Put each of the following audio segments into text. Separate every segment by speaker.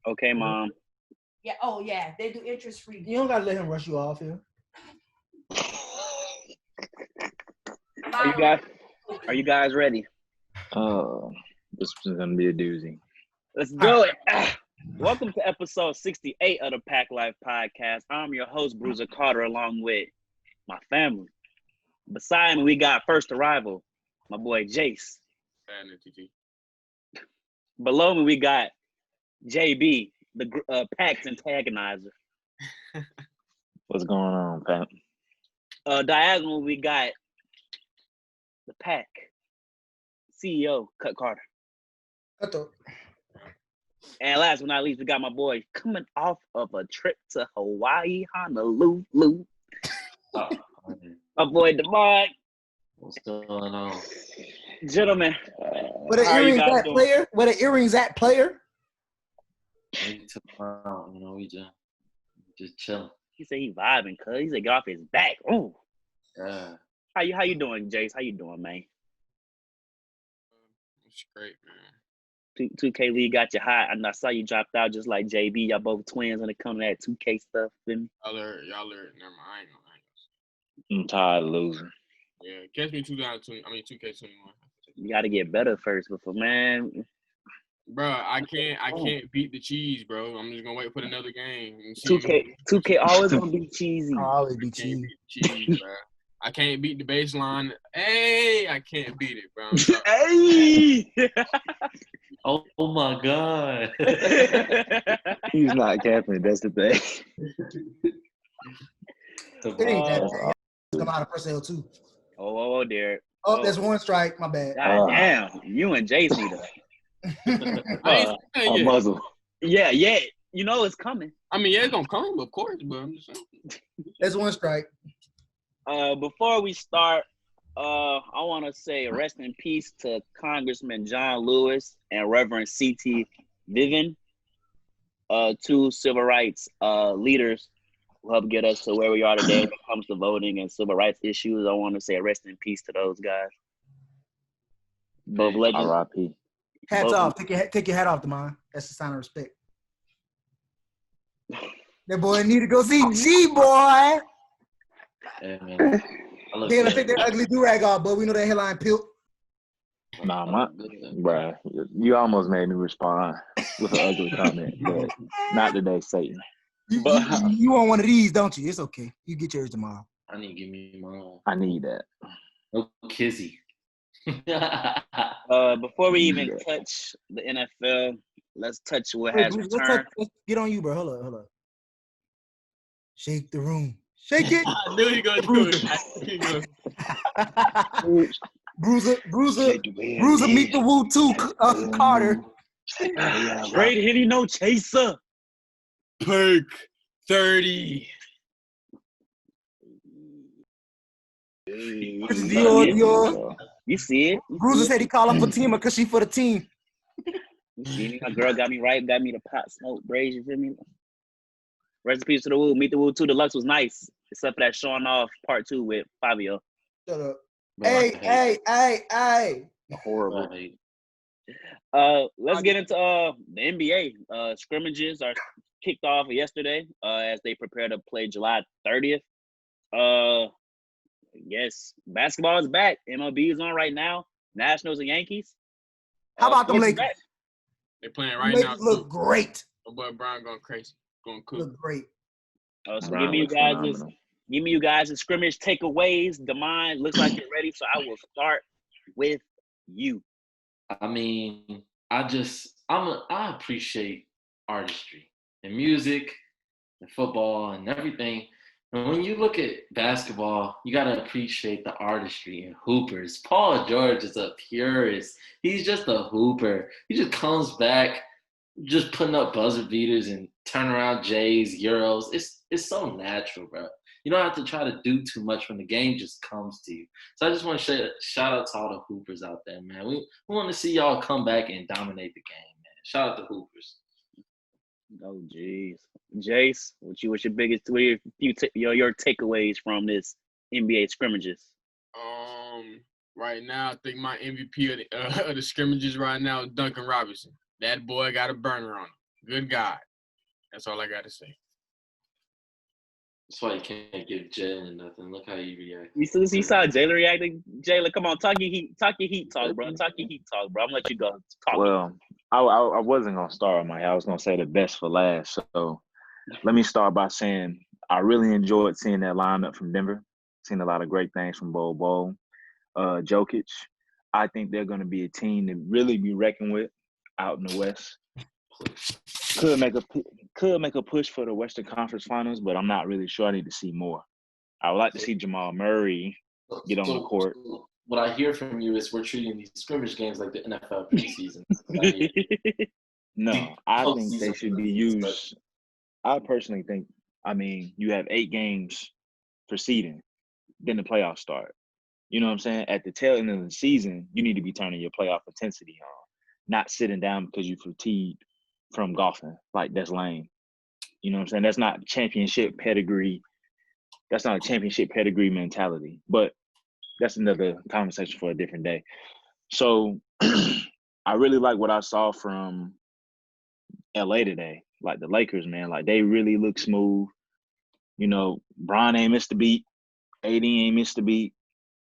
Speaker 1: Okay, Mom.
Speaker 2: Yeah. Oh, yeah. They do interest free.
Speaker 3: You don't gotta let him rush you off here.
Speaker 1: Are you guys ready?
Speaker 4: Oh, this is gonna be a doozy.
Speaker 1: Let's do it. Welcome to episode 68 of the PACT Life Podcast. I'm your host, Bruiser Carter, along with my family. Beside me, we got first arrival, my boy Jayson. Below me, we got JB, the PACT antagonizer.
Speaker 4: What's going on, Pat?
Speaker 1: Diagonal, we got the PACT CEO, Cut Carter. And last but not least, we got my boy coming off of a trip to Hawaii, Honolulu. My boy Devon.
Speaker 5: What's going on?
Speaker 1: Gentlemen,
Speaker 3: Where the earrings at, player? Where the earrings at, player?
Speaker 5: We just chilling.
Speaker 1: He said he vibing, cuz. He said get off his back. Ooh.
Speaker 5: Yeah.
Speaker 1: How you doing, Jace? How you doing, man?
Speaker 6: It's great, man.
Speaker 1: 2K League got you hot. I saw you dropped out just like JB. Y'all both twins when it comes to that 2K stuff. Feel me?
Speaker 6: Y'all are never mind.
Speaker 4: I'm tired of losing.
Speaker 6: Yeah, catch me 2K21.
Speaker 1: You got to get better first before, man.
Speaker 6: Bro, I can't beat the cheese, bro. I'm just gonna wait for another game.
Speaker 1: 2K always gonna be cheesy.
Speaker 3: Always be cheesy.
Speaker 6: Cheese, bro. I can't beat the baseline. Hey, I can't beat it, bro.
Speaker 1: Hey!
Speaker 5: Oh my God.
Speaker 4: He's not capping. That's the thing.
Speaker 3: It ain't that bad. Come out of personnel too.
Speaker 1: Oh, Derek.
Speaker 3: Oh, there's one strike. My bad.
Speaker 1: God damn, you and Jace need to.
Speaker 4: A muzzle.
Speaker 1: Yeah. You know it's coming.
Speaker 6: I mean, yeah, it's gonna come, of course, but I'm just saying.
Speaker 3: There's one strike.
Speaker 1: Before we start, I want to say rest in peace to Congressman John Lewis and Reverend C.T. Vivian, two civil rights leaders who helped get us to where we are today when it comes to voting and civil rights issues. I want to say rest in peace to those guys. Both legends.
Speaker 4: R.I.P.
Speaker 3: Hats off. Take your hat off, Damon. That's a sign of respect. That boy need to go see G, boy.
Speaker 5: Hey, man.
Speaker 3: They're gonna take their ugly do-rag off, but we know that headline pill.
Speaker 4: Nah, bruh, you almost made me respond with an ugly comment, but not today, Satan.
Speaker 3: You want one of these, don't you? It's okay. You get yours tomorrow.
Speaker 5: I need to give me my own.
Speaker 4: I need that.
Speaker 5: No kizzy.
Speaker 1: Before we even touch the NFL, let's touch what has returned.
Speaker 3: Let's get on you, bro. Hold up. Shake the room. Shake it.
Speaker 6: I knew he gonna do it.
Speaker 3: Bruiser, meet the woo too, Carter.
Speaker 1: Great hitting, no chaser.
Speaker 6: Perk 30.
Speaker 3: Dior.
Speaker 1: You see it?
Speaker 3: Bruiser said he called her Fatima because she for the team.
Speaker 1: You see me? My girl got me right, got me the pot smoke braids, you feel me? Rest in peace to the Woo. Meet the Woo 2 Deluxe was nice, except for that showing off part 2 with Fabio.
Speaker 3: Shut up. Hey.
Speaker 1: Horrible. Let's get into the NBA. Scrimmages are kicked off yesterday as they prepare to play July 30th. Yes, basketball is back. MLB is on right now. Nationals and Yankees.
Speaker 3: How about them Lakers?
Speaker 6: They're playing right now.
Speaker 3: Look great.
Speaker 6: My boy Brian going crazy. Going cool.
Speaker 3: Look great.
Speaker 1: So give me you guys' scrimmage takeaways. Damon, looks like you're ready, so I will start with you.
Speaker 5: I mean, I appreciate artistry and music and football and everything. And when you look at basketball, you got to appreciate the artistry and hoopers. Paul George is a purist. He's just a hooper. He just comes back, just putting up buzzer beaters and turnaround J's, Euros. It's so natural, bro. You don't have to try to do too much when the game just comes to you. So I just want to shout out to all the hoopers out there, man. We want to see y'all come back and dominate the game, man. Shout out to hoopers.
Speaker 1: Oh, jeez. Jace, what's your biggest, your takeaways from this NBA scrimmages?
Speaker 6: Right now, I think my MVP of the scrimmages right now is Duncan Robinson. That boy got a burner on him. Good God. That's all I got to say.
Speaker 5: That's why you can't give Jaylen nothing. Look how you react.
Speaker 1: You saw Jaylen reacting. Jaylen, come on, talk your heat talk, bro. Talk your heat talk, bro. I'm gonna let you go. Talk.
Speaker 4: Well, I wasn't gonna start on my. I was gonna say the best for last. So let me start by saying I really enjoyed seeing that lineup from Denver. Seen a lot of great things from Bol. Jokic. I think they're going to be a team to really be reckoned with out in the West. Could make a push for the Western Conference Finals, but I'm not really sure. I need to see more. I would like to see Jamal Murray get on the court.
Speaker 5: What I hear from you is we're treating these scrimmage games like the NFL preseason.
Speaker 4: No, I think they should be used. I personally think, you have 8 games for seeding, then the playoffs start. You know what I'm saying? At the tail end of the season, you need to be turning your playoff intensity on, not sitting down because you fatigued from golfing. Like, that's lame. You know what I'm saying? That's not championship pedigree. That's not a championship pedigree mentality. But that's another conversation for a different day. So I really like what I saw from LA today. Like the Lakers, man. Like, they really look smooth. You know, Bron ain't missed a beat. AD ain't missed a beat.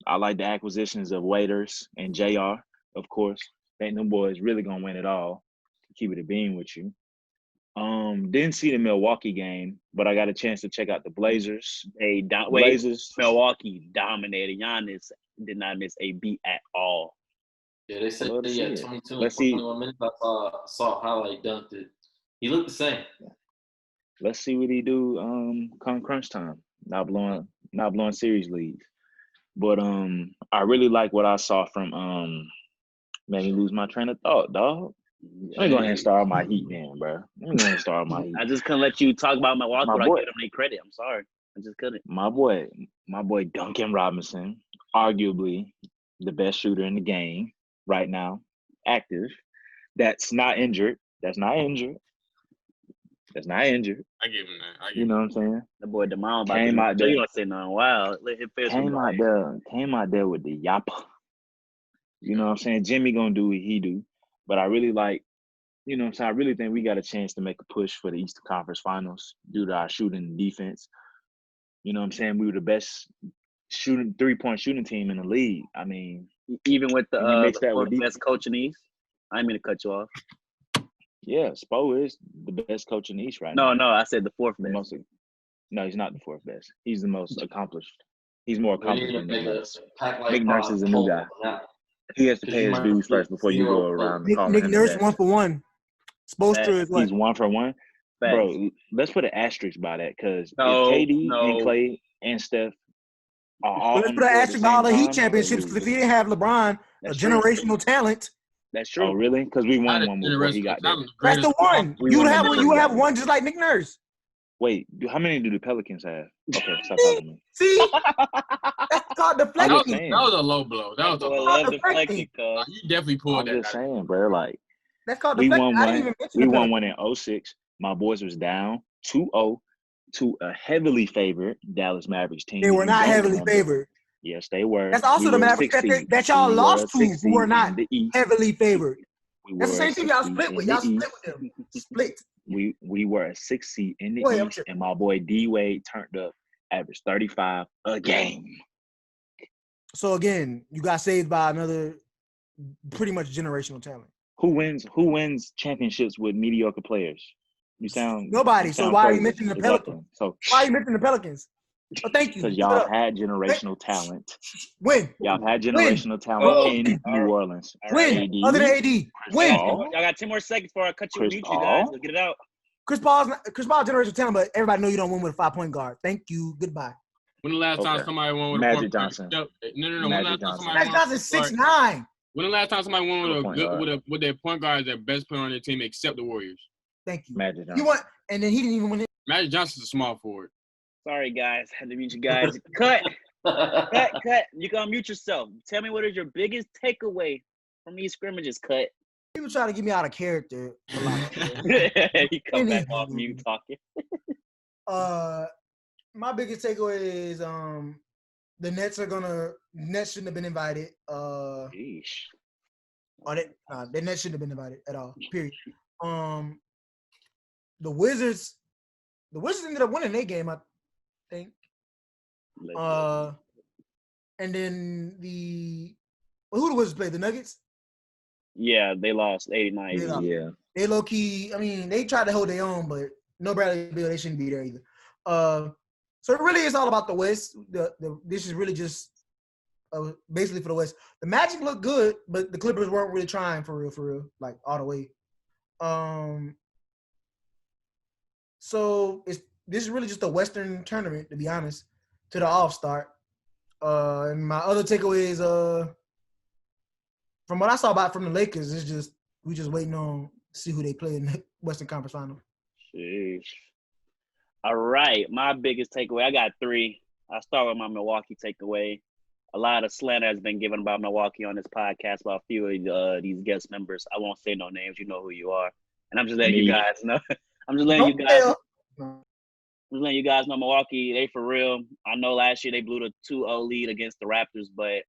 Speaker 4: I like the acquisitions of Waiters and JR, of course. Think them boys really gonna win it all. Keep it a beam with you. Didn't see the Milwaukee game, but I got a chance to check out the Blazers. Blazers.
Speaker 1: Milwaukee dominated. Giannis did not miss a beat at all.
Speaker 5: Yeah, they said he had 22 and 21 minutes. I saw a highlight dunked it. He looked the same.
Speaker 4: Let's see what he do come crunch time. Not blowing series leads. But I really like what I saw from made me lose my train of thought, dog. Let me go ahead and start my heat, man, bro. Let me go ahead and start my heat.
Speaker 1: I just couldn't let you talk about Milwaukee without giving them any credit. I'm sorry. I just couldn't.
Speaker 4: My boy Duncan Robinson, arguably the best shooter in the game right now, active. That's not injured.
Speaker 6: I give him that.
Speaker 4: You know what I'm saying?
Speaker 1: The boy DeMond came out there. You gonna say nothing wild? Let him finish.
Speaker 4: Came out there with the yappa. You know what I'm saying? Jimmy gonna do what he do, but I really like. You know what I'm saying? I really think we got a chance to make a push for the Eastern Conference Finals due to our shooting and defense. You know what I'm saying? We were the best shooting 3-point shooting team in the league. I mean,
Speaker 1: even with the best coach in the East. I didn't mean to cut you off.
Speaker 4: Yeah, Spo is the best coach in the East right now.
Speaker 1: No, I said the 4th best.
Speaker 4: No, he's not the 4th best. He's the most accomplished. He's more accomplished than Nick Nurse. Nick Nurse is a new guy. He has to pay his dues first before you go around and call him.
Speaker 3: Nick Nurse 1 for 1. Supposed to is what?
Speaker 4: He's 1 for 1. Bro, let's put an asterisk by that because if KD and Clay and Steph are all
Speaker 3: let's put an asterisk by all the Heat championships because if he didn't have LeBron, generational talent.
Speaker 1: That's true.
Speaker 4: Oh, really? Because we won one before he got there.
Speaker 3: That's the one. You would have one just like Nick Nurse.
Speaker 4: Wait, how many do the Pelicans have? Okay, stop talking to me.
Speaker 3: See? That's called deflecting.
Speaker 6: That was a low blow. That was a low blow.
Speaker 3: Deflecting.
Speaker 6: You definitely pulled that.
Speaker 4: I'm just saying, bro. Like,
Speaker 3: that's called
Speaker 4: we
Speaker 3: deflecting.
Speaker 4: won one in 06. My boys was down 2-0 to a heavily favored Dallas Mavericks team.
Speaker 3: They were not heavily favored.
Speaker 4: Yes, they were.
Speaker 3: That's also the Mavericks that y'all lost to who were not heavily favored. That's the same thing y'all split with. Y'all split with them. Split.
Speaker 4: We were a 6th seed in the East, and my boy D Wade turned up, averaged 35 a game.
Speaker 3: So again, you got saved by another pretty much generational talent.
Speaker 4: Who wins championships with mediocre players?
Speaker 3: Nobody. So why are you mentioning the Pelicans?
Speaker 4: So
Speaker 3: why are you mentioning the Pelicans? Oh, thank you.
Speaker 4: Because y'all had generational talent.
Speaker 3: When?
Speaker 4: Y'all had generational talent in New Orleans.
Speaker 3: When? Other than AD. When?
Speaker 1: Y'all got 10 more seconds before I cut you. Mute you guys. Let's get it out.
Speaker 3: Chris Paul's generational talent, but everybody know you don't win with a 5-point guard. Thank you. Goodbye.
Speaker 6: When the last time somebody won with
Speaker 4: Magic
Speaker 6: a point
Speaker 4: Johnson?
Speaker 6: No.
Speaker 4: Magic Johnson.
Speaker 3: Magic Johnson's 6'9".
Speaker 6: When the last time somebody won with their point guard as their best player on their team except the Warriors?
Speaker 3: Thank you.
Speaker 4: Magic Johnson.
Speaker 3: And then he didn't even win it.
Speaker 6: Magic Johnson's a small forward.
Speaker 1: Sorry, guys. Had to mute you guys. Cut. You can unmute yourself. Tell me what is your biggest takeaway from these scrimmages, Cut.
Speaker 3: People try to get me out of character a lot.
Speaker 1: He come back off mute talking.
Speaker 3: My biggest takeaway is the Nets shouldn't have been invited. The Nets shouldn't have been invited at all. Period. the Wizards ended up winning their game, I think. And then who the Wizards played? The Nuggets?
Speaker 1: Yeah, they lost 89.
Speaker 4: Yeah.
Speaker 3: They low key. I mean, they tried to hold their own, but no Bradley Beal. They shouldn't be there either. So it really is all about the West. This is really just basically for the West. The Magic looked good, but the Clippers weren't really trying for real, like all the way. So this is really just a Western tournament, to be honest, to the off start. And my other takeaways, from what I saw from the Lakers, is we just waiting on to see who they play in the Western Conference Final.
Speaker 1: Sheesh. All right, my biggest takeaway. I got 3. I'll start with my Milwaukee takeaway. A lot of slander has been given about Milwaukee on this podcast by a few of these guest members. I won't say no names. You know who you are. And I'm just letting you guys know. I'm just letting you guys know Milwaukee, they for real. I know last year they blew the 2-0 lead against the Raptors, but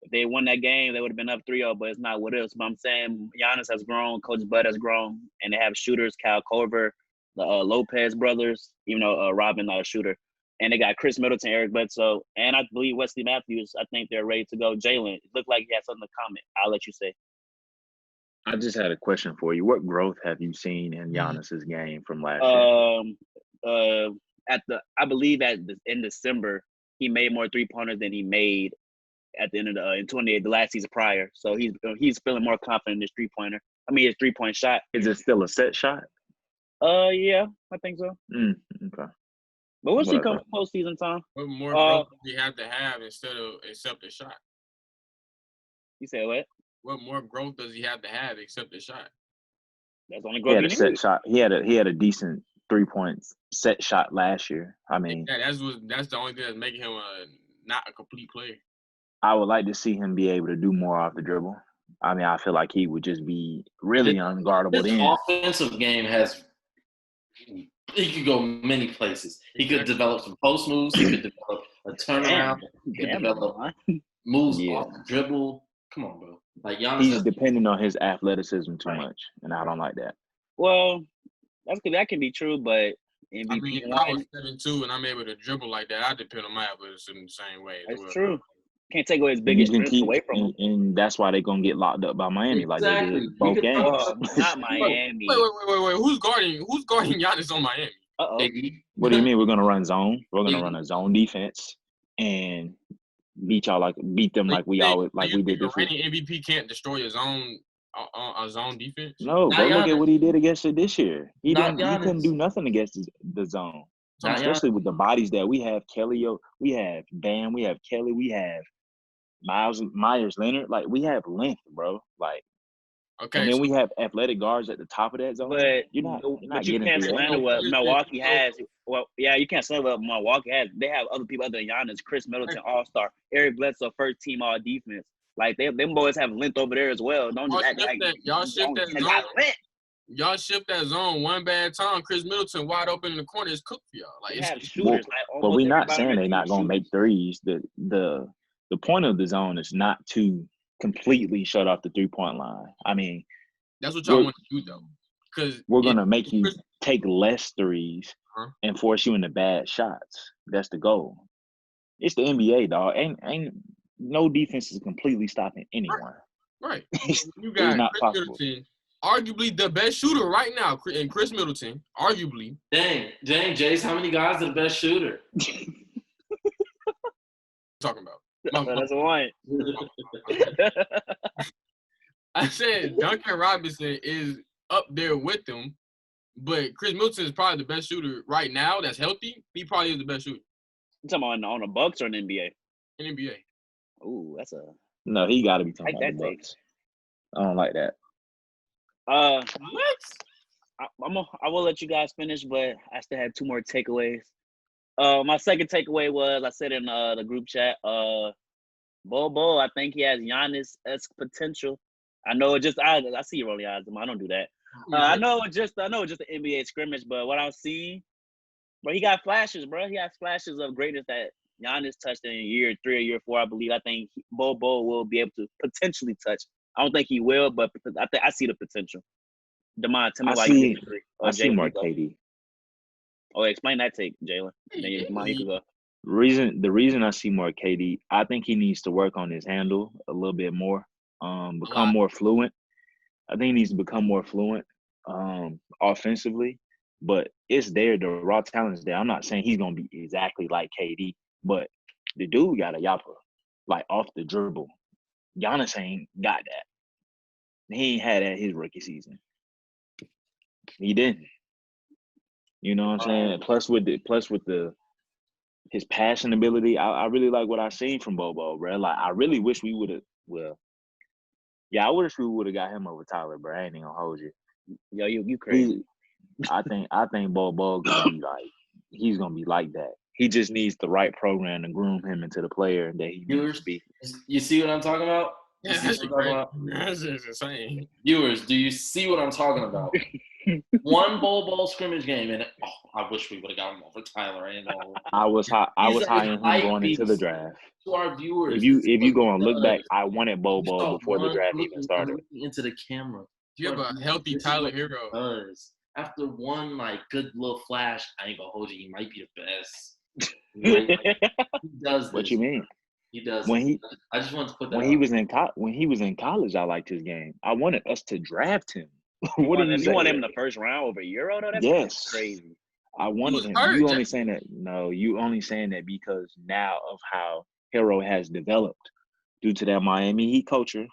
Speaker 1: if they won that game, they would have been up 3-0, but it's not with us. But I'm saying Giannis has grown, Coach Bud has grown, and they have shooters, Kyle Korver, the Lopez brothers, even though Robin not a shooter. And they got Chris Middleton, Eric Bledsoe, and I believe Wesley Matthews. I think they're ready to go. Jaylen, it looked like he had something to comment. I'll let you say.
Speaker 4: I just had a question for you. What growth have you seen in Giannis's game from last year?
Speaker 1: I believe in December, he made more 3-pointers than he made at the end of the last season prior. So he's feeling more confident in his 3-pointer. I mean, his 3-point shot.
Speaker 4: Is it still a set shot?
Speaker 1: Yeah, I think so.
Speaker 4: Okay.
Speaker 1: But we'll see come postseason time.
Speaker 6: What more growth does he have to have except the shot?
Speaker 1: You said what?
Speaker 6: What more growth does he have to have except the shot?
Speaker 1: That's the only growth
Speaker 4: he had a set shot. He had a decent 3-point set shot last year. I mean,
Speaker 6: that's the only thing that's making him not a complete player.
Speaker 4: I would like to see him be able to do more off the dribble. I mean, I feel like he would just be really unguardable.
Speaker 5: His offensive game he could go many places. He could develop some post moves. He could develop a turnaround. He could develop moves off the dribble. Come on, bro. Like Giannis,
Speaker 4: he's depending on his athleticism too much, and I don't like that.
Speaker 1: Well, that can be true, but MVP.
Speaker 6: I mean, if I was 7'2" and I'm able to dribble like that, I depend on my athleticism the same way.
Speaker 1: That's true. Can't take away his biggest strength away from him.
Speaker 4: And that's why they're going to get locked up by Miami like they did both games.
Speaker 1: Not Miami.
Speaker 6: Wait. Who's guarding Giannis on Miami?
Speaker 1: Uh-oh.
Speaker 4: What do you mean we're going to run zone? We're going to run a zone defense and beat them like we did this
Speaker 6: year. Any MVP can't destroy a zone defense?
Speaker 4: No, but look at what he did against it this year. He couldn't do nothing against the zone. Especially with the bodies that we have. Kelly, we have Bam, we have Kelly, we have Myers Leonard, like we have length, bro. Like, okay, and then we have athletic guards at the top of that zone.
Speaker 1: But you can't slander what Milwaukee has. Well, yeah, you can't slander what Milwaukee has. They have other people other than Giannis, Chris Middleton, All-Star, Eric Bledsoe, first team All Defense. Like them boys have length over there as well. Don't just act like
Speaker 6: y'all shift that zone. Y'all shift that zone one bad time. Chris Middleton wide open in the corner is cooked for y'all. Like
Speaker 1: have shooters.
Speaker 4: But we're not saying they're not gonna make threes. The point of the zone is not to completely shut off the 3-point line. I mean,
Speaker 6: that's what y'all want to do though, because
Speaker 4: we're gonna make you take less threes and force you into bad shots. That's the goal. It's the NBA, dog. Ain't no defense is completely stopping anyone.
Speaker 6: Right. You got
Speaker 4: not
Speaker 6: Chris
Speaker 4: possible.
Speaker 6: Middleton, arguably the best shooter right now, and Chris Middleton, arguably.
Speaker 5: Dang, Jace, how many guys are the best shooter?
Speaker 6: Talking about.
Speaker 1: That's one.
Speaker 6: I said Duncan Robinson is up there with them, but Chris Middleton is probably the best shooter right now that's healthy. He probably is the best shooter.
Speaker 1: You talking about on the Bucks or in the NBA?
Speaker 6: In NBA.
Speaker 1: Ooh, that's a
Speaker 4: no. He got to be talking about the Bucks. I don't like that.
Speaker 1: What? I will let you guys finish, but I still have 2 more takeaways. My second takeaway was I said in the group chat, Bo, I think he has Giannis-esque potential. I know it just I see you rolling eyes. I don't do that. I know it's just an NBA scrimmage, but what I'm seeing, bro, he got flashes, bro. He has flashes of greatness that Giannis touched in year 3 or year 4, I believe. I think Bo will be able to potentially touch. I don't think he will, but I see the potential. Demond, tell me
Speaker 4: I
Speaker 1: why
Speaker 4: see-
Speaker 1: you think 3.
Speaker 4: I see
Speaker 1: Jaylen,
Speaker 4: more
Speaker 1: you go.
Speaker 4: KD.
Speaker 1: Oh, explain that take, Jaylen. Then Demond, you can go.
Speaker 4: The reason I see more KD, I think he needs to work on his handle a little bit more. Become more fluent. I think he needs to become more fluent offensively. But it's there. The raw talent is there. I'm not saying he's gonna be exactly like KD, but the dude got a yapper, like off the dribble. Giannis ain't got that. He ain't had that his rookie season. He didn't. You know what I'm saying? Plus with his passing ability, I really like what I seen from Bobo, bro. Like I really wish we would have. Well, yeah, I wish we would have got him over Tyler, bro. I ain't gonna hold you.
Speaker 1: Yo, you crazy.
Speaker 4: I think Bobo gonna be like he's gonna be like that. He just needs the right program to groom him into the player that he needs to be.
Speaker 5: You see what I'm talking about? You
Speaker 6: Yeah,
Speaker 5: see
Speaker 6: that's
Speaker 5: what I'm talking
Speaker 6: crazy.
Speaker 5: about?
Speaker 6: That's just insane.
Speaker 5: Viewers, do you see what I'm talking about? One ball scrimmage game, and I wish we would have gotten him over Tyler.
Speaker 4: I was high
Speaker 5: He's
Speaker 4: on him
Speaker 5: hype
Speaker 4: going into the
Speaker 5: beast.
Speaker 4: draft.
Speaker 5: To our viewers,
Speaker 4: If you
Speaker 5: this is
Speaker 4: go
Speaker 5: what
Speaker 4: and
Speaker 5: he
Speaker 4: look back,
Speaker 5: does.
Speaker 4: I wanted
Speaker 5: You
Speaker 4: Bobo
Speaker 5: saw
Speaker 4: before the
Speaker 5: one
Speaker 4: draft
Speaker 5: looking-
Speaker 4: even started.
Speaker 5: looking into the camera.
Speaker 6: You have a healthy
Speaker 5: This is
Speaker 6: Tyler
Speaker 5: what he
Speaker 6: Hero.
Speaker 5: does. After one good little flash, I ain't gonna hold you. He might be the best. He does this.
Speaker 4: What you mean?
Speaker 5: He does.
Speaker 4: When he
Speaker 5: I just wanted to put that.
Speaker 4: when he was in college, I liked his game. I wanted us to draft him. What are you
Speaker 1: You
Speaker 4: saying?
Speaker 1: want him in the first round over Euro though? That's
Speaker 4: Yes.
Speaker 1: crazy.
Speaker 4: I wanted
Speaker 6: was
Speaker 4: him.
Speaker 6: hurt,
Speaker 4: You only
Speaker 6: Jack.
Speaker 4: saying that? No, you only saying that because now of how Hero has developed due to that Miami Heat culture.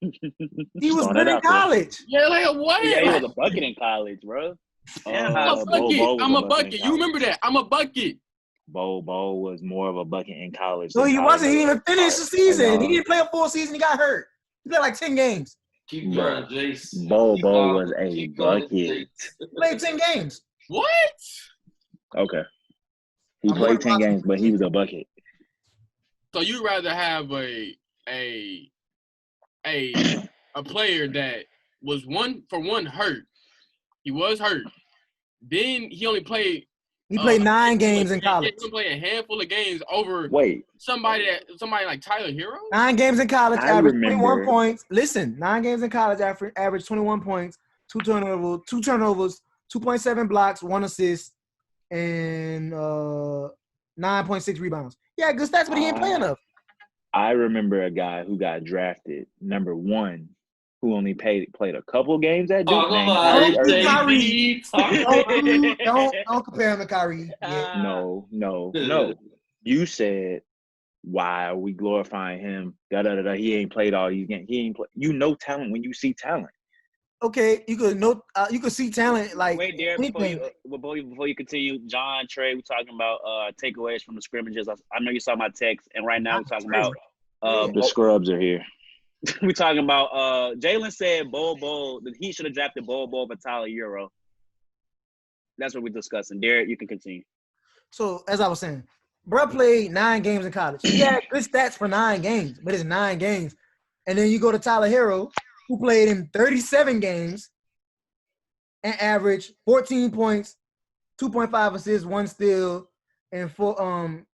Speaker 3: He was
Speaker 4: Throwing
Speaker 3: good
Speaker 4: it
Speaker 3: in
Speaker 4: out there.
Speaker 3: college.
Speaker 6: Yeah, like what?
Speaker 1: Yeah, he was a bucket in college, bro. Yeah,
Speaker 6: I'm a
Speaker 4: Bo
Speaker 6: bucket.
Speaker 4: was
Speaker 6: I'm a
Speaker 4: in
Speaker 6: bucket. You
Speaker 4: college.
Speaker 6: remember that? I'm a bucket.
Speaker 4: Bo was more of a bucket in college.
Speaker 3: No,
Speaker 4: than
Speaker 3: he
Speaker 4: Tyler
Speaker 3: wasn't. He
Speaker 4: Hero.
Speaker 3: didn't even finish the season. He didn't play a full season. He got hurt. He played like 10 games.
Speaker 5: Keep
Speaker 4: Bruh.
Speaker 5: going, Jace.
Speaker 4: Bo
Speaker 5: Keep going.
Speaker 4: was a
Speaker 5: Keep going,
Speaker 4: bucket.
Speaker 5: Jace.
Speaker 3: He played 10 games.
Speaker 6: What?
Speaker 4: Okay. He
Speaker 3: I'm
Speaker 4: played
Speaker 3: gonna
Speaker 4: 10
Speaker 3: watch
Speaker 4: games,
Speaker 3: him.
Speaker 4: but he was a bucket.
Speaker 6: So you'd rather have a player that was one hurt. He was hurt. Then he only played.
Speaker 3: He played 9 games in college.
Speaker 6: He played a handful of games over
Speaker 4: Wait,
Speaker 6: somebody like Tyler Hero.
Speaker 3: 9 games in college,
Speaker 4: I
Speaker 3: averaged 21
Speaker 4: remember-
Speaker 3: points. Listen, 9 games in college, averaged 21 points, 2 turnovers, 2.7 blocks, 1 assist, and 9.6 rebounds. Yeah, good stats, but he ain't playing enough.
Speaker 4: I remember a guy who got drafted number 1 who only played a couple games at Duke
Speaker 5: Talk
Speaker 4: named
Speaker 5: about
Speaker 4: Kyrie
Speaker 5: it,
Speaker 4: Irving.
Speaker 3: Kyrie.
Speaker 5: JB. Talk
Speaker 3: Don't compare him to Kyrie. Yeah.
Speaker 4: No. You said, why are we glorifying him? He ain't played all these games. He ain't play. You know talent when you see talent.
Speaker 3: Okay, you could see talent like
Speaker 1: Wait, Derek,
Speaker 3: anything.
Speaker 1: before you continue, John, Trey, we're talking about takeaways from the scrimmages. I know you saw my text, and right now we're talking about
Speaker 4: The scrubs are here.
Speaker 1: we're talking about Jaylen said Bo that he should have drafted Bo over Tyler Euro. That's what we're discussing. Derek, you can continue.
Speaker 3: So as I was saying, bro played 9 games in college. He had good stats for 9 games, but it's 9 games. And then you go to Tyler Hero, who played in 37 games and averaged 14 points, 2.5 assists, 1 steal, and 4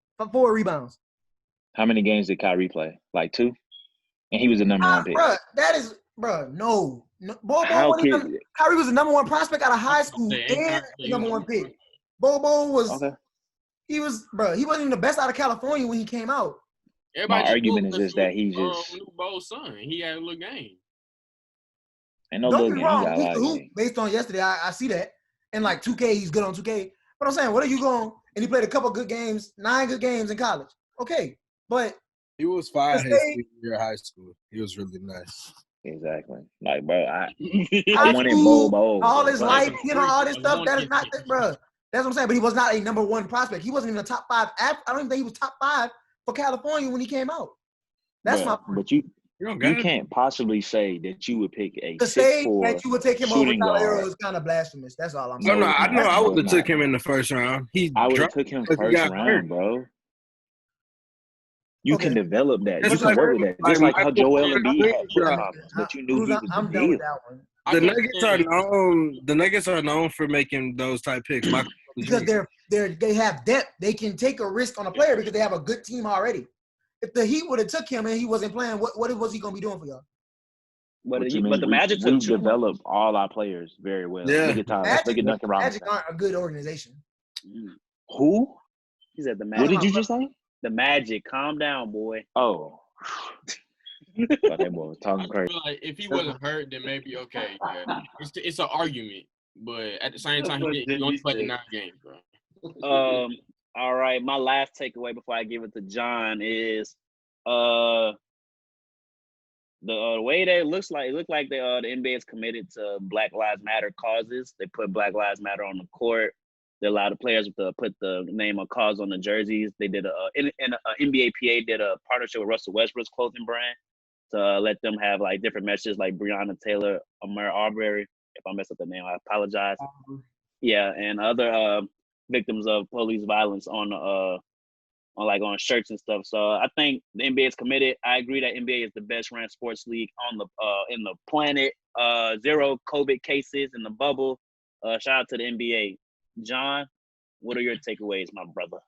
Speaker 3: rebounds.
Speaker 4: How many games did Kyrie play? Like 2? And he was the number 1 pick.
Speaker 3: No.
Speaker 4: How
Speaker 3: Kyrie was the number 1 prospect out of high school
Speaker 6: They ain't
Speaker 3: and
Speaker 6: Kyrie.
Speaker 3: the number 1 pick. Bobo was
Speaker 4: Okay.
Speaker 3: he wasn't even the best out of California when he came out.
Speaker 6: Everybody
Speaker 4: My argument is
Speaker 6: knew
Speaker 4: just that he just
Speaker 6: knew Bo's son. He had a little game.
Speaker 4: ain't no
Speaker 3: Don't
Speaker 4: little
Speaker 3: get me
Speaker 4: game. He
Speaker 3: wrong.
Speaker 4: got a
Speaker 3: He
Speaker 4: lot
Speaker 3: can
Speaker 4: of
Speaker 3: hoop
Speaker 4: games.
Speaker 3: based on yesterday. I see that. And like 2K, he's good on 2K. But I'm saying, what are you going? And he played a couple good games, 9 good games in college. Okay, but
Speaker 7: He was fine
Speaker 3: To
Speaker 7: his
Speaker 3: say-
Speaker 7: senior year of high school. He was really nice.
Speaker 4: Exactly. Like, bro, I
Speaker 3: high
Speaker 4: wanted
Speaker 3: school,
Speaker 4: Bo.
Speaker 3: all his
Speaker 4: but-
Speaker 3: life, all this
Speaker 6: I
Speaker 3: stuff.
Speaker 6: want
Speaker 3: That
Speaker 6: to
Speaker 3: is not,
Speaker 6: get-
Speaker 3: bro. That's what I'm saying. But he was not a number 1 prospect. He wasn't even a top 5. I don't even think he was top 5 for California when he came out. That's my point.
Speaker 4: But you
Speaker 7: don't got it.
Speaker 4: can't possibly say that you would pick a
Speaker 3: To say
Speaker 4: 6'4"
Speaker 3: that you would take him over
Speaker 4: shooting
Speaker 3: Tyler
Speaker 4: guard.
Speaker 3: Hero is kind of blasphemous. That's all I'm
Speaker 7: No,
Speaker 3: saying.
Speaker 7: no, I know. I
Speaker 4: No,
Speaker 7: would have
Speaker 4: it's
Speaker 7: took
Speaker 4: not.
Speaker 7: him in the first round.
Speaker 4: I would have
Speaker 7: dropped
Speaker 4: took him
Speaker 7: because he
Speaker 4: first
Speaker 7: got
Speaker 4: round,
Speaker 7: hurt.
Speaker 4: bro. You can
Speaker 3: Okay.
Speaker 4: develop that.
Speaker 7: That's
Speaker 4: You can
Speaker 7: like-
Speaker 4: work with that.
Speaker 7: like
Speaker 4: Just like how
Speaker 7: Michael
Speaker 4: Joel
Speaker 7: Jordan
Speaker 4: Embiid had foot
Speaker 7: dropped.
Speaker 4: problems, but you knew
Speaker 3: Cruz,
Speaker 4: he was
Speaker 3: I'm
Speaker 4: the
Speaker 3: done with
Speaker 4: deal.
Speaker 3: that one.
Speaker 6: I
Speaker 7: The
Speaker 6: can't
Speaker 7: Nuggets are
Speaker 6: stand-
Speaker 7: known. The Nuggets are known for making those type picks.
Speaker 3: Because they have depth. They can take a risk on a player because they have a good team already. If the Heat would have took him and he wasn't playing, what was he gonna be doing for y'all?
Speaker 1: But
Speaker 4: What you mean?
Speaker 1: the Magic took
Speaker 4: We've
Speaker 1: two.
Speaker 4: developed all our players very well.
Speaker 7: Yeah.
Speaker 4: Look at Tyler. Look at Duncan Robinson.
Speaker 3: Magic aren't a good organization.
Speaker 4: Who?
Speaker 1: He said the
Speaker 4: What
Speaker 1: Magic.
Speaker 4: did you just say?
Speaker 1: The Magic. Calm down, boy.
Speaker 4: Oh. Thought that boy was talking
Speaker 6: I
Speaker 4: crazy.
Speaker 6: feel like if he wasn't hurt, then maybe okay. Yeah. It's an argument, but at the same time, he only played 9 games, bro.
Speaker 1: All right. My last takeaway before I give it to John is the way that it looked like the NBA is committed to Black Lives Matter causes. They put Black Lives Matter on the court. They allow the players to put the name of cause on the jerseys. They did NBA PA did a partnership with Russell Westbrook's clothing brand to let them have like different messages like Breonna Taylor, Amir Arbery. If I mess up the name, I apologize. Yeah, and other victims of police violence on shirts and stuff. So I think the NBA is committed. I agree that NBA is the best ran sports league on the in the planet. 0 COVID cases in the bubble. Shout out to the NBA. John, what are your takeaways, my brother?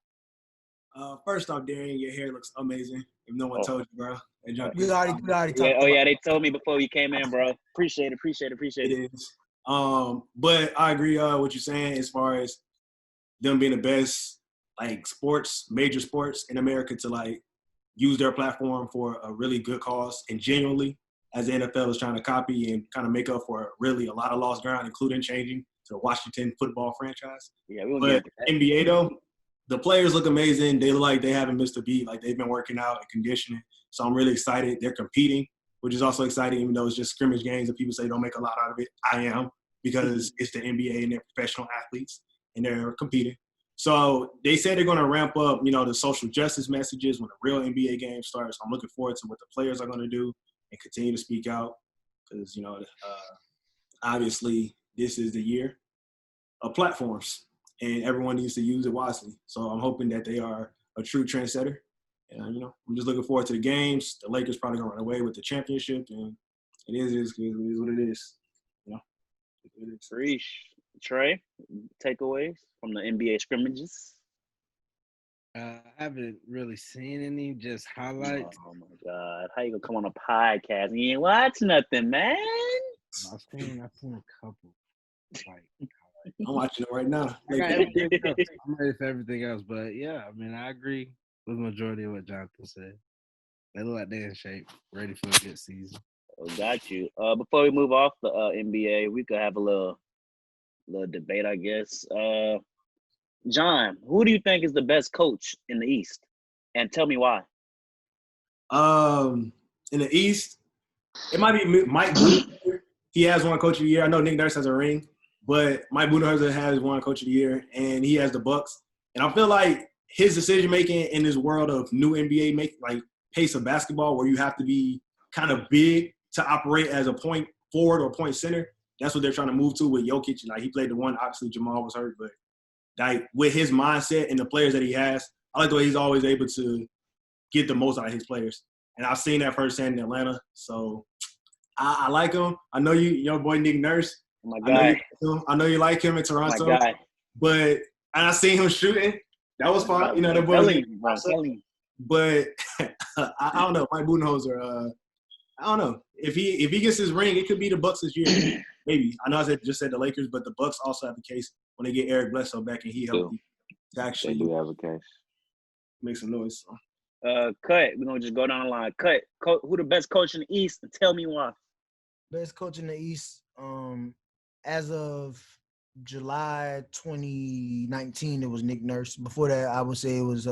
Speaker 8: First off, Darian, your hair looks amazing. If no one told you, bro.
Speaker 3: We already talked about
Speaker 1: yeah, they told me before you came in, bro. Appreciate it.
Speaker 8: It is. But I agree what you're saying as far as them being the best like major sports in America to like use their platform for a really good cause, and genuinely as the NFL is trying to copy and kind of make up for really a lot of lost ground, including changing to the Washington football franchise.
Speaker 1: Yeah,
Speaker 8: but NBA though, the players look amazing. They look like they haven't missed a beat. Like they've been working out and conditioning. So I'm really excited. They're competing, which is also exciting, even though it's just scrimmage games and people say don't make a lot out of it. I am, because it's the NBA and they're professional athletes and they're competing. So they say they're going to ramp up, the social justice messages when the real NBA game starts. I'm looking forward to what the players are going to do and continue to speak out because, obviously this is the year of platforms and everyone needs to use it wisely. So I'm hoping that they are a true trendsetter. And, I'm just looking forward to the games. The Lakers probably going to run away with the championship, and it is what it is.
Speaker 1: Trey, takeaways from the NBA scrimmages?
Speaker 7: I haven't really seen any, just highlights.
Speaker 1: Oh my God. How you gonna come on a podcast and you ain't watch nothing, man?
Speaker 7: I've seen a couple.
Speaker 8: I'm watching it right now.
Speaker 7: I'm ready for everything else, but yeah, I mean, I agree with the majority of what Jonathan said. They look like they're in shape, ready for a good season.
Speaker 1: Oh, got you. Before we move off the NBA, we could have a little debate, I guess. John, who do you think is the best coach in the East? And tell me why.
Speaker 8: In the East, it might be Mike Budenholzer. He has one coach of the year. I know Nick Nurse has a ring, but Mike Budenholzer has one coach of the year, and he has the Bucks. And I feel like his decision making in this world of new NBA pace of basketball, where you have to be kind of big to operate as a point forward or point center. That's what they're trying to move to with Jokic. Like he played the one. Obviously, Jamal was hurt, but like with his mindset and the players that he has, I like the way he's always able to get the most out of his players. And I've seen that firsthand in Atlanta. So I like him. I know your boy Nick Nurse.
Speaker 1: Oh my guy.
Speaker 8: I know you like him in Toronto.
Speaker 1: My guy.
Speaker 8: But I seen him shooting. That was fun. The boy. But I don't know. Mike Budenholzer. I don't know if he gets his ring, it could be the Bucks this year. Maybe. I know I just said the Lakers, but the Bucks also have a case when they get Eric Bledsoe back and he healthy to actually
Speaker 4: They do have a case.
Speaker 8: Make some noise. So.
Speaker 1: Cut. We're gonna just go down the line. Cut. Who the best coach in the East? And tell me why.
Speaker 3: Best coach in the East. As of July 2019, it was Nick Nurse. Before that, I would say it was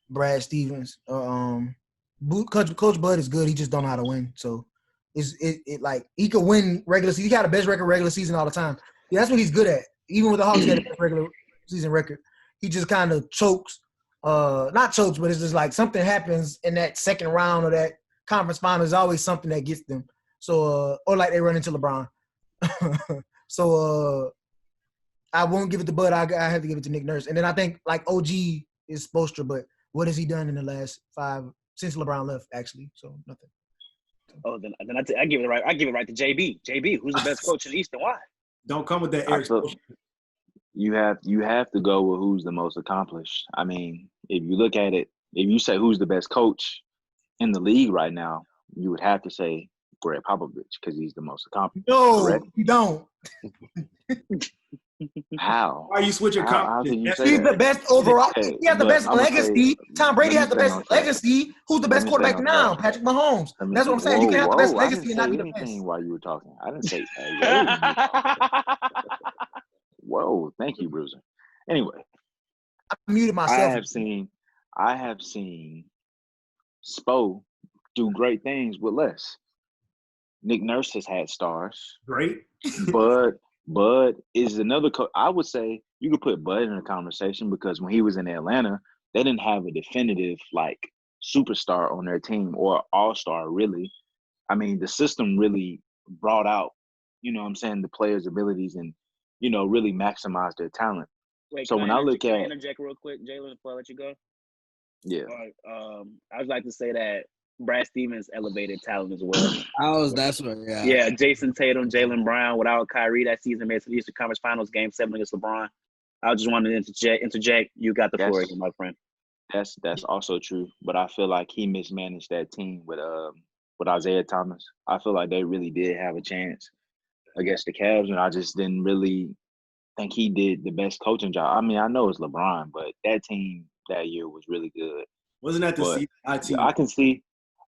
Speaker 3: Brad Stevens. Coach Bud is good. He just don't know how to win. So it like he could win regular season. He got the best record regular season all the time. Yeah, that's what he's good at. Even with the Hawks, he got the best regular season record. He just kind of chokes. Not chokes, but it's just like something happens in that second round of that conference final. There's always something that gets them. So or like they run into LeBron. So I won't give it to Bud. I have to give it to Nick Nurse. And then I think like OG is Spoelstra, but what has he done in the last 5 since LeBron left? Actually, so nothing.
Speaker 1: Oh, then I give it right. I give it right to JB. JB, who's the best coach in the East and why?
Speaker 8: Don't come with that, Eric.
Speaker 4: You have to go with who's the most accomplished. I mean, if you look at it, if you say who's the best coach in the league right now, you would have to say Greg Popovich because he's the most accomplished.
Speaker 3: No,
Speaker 4: Correct?
Speaker 3: you don't.
Speaker 4: How?
Speaker 8: Why are you switching
Speaker 4: How can you
Speaker 8: confidence?
Speaker 4: say
Speaker 3: He's
Speaker 4: that?
Speaker 3: the best overall.
Speaker 4: Okay,
Speaker 3: He has the
Speaker 4: but
Speaker 3: best
Speaker 4: I'ma say-
Speaker 3: legacy. Tom Brady
Speaker 4: let
Speaker 3: has
Speaker 4: me
Speaker 3: the
Speaker 4: say
Speaker 3: best
Speaker 4: no cap.
Speaker 3: legacy. Who's the
Speaker 4: Let
Speaker 3: best
Speaker 4: me say
Speaker 3: quarterback
Speaker 4: no
Speaker 3: now?
Speaker 4: cap.
Speaker 3: Patrick Mahomes.
Speaker 4: Let me
Speaker 3: That's what I'm saying. You can have the best
Speaker 4: I
Speaker 3: legacy
Speaker 4: didn't
Speaker 3: and not
Speaker 4: say
Speaker 3: be the
Speaker 4: anything
Speaker 3: best.
Speaker 4: while you were talking. I didn't say whoa. Whoa, thank you, Bruiser. Anyway,
Speaker 3: I muted
Speaker 4: I
Speaker 3: myself.
Speaker 4: have seen Spo do great things with less. Nick Nurse has had stars.
Speaker 8: Great.
Speaker 4: Bud is another I would say you could put Bud in a conversation because when he was in Atlanta, they didn't have a definitive like superstar on their team or all-star really. I mean, the system really brought out, you know what I'm saying, the players' abilities and, you know, really maximized their talent.
Speaker 1: Wait,
Speaker 4: So
Speaker 1: can
Speaker 4: when
Speaker 1: I
Speaker 4: I look
Speaker 1: can I
Speaker 4: at
Speaker 1: interject real quick, Jaylen, before I let you go?
Speaker 4: yeah,
Speaker 1: All right. I would like to say that Brad Stevens elevated talent as well.
Speaker 7: That's what,
Speaker 1: Yeah, Jayson Tatum, Jaylen Brown. Without Kyrie that season, made it to the Eastern Conference Finals, Game 7 against LeBron. I just wanted to interject. You got the floor, here, my friend.
Speaker 4: that's also true. But I feel like he mismanaged that team with Isaiah Thomas. I feel like they really did have a chance against the Cavs, and I just didn't really think he did the best coaching job. I mean, I know it's LeBron, but that team that year was really good.
Speaker 8: Wasn't that the
Speaker 4: But
Speaker 8: team?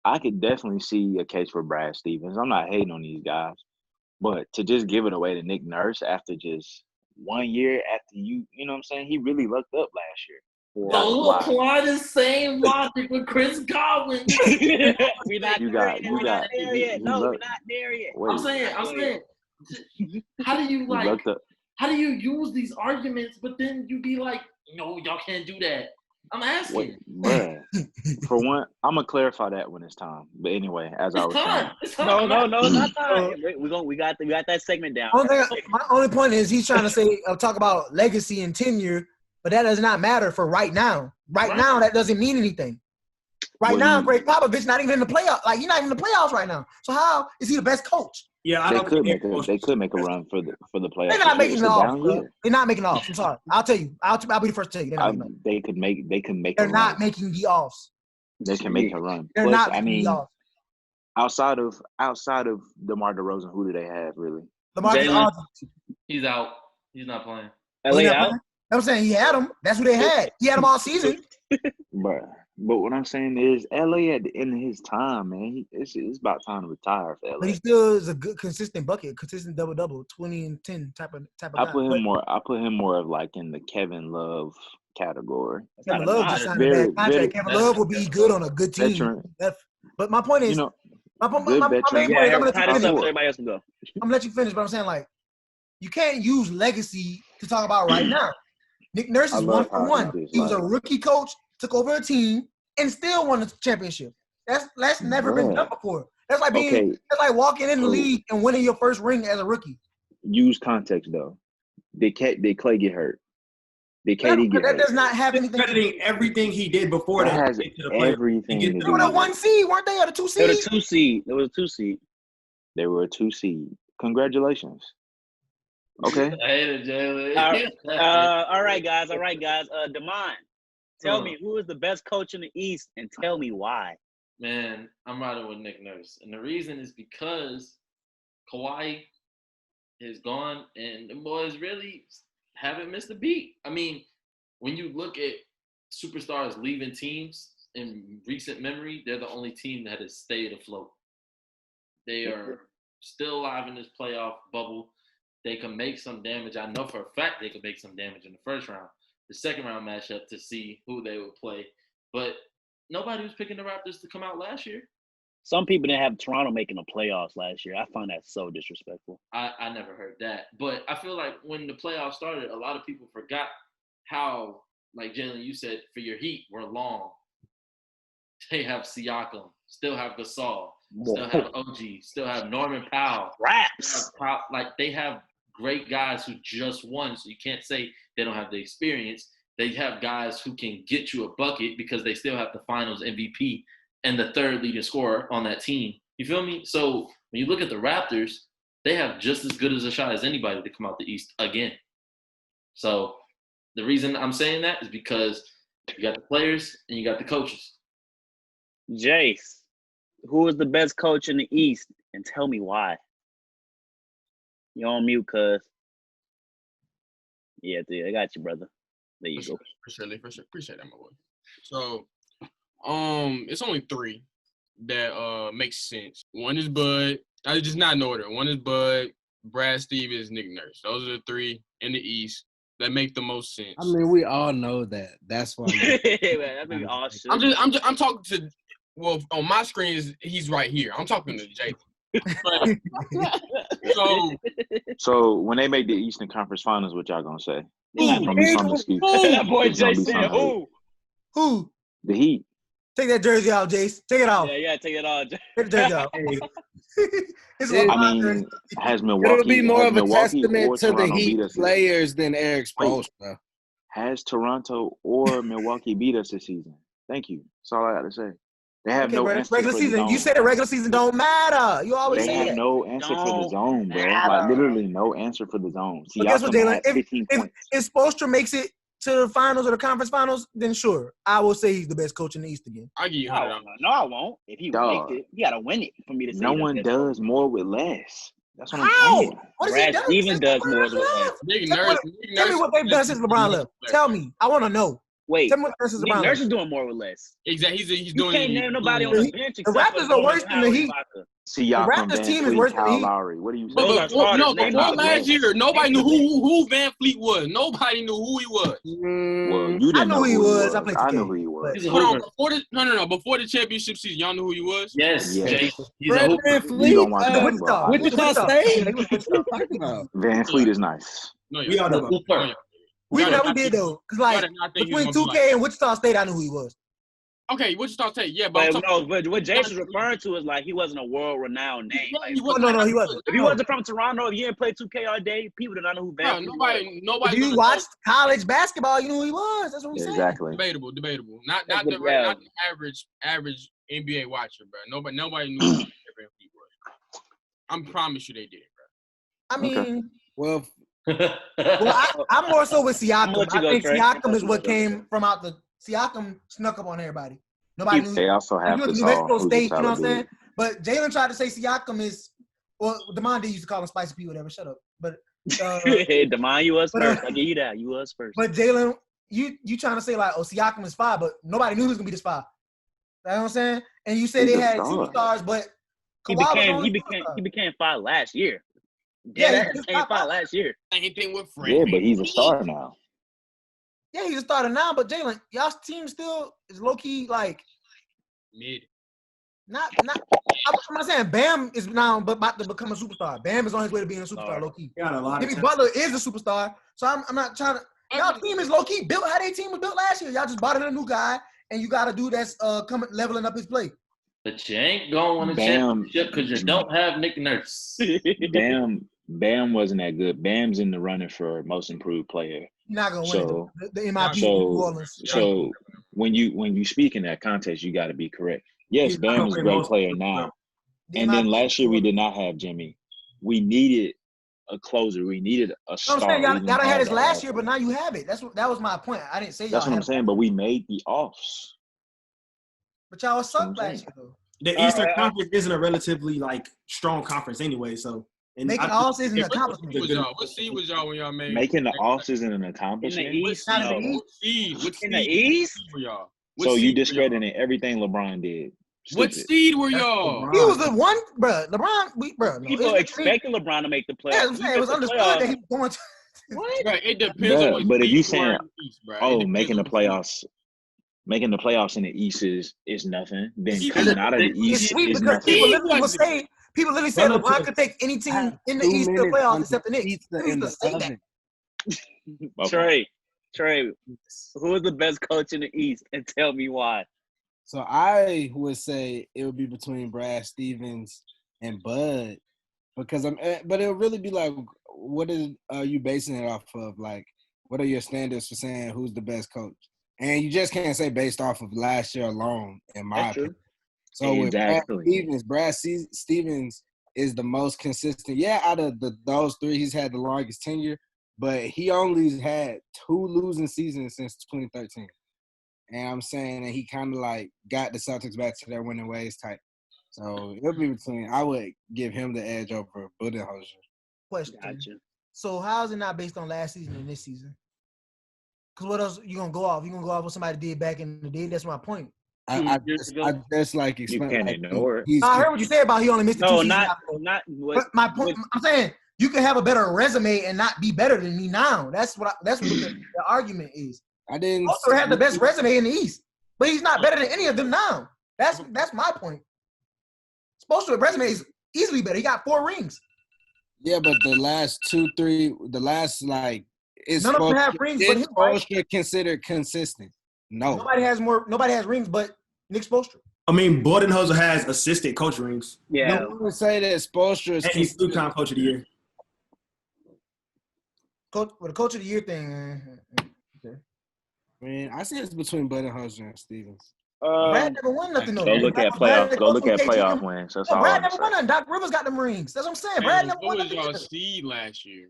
Speaker 4: I could definitely see a case for Brad Stevens. I'm not hating on these guys, but to just give it away to Nick Nurse after just 1 year after you know what I'm saying? He really lucked up last year.
Speaker 5: Don't apply the same logic with Chris Godwin.
Speaker 1: We're not there yet. No, we're not there yet.
Speaker 5: I'm saying, how do you how do you use these arguments, but then you be like, no, y'all can't do that? I'm asking.
Speaker 4: Bruh. For one, I'm gonna clarify that when it's time. But anyway, as I was saying,
Speaker 1: no, it's not time. We got that segment down.
Speaker 3: My only point is he's trying to say talk about legacy and tenure, but that does not matter for right now. Right now, that doesn't mean anything. Right now, Greg Popovich not even in the playoffs. Like, he's not even in the playoffs right now. So how is he the best coach?
Speaker 8: Yeah,
Speaker 4: they could make a run for the playoffs.
Speaker 3: They're not making it off. They're not making it off. I'm sorry. I'll tell you. I'll be the first to tell you.
Speaker 4: They could make.
Speaker 3: They're not making the offs.
Speaker 4: They can make a run.
Speaker 3: They're not making the offs.
Speaker 4: Outside of DeMar DeRozan, who do they have really?
Speaker 3: DeMar
Speaker 5: He's out. He's not playing.
Speaker 1: LA out.
Speaker 3: I'm saying he had him. That's who they had. He had him all season.
Speaker 4: But what I'm saying is, LA at the end of his time, man, it's about time to retire for LA.
Speaker 3: But he still is a good, consistent bucket, consistent double, 20 and 10 type of guy.
Speaker 4: I put him more of like in the Kevin Love category.
Speaker 3: Kevin Love just signed a bad contract. Kevin Love will be good on a good team. But my point is, my main point is, I'm gonna let you finish. But I'm saying, like, you can't use legacy to talk about right now. Nick Nurse is 1 for 1. He was a rookie coach, took over a team, and still won the championship. That's never been done before. That's like walking in the league and winning your first ring as a rookie.
Speaker 4: Use context though. Did Clay get hurt? Did KD get hurt?
Speaker 3: That does not have anything.
Speaker 8: Crediting everything he did before that.
Speaker 4: Has everything to do.
Speaker 3: They were the 1 seed, weren't they? Or the 2 seed?
Speaker 1: They were the 2 seed. They were a 2 seed.
Speaker 4: They were a 2 seed. Congratulations. Okay.
Speaker 5: I hate it, Jaylen.
Speaker 1: All right, guys. Damon, tell me who is the best coach in the East, and tell me why.
Speaker 5: Man, I'm riding with Nick Nurse, and the reason is because Kawhi is gone, and the boys really haven't missed a beat. I mean, when you look at superstars leaving teams in recent memory, they're the only team that has stayed afloat. They are still alive in this playoff bubble. They can make some damage. I know for a fact they could make some damage in the first round. The second round matchup to see who they would play. But nobody was picking the Raptors to come out last year.
Speaker 1: Some people didn't have Toronto making the playoffs last year. I find that so disrespectful.
Speaker 5: I never heard that. But I feel like when the playoffs started, a lot of people forgot how, like Jaylen, you said, for your Heat, we're long. They have Siakam, still have Gasol, still have OG, still have Norman Powell.
Speaker 1: Raps.
Speaker 5: Like, they have great guys who just won, so you can't say they don't have the experience. They have guys who can get you a bucket because they still have the finals MVP and the third leading scorer on that team. You feel me? So when you look at the Raptors, they have just as good as a shot as anybody to come out the East again. So the reason I'm saying that is because you got the players and you got the coaches.
Speaker 1: Jace, Who is the best coach in the East? And tell me why. You're on mute, cuz. Yeah, dude, I got you, brother. There you go.
Speaker 6: For sure. Appreciate that, my boy. So, it's only 3 that makes sense. One is Bud. I just not in order. One is Bud, Brad Stevens, Nick Nurse. Those are the 3 in the East that make the most sense.
Speaker 7: I mean, we all know that. That's why.
Speaker 1: Man, that all shit.
Speaker 6: I'm talking to. Well, on my screen he's right here. I'm talking to Jayson.
Speaker 4: So when they make the Eastern Conference Finals, what y'all gonna say?
Speaker 1: That boy Jayson.
Speaker 3: Who?
Speaker 4: The Heat.
Speaker 3: Take that jersey out, Jace. Take it off.
Speaker 1: Yeah, take it off.
Speaker 3: Take the jersey out.
Speaker 4: I mean, has Milwaukee?
Speaker 7: It'll be more of a
Speaker 4: Milwaukee
Speaker 7: testament to the
Speaker 4: Toronto
Speaker 7: Heat
Speaker 4: beat us
Speaker 7: players than Eric Spoelstra.
Speaker 4: Has Toronto or Milwaukee beat us this season? Thank you. That's all I got to say. They have no answer
Speaker 3: regular
Speaker 4: for
Speaker 3: season.
Speaker 4: the zone.
Speaker 3: You said the regular season don't matter. You always say
Speaker 4: They have
Speaker 3: that.
Speaker 4: no answer for the zone, bro. Like literally no answer for the zone.
Speaker 3: But guess what, Jaylen?
Speaker 4: If
Speaker 3: If Spoelstra makes it to the finals or the conference finals, then sure, I will say he's the best coach in the East again.
Speaker 6: I'll give you $100.
Speaker 1: No, I won't. If he makes it, you gotta win it for me to say.
Speaker 4: No one does more with less. That's what I'm
Speaker 3: How?
Speaker 4: saying.
Speaker 3: What has he
Speaker 1: Brad
Speaker 3: done
Speaker 1: Stevens
Speaker 3: since
Speaker 1: does
Speaker 3: LeBron
Speaker 1: more with
Speaker 3: left?
Speaker 1: less.
Speaker 3: Tell me what they've done since LeBron left. Tell me. I want to know.
Speaker 1: Wait,
Speaker 3: Tell me what since
Speaker 1: Nick
Speaker 3: LeBron
Speaker 1: Nurse
Speaker 3: left.
Speaker 1: is doing more with less.
Speaker 6: Exactly. He's
Speaker 1: You
Speaker 6: doing.
Speaker 1: can't name nobody on the bench.
Speaker 3: The
Speaker 1: except
Speaker 3: Raptors
Speaker 1: for
Speaker 3: are worse than the
Speaker 1: Howard
Speaker 3: Heat.
Speaker 1: Ibaka.
Speaker 4: Siakam,
Speaker 3: Raptors
Speaker 4: Van
Speaker 3: team is
Speaker 4: Fleet,
Speaker 3: worse than the
Speaker 4: Kyle
Speaker 3: Heat.
Speaker 4: Lowry. What are you saying?
Speaker 1: Those are starters. Name
Speaker 6: Before
Speaker 1: the
Speaker 6: last
Speaker 1: bench.
Speaker 6: year, nobody knew who Van Fleet was. Nobody knew who he was.
Speaker 4: Well, you didn't
Speaker 3: I know who he was. I played 2K.
Speaker 4: I knew who he was.
Speaker 5: He's a
Speaker 6: Hold on,
Speaker 5: hooper.
Speaker 6: before the championship season, y'all knew who he was?
Speaker 5: Yes,
Speaker 4: Yes.
Speaker 5: Jason. He's a
Speaker 7: Fred
Speaker 5: hooper.
Speaker 7: Van
Speaker 4: You
Speaker 7: Fleet,
Speaker 4: don't watch basketball.
Speaker 7: Wichita State.
Speaker 3: Yeah, he was Wichita.
Speaker 4: Van Fleet is nice.
Speaker 6: No,
Speaker 8: We all know about
Speaker 5: Hooper.
Speaker 3: We
Speaker 6: Y'all
Speaker 3: know
Speaker 6: did
Speaker 3: we
Speaker 6: not
Speaker 3: did
Speaker 6: think-
Speaker 3: though, because
Speaker 6: y'all
Speaker 3: like
Speaker 6: did not think he was
Speaker 3: between
Speaker 6: gonna be
Speaker 3: 2K and Wichita State, I knew who he was.
Speaker 6: Okay, Wichita State, yeah, but I'm
Speaker 1: But
Speaker 6: talking,
Speaker 1: no, but what Jason's referring to is like he wasn't a world-renowned name.
Speaker 6: yeah,
Speaker 1: Like,
Speaker 6: he wasn't.
Speaker 3: no, he wasn't.
Speaker 1: if he wasn't from Toronto, if you didn't play 2K all day, people did not know who
Speaker 6: No,
Speaker 1: Van Fleet was.
Speaker 6: nobody.
Speaker 3: If you watched college basketball, you knew who he was. That's what I'm saying.
Speaker 4: Exactly.
Speaker 6: Debatable. Not
Speaker 1: That's
Speaker 6: the
Speaker 1: the- yeah.
Speaker 6: not the average NBA watcher, bro. Nobody knew who Van Fleet was. I promise you they did, bro.
Speaker 3: I mean,
Speaker 7: Well,
Speaker 3: I'm more so with
Speaker 1: I'm gonna
Speaker 3: Siakam.
Speaker 1: let you
Speaker 3: I
Speaker 1: go,
Speaker 3: think
Speaker 1: Trey.
Speaker 3: Siakam is what came from out the Siakam snuck up on everybody. Nobody knew.
Speaker 4: They also
Speaker 3: He
Speaker 4: have
Speaker 3: went
Speaker 4: to
Speaker 3: to New
Speaker 4: solve
Speaker 3: Mexico
Speaker 4: who's
Speaker 3: State, you know what I'm
Speaker 4: the
Speaker 3: saying? But Jaylen tried to say Siakam is, well, Demond used to call him Spicy P, whatever. Shut up. But
Speaker 1: Demond, you was
Speaker 3: but,
Speaker 1: first. I give you that. You was first.
Speaker 3: but Jaylen, you trying to say like, oh, Siakam is 5, but nobody knew he was gonna be this 5. You know what I'm saying? And you said
Speaker 4: He's
Speaker 3: they
Speaker 4: a
Speaker 3: had
Speaker 4: star.
Speaker 3: superstars, but
Speaker 1: he
Speaker 3: Kawhi was
Speaker 1: became
Speaker 3: only
Speaker 1: he
Speaker 3: superstar.
Speaker 1: became 5 last year.
Speaker 3: Yeah,
Speaker 1: Yeah,
Speaker 3: he
Speaker 1: he
Speaker 3: was
Speaker 1: became
Speaker 3: 5
Speaker 1: 5 last year.
Speaker 6: Same thing with Frank.
Speaker 4: Yeah, but he's a
Speaker 6: VanVleet.
Speaker 4: star now.
Speaker 3: Yeah, he's a starter now, but Jaylen, y'all's team still is low key like
Speaker 6: Mid.
Speaker 3: not. I'm not saying Bam is now about to become a superstar. Bam is on his way to being a superstar, low key.
Speaker 8: He got a lot of
Speaker 3: Jimmy
Speaker 8: talent.
Speaker 3: Butler is a superstar, so I'm not trying to. Y'all team is low key built how their team was built last year. Y'all just bought in a new guy, and you got a dude that's coming leveling up his play.
Speaker 5: But you ain't going to win a
Speaker 4: Bam.
Speaker 5: championship because you don't have Nick Nurse.
Speaker 4: Bam wasn't that good. Bam's in the running for most improved player.
Speaker 3: You're not gonna win
Speaker 4: So-
Speaker 3: it. The MIP New Orleans.
Speaker 4: So when you speak in that context, you got to be correct. Yes,
Speaker 8: He's not
Speaker 4: Bam
Speaker 8: gonna
Speaker 4: is a
Speaker 8: play
Speaker 4: great
Speaker 8: most
Speaker 4: player
Speaker 8: of the
Speaker 4: now.
Speaker 3: The
Speaker 4: And then
Speaker 3: MIP
Speaker 4: last year
Speaker 3: New
Speaker 4: we
Speaker 3: Orleans.
Speaker 4: did not have Jimmy. We needed a closer. We needed a
Speaker 3: You know
Speaker 4: star.
Speaker 3: what I'm saying?
Speaker 4: We
Speaker 3: Y'all
Speaker 4: didn't
Speaker 3: had
Speaker 4: have
Speaker 3: this
Speaker 4: that
Speaker 3: last year, but now you have it. That was my point. I didn't say y'all
Speaker 4: That's what
Speaker 3: had
Speaker 4: I'm
Speaker 3: it.
Speaker 4: saying. But we made the offs.
Speaker 3: But y'all
Speaker 4: That's what I'm
Speaker 3: sucked last
Speaker 4: saying.
Speaker 3: year though.
Speaker 8: The Eastern Conference isn't a relatively like strong conference anyway, so and
Speaker 3: Making
Speaker 8: I-
Speaker 3: all season
Speaker 8: if-
Speaker 3: accomplishment.
Speaker 6: What seed was y'all when y'all made?
Speaker 4: Making the offs isn't an
Speaker 1: In
Speaker 4: accomplishment.
Speaker 1: the East,
Speaker 3: Not in the
Speaker 1: no.
Speaker 3: East.
Speaker 6: What seed?
Speaker 1: In the East?
Speaker 6: were y'all? What
Speaker 4: So you
Speaker 6: seed were y'all?
Speaker 4: discrediting everything LeBron did.
Speaker 6: What
Speaker 4: Stupid.
Speaker 6: seed were y'all?
Speaker 3: He was the one, bro. LeBron, bro. No,
Speaker 1: People expected LeBron to make the
Speaker 3: Yeah,
Speaker 1: playoffs.
Speaker 3: I'm saying it was understood that he was going to.
Speaker 1: What?
Speaker 6: Bro, it depends on
Speaker 4: Bruh,
Speaker 6: what
Speaker 4: but if
Speaker 6: seed
Speaker 4: you
Speaker 6: were
Speaker 4: saying,
Speaker 6: in the East, bro. It
Speaker 4: oh,
Speaker 6: depends
Speaker 4: making the
Speaker 6: on seed.
Speaker 4: playoffs in the East is nothing. Then
Speaker 3: It's
Speaker 4: coming out of the
Speaker 5: It's
Speaker 4: East
Speaker 3: It's sweet
Speaker 4: is
Speaker 3: because
Speaker 4: nothing.
Speaker 3: people literally say
Speaker 7: Brother,
Speaker 3: LeBron could take any team
Speaker 7: have
Speaker 3: in the
Speaker 7: 2
Speaker 3: East to the
Speaker 7: minutes
Speaker 3: playoffs
Speaker 7: on
Speaker 3: except the Knicks.
Speaker 7: pizza
Speaker 3: People
Speaker 7: in
Speaker 3: used
Speaker 7: the
Speaker 3: to say that.
Speaker 7: oven.
Speaker 1: Trey, who is the best coach in the East? And tell me why.
Speaker 7: So I would say it would be between Brad Stevens and Bud, because but it'll really be like, what are you basing it off of? Like, what are your standards for saying who's the best coach? And you just can't say based off of last year alone, in my
Speaker 1: That's true.
Speaker 7: opinion. So
Speaker 4: Exactly.
Speaker 7: with Brad Stevens is the most consistent. Yeah, out of those 3, he's had the longest tenure, but he only had 2 losing seasons since 2013. And I'm saying that he kind of like got the Celtics back to their winning ways type. So it'll be between. I would give him the edge over Budenholzer.
Speaker 3: Question.
Speaker 1: Gotcha.
Speaker 3: So how is it not based on last season and this season? Because what else you gonna go off? You gonna go off what somebody did back in the day? That's my point.
Speaker 7: I
Speaker 5: years ago.
Speaker 7: just like
Speaker 4: You
Speaker 7: explain.
Speaker 4: can't
Speaker 7: Like,
Speaker 4: ignore it.
Speaker 7: he's
Speaker 3: I heard what you said about he only missed the 2
Speaker 1: No,
Speaker 3: seasons.
Speaker 1: not
Speaker 3: But my point, I'm saying you can have a better resume and not be better than me now. That's what the argument is.
Speaker 7: I didn't.
Speaker 3: Also had the best resume in the East, but he's not better than any of them now. That's my point. Spoelstra's resume is easily better. He got 4 rings.
Speaker 7: Yeah, but the last 2, 3, the last like it's
Speaker 3: None of them have rings, but
Speaker 7: is
Speaker 3: him, right?
Speaker 7: Spoelstra considered consistent? No.
Speaker 3: Nobody has rings, but Nick Spoelstra.
Speaker 8: I mean, Budenholzer has assistant coach rings.
Speaker 1: yeah.
Speaker 7: No one would say that Spoelstra is
Speaker 8: And he's
Speaker 7: considered.
Speaker 8: 2-time coach of the year.
Speaker 3: Coach, with the coach of the year thing. Okay.
Speaker 7: Man, I see it's between Budenholzer and Stevens.
Speaker 3: Brad never won nothing though.
Speaker 4: Go look at
Speaker 3: Brad-
Speaker 4: playoff. Go look at
Speaker 3: Brad-
Speaker 4: playoff wins. That's
Speaker 3: No,
Speaker 4: all
Speaker 3: Brad
Speaker 4: I'm
Speaker 3: never won
Speaker 4: saying.
Speaker 3: nothing. Doc Rivers got them rings. That's what I'm saying.
Speaker 6: Hey,
Speaker 3: Brad never
Speaker 6: what
Speaker 3: won
Speaker 6: was
Speaker 3: nothing.
Speaker 6: y'all
Speaker 3: either.
Speaker 6: seed last year?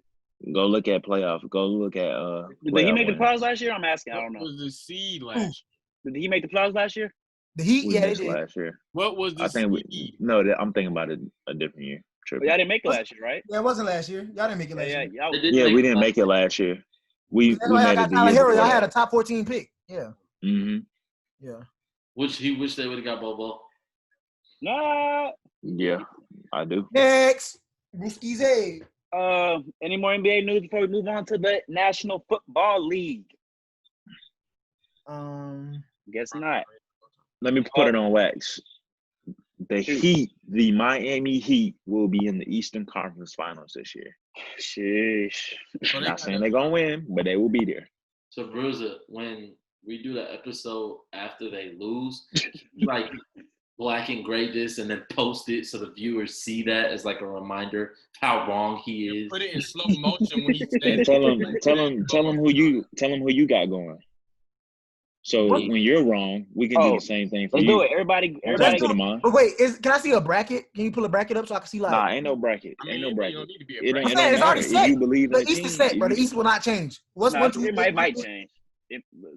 Speaker 4: Go look at playoff. Go look at
Speaker 1: Did he make the
Speaker 4: playoff
Speaker 1: playoffs
Speaker 4: wins.
Speaker 1: last year? I'm asking. I don't
Speaker 6: What
Speaker 1: know.
Speaker 6: was the seed last year?
Speaker 1: Did he make the playoffs last year?
Speaker 3: The Heat,
Speaker 4: We
Speaker 3: yeah, they
Speaker 4: missed
Speaker 3: did.
Speaker 4: last year.
Speaker 6: What was the
Speaker 4: I think
Speaker 6: seed?
Speaker 4: I'm thinking about a different year.
Speaker 1: But
Speaker 4: Tripping.
Speaker 1: y'all didn't make it last year, right?
Speaker 3: Yeah, it wasn't last year. Y'all didn't make it
Speaker 1: Yeah,
Speaker 3: last
Speaker 1: yeah.
Speaker 3: year.
Speaker 1: Y'all,
Speaker 5: They did
Speaker 4: Yeah,
Speaker 5: make
Speaker 4: we
Speaker 5: it
Speaker 4: didn't
Speaker 5: last
Speaker 4: make it last year. We
Speaker 3: That's why I
Speaker 4: made
Speaker 3: got
Speaker 4: it the
Speaker 3: Tyler
Speaker 4: year
Speaker 3: Hero.
Speaker 4: before
Speaker 3: Y'all had a
Speaker 4: that.
Speaker 3: top 14 pick. Yeah,
Speaker 4: Mm-hmm.
Speaker 3: yeah.
Speaker 5: Which he wish they would have got Bobo.
Speaker 1: nah.
Speaker 4: Yeah, I do.
Speaker 3: Next, Brewski's A.
Speaker 1: Any more NBA news before we move on to the National Football League? Guess not.
Speaker 4: Let me put it on wax. The Heat, the Miami Heat, will be in the Eastern Conference Finals this year.
Speaker 1: Sheesh.
Speaker 6: So they
Speaker 4: Not
Speaker 6: got
Speaker 4: saying they're gonna win, but they will be there.
Speaker 5: So Bruiser, when we do the episode after they lose, like black and gray this and then post it so the viewers see that as like a reminder how wrong he is.
Speaker 6: put it in slow motion when he said
Speaker 4: And
Speaker 6: it.
Speaker 4: tell them who you got going. So
Speaker 3: What?
Speaker 4: when you're wrong, we can do
Speaker 1: Oh,
Speaker 4: the same thing for
Speaker 1: Let's
Speaker 4: you.
Speaker 1: do it. Everybody.
Speaker 4: Talk to the mind.
Speaker 3: But wait, can I see a bracket? Can you pull a bracket up so I can see like?
Speaker 4: Nah, ain't no bracket.
Speaker 6: I mean,
Speaker 4: Ain't no
Speaker 6: you
Speaker 4: bracket.
Speaker 6: don't need to be a
Speaker 4: It
Speaker 6: bracket.
Speaker 3: I'm
Speaker 4: don't
Speaker 3: saying it's
Speaker 4: matter
Speaker 3: already
Speaker 4: if
Speaker 3: set.
Speaker 4: you believe in
Speaker 3: The
Speaker 4: a
Speaker 3: East
Speaker 4: team.
Speaker 3: is set,
Speaker 4: if
Speaker 3: bro. The
Speaker 4: you-
Speaker 3: East will not change. What's
Speaker 1: Nah,
Speaker 3: one, two,
Speaker 1: it might change.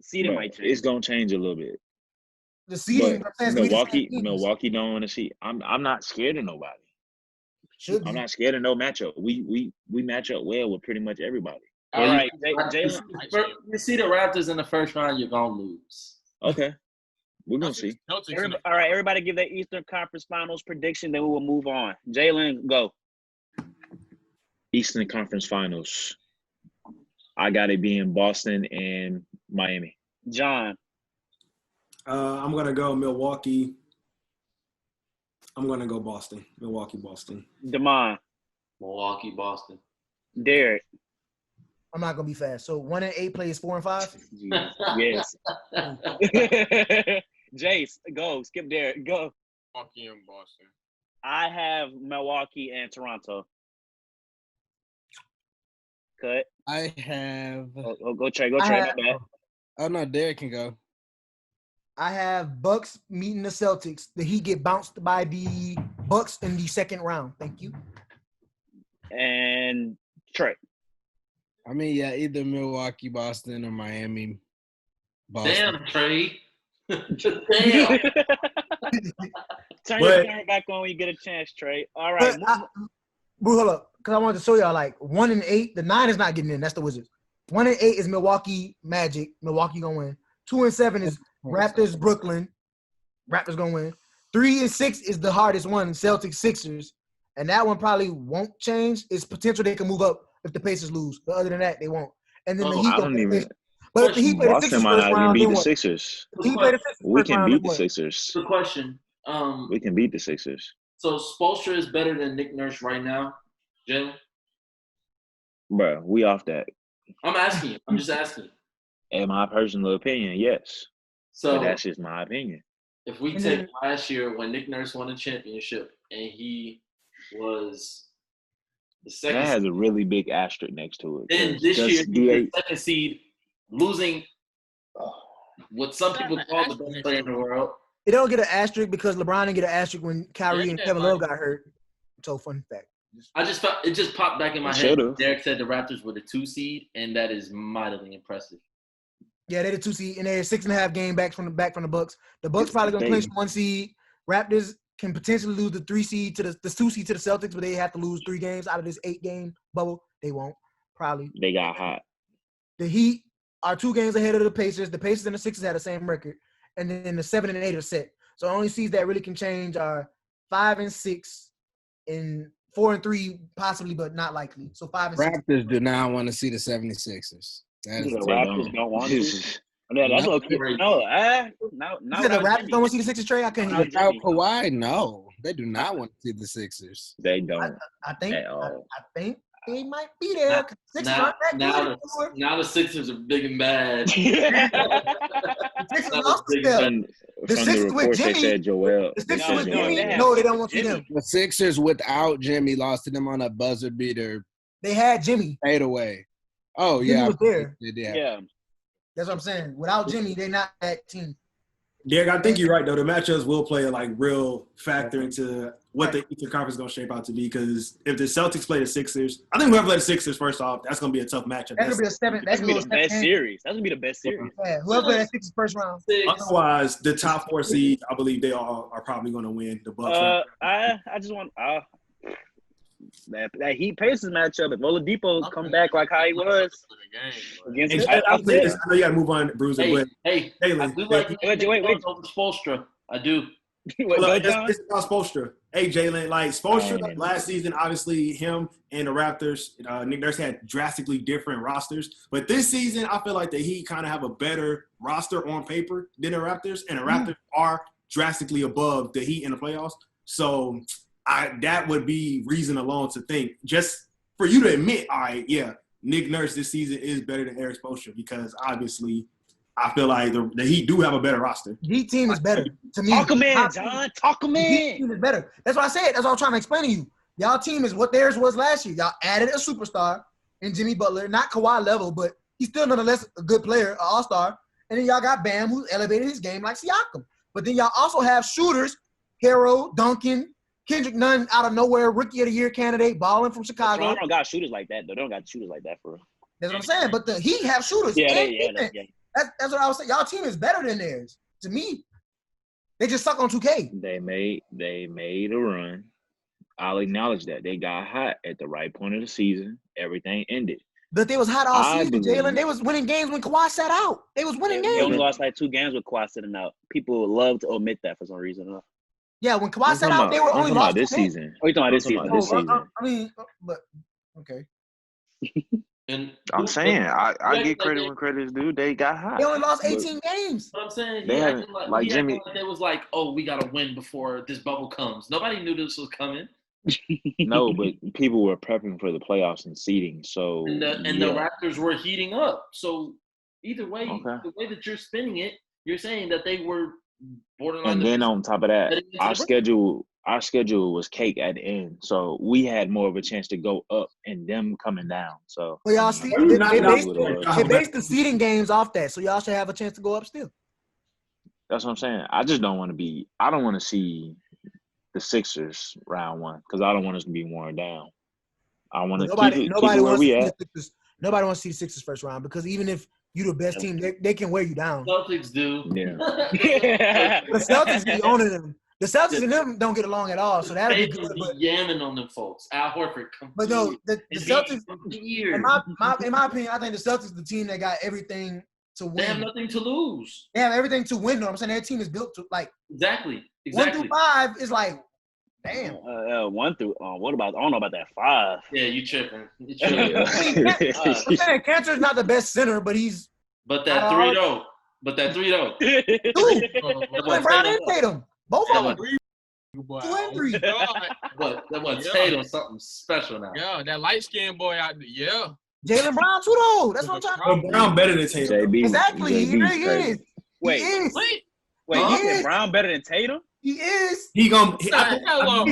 Speaker 1: Seeding
Speaker 4: Bro,
Speaker 1: might change.
Speaker 4: it's gonna change a little bit.
Speaker 3: The seeding.
Speaker 4: But
Speaker 3: I'm saying it's gonna be the same
Speaker 4: Milwaukee
Speaker 3: teams.
Speaker 4: don't want to see. I'm not scared of nobody.
Speaker 3: Should be.
Speaker 4: I'm not scared of no matchup. We match up well with pretty much everybody.
Speaker 1: All right, Jaylen.
Speaker 5: You see the Raptors in the first round, you're gonna lose.
Speaker 4: Okay, we're gonna see.
Speaker 1: All right, everybody give their Eastern Conference Finals prediction, then we will move on. Jaylen, go.
Speaker 4: Eastern Conference Finals. I got it being Boston and Miami.
Speaker 1: John.
Speaker 8: I'm gonna go Milwaukee. I'm gonna go Boston. Milwaukee, Boston.
Speaker 1: Damon.
Speaker 5: Milwaukee, Boston.
Speaker 1: Derek.
Speaker 3: I'm not gonna be fast. So 1 and 8 plays 4 and 5.
Speaker 1: Yes. Jace, go. Skip Derek. Go.
Speaker 6: Milwaukee and Boston.
Speaker 1: I have Milwaukee and Toronto. Cut.
Speaker 7: I have.
Speaker 1: Go Trey. Go Trey. My bad.
Speaker 7: Oh no, Derek can go.
Speaker 3: I have Bucks meeting the Celtics. The Heat get bounced by the Bucks in the second round. Thank you.
Speaker 1: And Trey.
Speaker 7: I mean, yeah, either Milwaukee, Boston, or Miami, Boston.
Speaker 5: Damn, Trey. Damn.
Speaker 1: Turn your camera back on when you get a chance, Trey. All right.
Speaker 3: Hold up, because I wanted to show y'all like 1 and 8. The 9 is not getting in. That's the Wizards. 1 and 8 is Milwaukee Magic. Milwaukee gonna win. 2 and 7 is Raptors Brooklyn. Raptors gonna win. 3 and 6 is the hardest one. Celtics Sixers, and that one probably won't change. It's potential they can move up if the Pacers lose, but other than that, they won't. And then the Heat.
Speaker 4: I don't even.
Speaker 3: But if the Heat play the
Speaker 4: Boston
Speaker 3: Sixers
Speaker 4: might
Speaker 3: first
Speaker 4: not even
Speaker 3: round,
Speaker 4: beat
Speaker 3: then
Speaker 4: the
Speaker 3: what?
Speaker 4: Sixers.
Speaker 3: If the Heat play the Sixers
Speaker 4: We
Speaker 3: first
Speaker 4: can
Speaker 3: round,
Speaker 4: beat
Speaker 3: then
Speaker 4: the
Speaker 3: what?
Speaker 4: Sixers.
Speaker 5: Good question.
Speaker 4: We can beat the Sixers.
Speaker 5: So Spoelstra is better than Nick Nurse right now, Jaylen?
Speaker 4: Bro, we off that.
Speaker 5: I'm asking you. I'm just asking you.
Speaker 4: In my personal opinion, yes.
Speaker 5: So
Speaker 4: But that's just my opinion.
Speaker 5: if we take last year when Nick Nurse won a championship and he was the second
Speaker 4: That has
Speaker 5: seed,
Speaker 4: a really big asterisk next to it.
Speaker 5: then
Speaker 4: 'cause
Speaker 5: this
Speaker 4: just
Speaker 5: year
Speaker 4: do
Speaker 5: he's
Speaker 4: they-
Speaker 5: the second seed, losing what some people call the best player in the world.
Speaker 3: They don't get an asterisk because LeBron didn't get an asterisk when Kyrie and
Speaker 6: Yeah,
Speaker 3: Kevin
Speaker 6: like-
Speaker 3: Love got hurt. So fun fact.
Speaker 5: I just felt it just popped back in my
Speaker 4: It
Speaker 5: head.
Speaker 4: should've.
Speaker 5: Derek said the Raptors were the 2 seed, and that is mightily impressive.
Speaker 3: Yeah, they're the 2 seed, and they're 6.5 game back from the Bucks. The Bucks probably gonna
Speaker 4: They-
Speaker 3: clinch 1 seed. Raptors can potentially lose the 3 seed to the 2 seed to the Celtics, but they have to lose 3 games out of this 8-game bubble. They won't, probably.
Speaker 4: They got hot.
Speaker 3: The Heat are 2 games ahead of the Pacers. The Pacers and the Sixers had the same record. And then the 7 and 8 are set. So the only seeds that really can change are 5 and 6 and 4 and 3 possibly, but not likely. So 5 and 6.
Speaker 7: Raptors do not want to see the 76ers. That is
Speaker 1: The Raptors don't want to. Yeah, that's okay. No, now
Speaker 3: You said the Raptors don't want to see the Sixers trade? I couldn't hear you.
Speaker 7: without Kawhi, no. They do not want to see the Sixers.
Speaker 4: They don't.
Speaker 3: I think
Speaker 4: At all.
Speaker 3: I think they might be there. 'Cause Sixers aren't that good anymore.
Speaker 5: Now the Sixers are big and bad.
Speaker 3: The Sixers
Speaker 5: That was
Speaker 3: lost
Speaker 5: big
Speaker 3: still.
Speaker 4: From
Speaker 3: The
Speaker 4: the
Speaker 3: Sixers with
Speaker 4: reports, they
Speaker 3: Jimmy.
Speaker 4: said Joel.
Speaker 3: The Sixers
Speaker 1: No,
Speaker 3: with
Speaker 1: no,
Speaker 3: Jimmy,
Speaker 1: they have
Speaker 3: no, they don't want to see
Speaker 1: Jimmy.
Speaker 3: them.
Speaker 7: The Sixers without Jimmy lost to them on a buzzer beater
Speaker 3: They had Jimmy.
Speaker 7: fadeaway. Oh,
Speaker 3: Jimmy
Speaker 7: yeah.
Speaker 3: was there.
Speaker 7: They did.
Speaker 1: Yeah.
Speaker 3: That's what I'm saying. Without Jimmy, they're not that team.
Speaker 8: Derek, I think you're right though. The matchups will play a real factor into what the Eastern Conference is going to shape out to be. Because if the Celtics play the Sixers, I think whoever play the Sixers first off, that's going to be a tough matchup.
Speaker 3: That's gonna be a 7.
Speaker 1: That's
Speaker 3: That's
Speaker 1: gonna be
Speaker 3: gonna
Speaker 1: the
Speaker 3: be a
Speaker 1: best
Speaker 3: 7.
Speaker 1: series. That's gonna be the best series.
Speaker 3: Yeah, whoever play that Sixers first round.
Speaker 8: Otherwise, the top 4 seeds, I believe they all are probably going to win. The Bucks.
Speaker 1: I just want that Heat Pacers matchup. If Oladipo come back like how he was against,
Speaker 8: And
Speaker 1: I
Speaker 8: I know you got to move on, Bruiser, but
Speaker 5: Hey,
Speaker 8: Jaylen,
Speaker 5: I do like
Speaker 1: wait.
Speaker 5: over Spoelstra. I do.
Speaker 8: it's about Spoelstra. Hey, Jaylen, Spoelstra
Speaker 4: Oh,
Speaker 8: last season, obviously him and the Raptors, Nick Nurse had drastically different rosters. But this season, I feel like the Heat kind of have a better roster on paper than the Raptors, and the Raptors are drastically above the Heat in the playoffs. So that would be reason alone to think, just for you to admit, all right, yeah, Nick Nurse this season is better than Eric Spoelstra, because obviously I feel like the Heat do have a better roster.
Speaker 3: The Heat team is better to me.
Speaker 1: Talk him in,
Speaker 3: Top
Speaker 1: John. Talk him
Speaker 3: The Heat
Speaker 1: in.
Speaker 3: team is better. That's what I said. That's what I'm trying to explain to you. Y'all team is what theirs was last year. Y'all added a superstar in Jimmy Butler, not Kawhi level, but he's still nonetheless a good player, an all-star. And then y'all got Bam, who elevated his game like Siakam. But then y'all also have shooters, Harrow, Duncan, Kendrick Nunn out of nowhere, Rookie of the Year candidate, balling from Chicago.
Speaker 1: Toronto don't got shooters like that though. They don't got shooters like that for real.
Speaker 3: That's what I'm saying. But the Heat have shooters.
Speaker 1: Yeah,
Speaker 3: and
Speaker 1: yeah.
Speaker 3: defense. That's what I was saying. Y'all team is better than theirs. To me, they just suck on 2K.
Speaker 4: They made a run. I'll acknowledge that. They got hot at the right point of the season. Everything ended.
Speaker 3: But they was hot all
Speaker 4: I
Speaker 3: season,
Speaker 4: believe-
Speaker 3: Jaylen. They was winning games when Kawhi sat out. They was winning
Speaker 1: They only
Speaker 3: games.
Speaker 1: lost 2 games with Kawhi sitting out. People love to omit that for some reason. Huh?
Speaker 3: Yeah, when Kawhi sat out, they were only
Speaker 4: I'm talking
Speaker 3: lost
Speaker 4: about this
Speaker 3: 2 games.
Speaker 4: season.
Speaker 1: Oh, you talking about this
Speaker 4: I'm
Speaker 1: season?
Speaker 4: talking about this season.
Speaker 3: I mean, but okay.
Speaker 5: And
Speaker 4: I'm saying I get credit when credit is due. They got hot.
Speaker 3: They only lost
Speaker 4: But
Speaker 3: 18 games.
Speaker 5: What I'm saying,
Speaker 4: They
Speaker 5: he
Speaker 4: haven't-
Speaker 5: acted like,
Speaker 4: like
Speaker 5: he acted
Speaker 4: Jimmy-
Speaker 5: like they was like, oh, we gotta win before this bubble comes. Nobody knew this was coming.
Speaker 4: No, but people were prepping for the playoffs and seeding. So
Speaker 5: And the Raptors were heating up. So either way,
Speaker 4: Okay.
Speaker 5: the way that you're spinning it, you're saying that they were borderline.
Speaker 4: and then on top of that,
Speaker 5: heading into
Speaker 4: our
Speaker 5: the break.
Speaker 4: schedule was cake at the end. So we had more of a chance to go up and them coming down. So
Speaker 3: Well, y'all see,
Speaker 8: Well,
Speaker 3: they
Speaker 8: not-
Speaker 3: based,
Speaker 4: what it was.
Speaker 3: they based the seeding games off that, so y'all should have a chance to go up still.
Speaker 4: That's what I'm saying. I just don't want to be. I don't want to see the Sixers round 1 because I don't want us to be worn down. I want to keep
Speaker 3: Nobody
Speaker 4: it
Speaker 3: wants
Speaker 4: where
Speaker 3: to
Speaker 4: we
Speaker 3: see
Speaker 4: at.
Speaker 3: the Sixers. Nobody wants to see the Sixers first round because even if you're the best team, they can wear you down.
Speaker 5: Celtics do.
Speaker 4: Yeah.
Speaker 3: The Celtics be owning them. The Celtics and them don't get along at all, so that'll be
Speaker 5: They
Speaker 3: good.
Speaker 5: be
Speaker 3: But,
Speaker 5: yamming on them folks. Al Horford.
Speaker 3: but no, the
Speaker 5: It's
Speaker 3: Celtics,
Speaker 5: been years.
Speaker 3: in my opinion, I think the Celtics are the team that got everything to
Speaker 5: They have
Speaker 3: win.
Speaker 5: nothing to lose.
Speaker 3: They have everything to win. Though I'm saying their team is built to
Speaker 5: Exactly.
Speaker 3: 1 through 5 is like, damn.
Speaker 1: 1 through. What about? I don't know about that 5.
Speaker 5: Yeah, you tripping. You
Speaker 4: Yeah.
Speaker 5: tripping.
Speaker 3: I'm saying Cantor's not the best center, but he's
Speaker 5: But that 3 though. But that 3 though.
Speaker 3: two.
Speaker 5: What,
Speaker 3: Brown
Speaker 5: Tatum?
Speaker 3: and Tatum, both
Speaker 5: Yeah,
Speaker 3: of them.
Speaker 5: but-
Speaker 3: 2 and 3.
Speaker 5: But that was
Speaker 6: Yeah.
Speaker 5: Tatum something special now.
Speaker 6: Yeah, that light skinned boy out there. Yeah.
Speaker 3: Jaylen Brown too though. That's what I'm talking about.
Speaker 8: Brown better than Tatum.
Speaker 4: JB,
Speaker 3: Exactly. He
Speaker 4: JB
Speaker 3: really
Speaker 4: crazy.
Speaker 3: is.
Speaker 1: Wait,
Speaker 3: He is.
Speaker 1: wait.
Speaker 3: He
Speaker 1: You think
Speaker 3: is.
Speaker 1: Brown better than Tatum?
Speaker 3: He is.
Speaker 8: He gonna.
Speaker 6: Hello.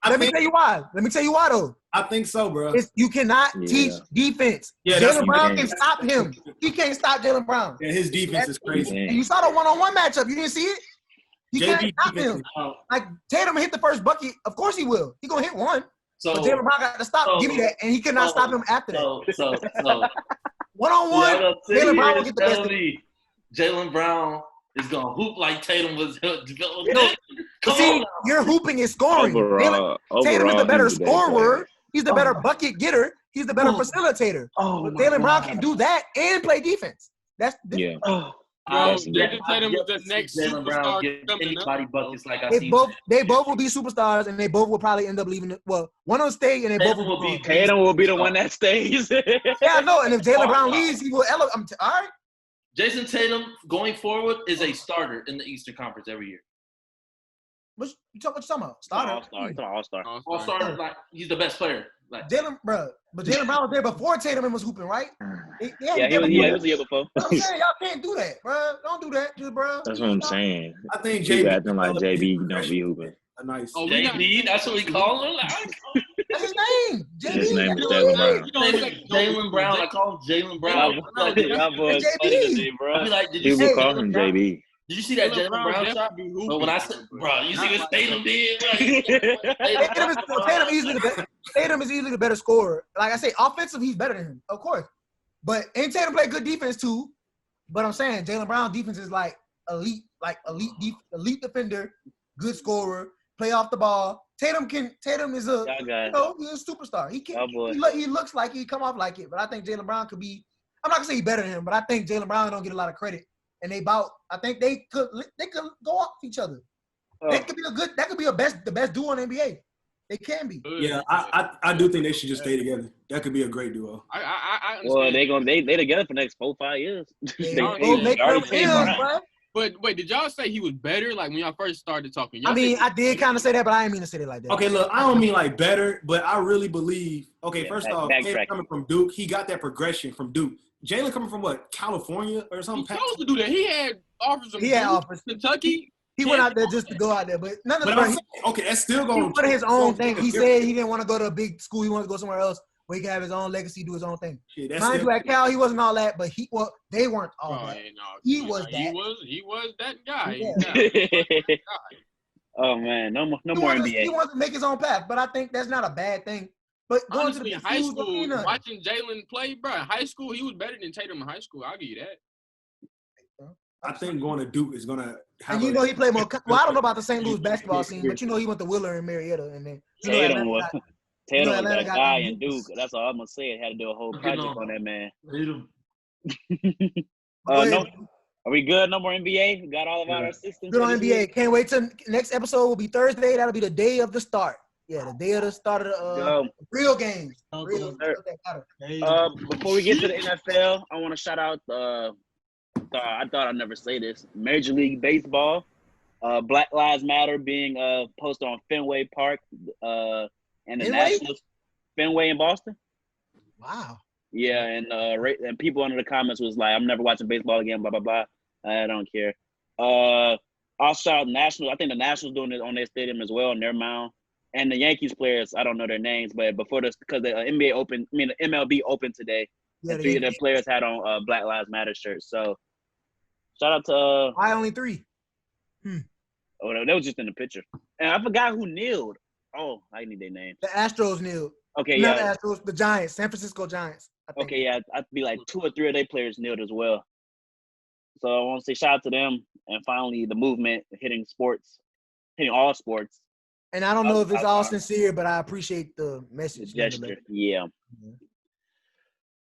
Speaker 3: Let me tell you why. Though.
Speaker 8: I think so, bro.
Speaker 3: You cannot
Speaker 4: Yeah.
Speaker 3: teach defense.
Speaker 8: Yeah, that's
Speaker 3: Jaylen
Speaker 8: what
Speaker 3: Brown
Speaker 8: you
Speaker 3: can
Speaker 8: can.
Speaker 3: stop him. He can't stop Jaylen Brown.
Speaker 8: Yeah, his defense is crazy.
Speaker 3: And you saw the one-on-one matchup. You didn't see it? He can't
Speaker 8: JB
Speaker 3: stop
Speaker 8: defense
Speaker 3: him.
Speaker 8: is-
Speaker 3: Like Tatum hit the first bucket. Of course he will. He gonna hit one.
Speaker 5: So
Speaker 3: But Jaylen Brown got to stop. Give me that, and he could not
Speaker 5: so-
Speaker 3: stop him after that.
Speaker 5: so
Speaker 3: One-on-one,
Speaker 5: y'all
Speaker 3: Jaylen
Speaker 5: gonna
Speaker 3: Brown will
Speaker 5: sit
Speaker 3: get the
Speaker 5: here
Speaker 3: best
Speaker 5: and
Speaker 3: of
Speaker 5: tell
Speaker 3: him.
Speaker 5: me Jaylen Brown is gonna hoop like Tatum was. Come
Speaker 3: See,
Speaker 5: on.
Speaker 3: your hooping is scoring.
Speaker 4: Overall,
Speaker 3: Tatum is the better
Speaker 4: he's the better
Speaker 3: scorer.
Speaker 4: player.
Speaker 3: He's the better bucket getter. He's the better facilitator. But Jaylen Brown can do that and play defense. That's
Speaker 4: Yeah.
Speaker 6: Bro,
Speaker 4: That's
Speaker 6: Jason Tatum is the next
Speaker 5: Jaylen Brown
Speaker 6: superstar
Speaker 5: give
Speaker 6: coming up.
Speaker 5: anybody buckets like I
Speaker 3: they
Speaker 5: see.
Speaker 3: both will be superstars, and they both will probably end up leaving. Well, one will stay, and they both will be.
Speaker 1: Tatum will be the one that stays.
Speaker 3: Yeah, I know. And if Jaylen Brown leaves, he will elevate. All right.
Speaker 5: Jayson Tatum going forward is a starter in the Eastern Conference every year.
Speaker 3: What you talking about? Starter.
Speaker 1: All-star.
Speaker 5: All-star, like he's the best player. Like
Speaker 3: Jaylen, bro. But Jaylen Brown was there before Tatum was hooping, right?
Speaker 1: Yeah, he was the year before.
Speaker 3: I'm saying y'all can't do that, bro. Don't do that, just bro.
Speaker 4: That's what I'm saying.
Speaker 8: I think
Speaker 4: You
Speaker 8: JB
Speaker 4: acting like JB don't be hooping.
Speaker 8: a nice.
Speaker 6: Oh,
Speaker 5: JB, that's what we call him. Like,
Speaker 3: That's his name. JB.
Speaker 4: His name is
Speaker 3: That's
Speaker 4: Jaylen Brown.
Speaker 5: Jaylen Brown. I call him Jaylen Brown.
Speaker 1: That boy is funny today, bro.
Speaker 5: I be like, did you
Speaker 4: People
Speaker 5: see
Speaker 4: call
Speaker 5: Jaylen
Speaker 4: him
Speaker 5: Brown?
Speaker 4: JB.
Speaker 5: Did you see that Jaylen Brown shot? But when I said, bro, you see what Tatum did?
Speaker 3: Tatum is easily the better scorer. Like I say, offensive, he's better than him, of course. And Tatum play good defense too. But I'm saying Jaylen Brown defense is like elite defender, good scorer, play off the ball. Tatum is a he's a superstar. He looks like he come off like it, but I think Jaylen Brown could be. I'm not gonna say he's better than him, but I think Jaylen Brown don't get a lot of credit. And I think they could go off each other. That could be the best duo in the NBA. They can be.
Speaker 8: Yeah, I do think they should just stay together. That could be a great duo.
Speaker 6: I understand.
Speaker 1: Well, they together for the next 4-5 years.
Speaker 6: But wait, did y'all say he was better? Like when y'all first started talking?
Speaker 3: I mean, I did kind of say that, but I didn't mean to say it like that.
Speaker 8: Okay, look, I don't mean like better, but I really believe. Okay, first off, Tatum coming from Duke, he got that progression from Duke. Jaylen coming from what, California or something?
Speaker 6: He chose to do that. He had offers from Kentucky.
Speaker 3: He went out there just to go out there, but none of the.
Speaker 8: Okay, that's still going.
Speaker 3: He put his own thing. He said he didn't want to go to a big school. He wanted to go somewhere else where he could have his own legacy, do his own thing. Mind you, at Cal, he wasn't all that, but they weren't all that. He was that.
Speaker 6: He was that guy.
Speaker 3: Yeah.
Speaker 1: Oh man, no more NBA.
Speaker 3: He wanted to make his own path, but I think that's not a bad thing. But going
Speaker 6: honestly,
Speaker 3: to the
Speaker 6: high school, watching Jaylen play, bro, in high school, he was better than Tatum in high school. I'll give you that.
Speaker 8: I think going to Duke is gonna.
Speaker 3: And you know he played more. Well, I don't know about the St. Louis basketball scene, but you know he went to Willer and Marietta, and then
Speaker 1: Tatum was that guy in Duke. That's all I'm gonna say. It had to do a whole project on that man. No, are we good? No more NBA. We got all of our assistants.
Speaker 3: Good on NBA. Can't wait till next episode will be Thursday. That'll be the day of the start. Yeah, the day of the start of the real games.
Speaker 1: Before we get to the NFL, I want to shout out. I thought I'd never say this. Major League Baseball, Black Lives Matter being posted on Fenway Park, and the Nationals, Fenway in Boston.
Speaker 3: Wow.
Speaker 1: Yeah, and people under the comments was like, "I'm never watching baseball again." Blah blah blah. I don't care. I'll shout out Nationals. I think the Nationals doing it on their stadium as well, on their mound. And the Yankees players, I don't know their names, but before this, because the MLB opened today, three of their players had on Black Lives Matter shirts. So, shout out to.
Speaker 3: Why only 3?
Speaker 1: Oh, no, that was just in the picture. And I forgot who kneeled. Oh, I need their names.
Speaker 3: The Astros kneeled.
Speaker 1: Okay,
Speaker 3: not the Astros, the Giants, San Francisco Giants.
Speaker 1: Okay, yeah, I'd be like 2 or 3 of their players kneeled as well. So I want to say shout out to them, and finally the movement hitting all sports.
Speaker 3: And I don't know if it's all sincere, but I appreciate the message.
Speaker 1: The gesture, yeah.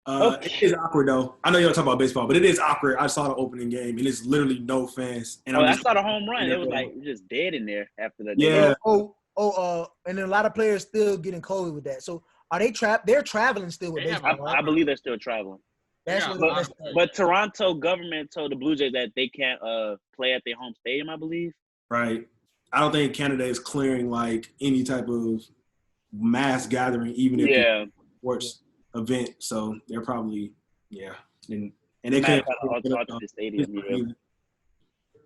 Speaker 8: It is awkward though. I know you don't talk about baseball, but it is awkward. I saw the opening game, and it's literally no fans. And
Speaker 1: I saw the home run. It was like just dead in there after that.
Speaker 8: Yeah.
Speaker 3: And then a lot of players still getting COVID with that. So are they trapped? They're traveling still with baseball.
Speaker 1: I believe they're still traveling. But Toronto government told the Blue Jays that they can't play at their home stadium, I believe.
Speaker 8: Right. I don't think Canada is clearing like any type of mass gathering, even if it's a sports event. So they're probably and they can't
Speaker 1: the stadium.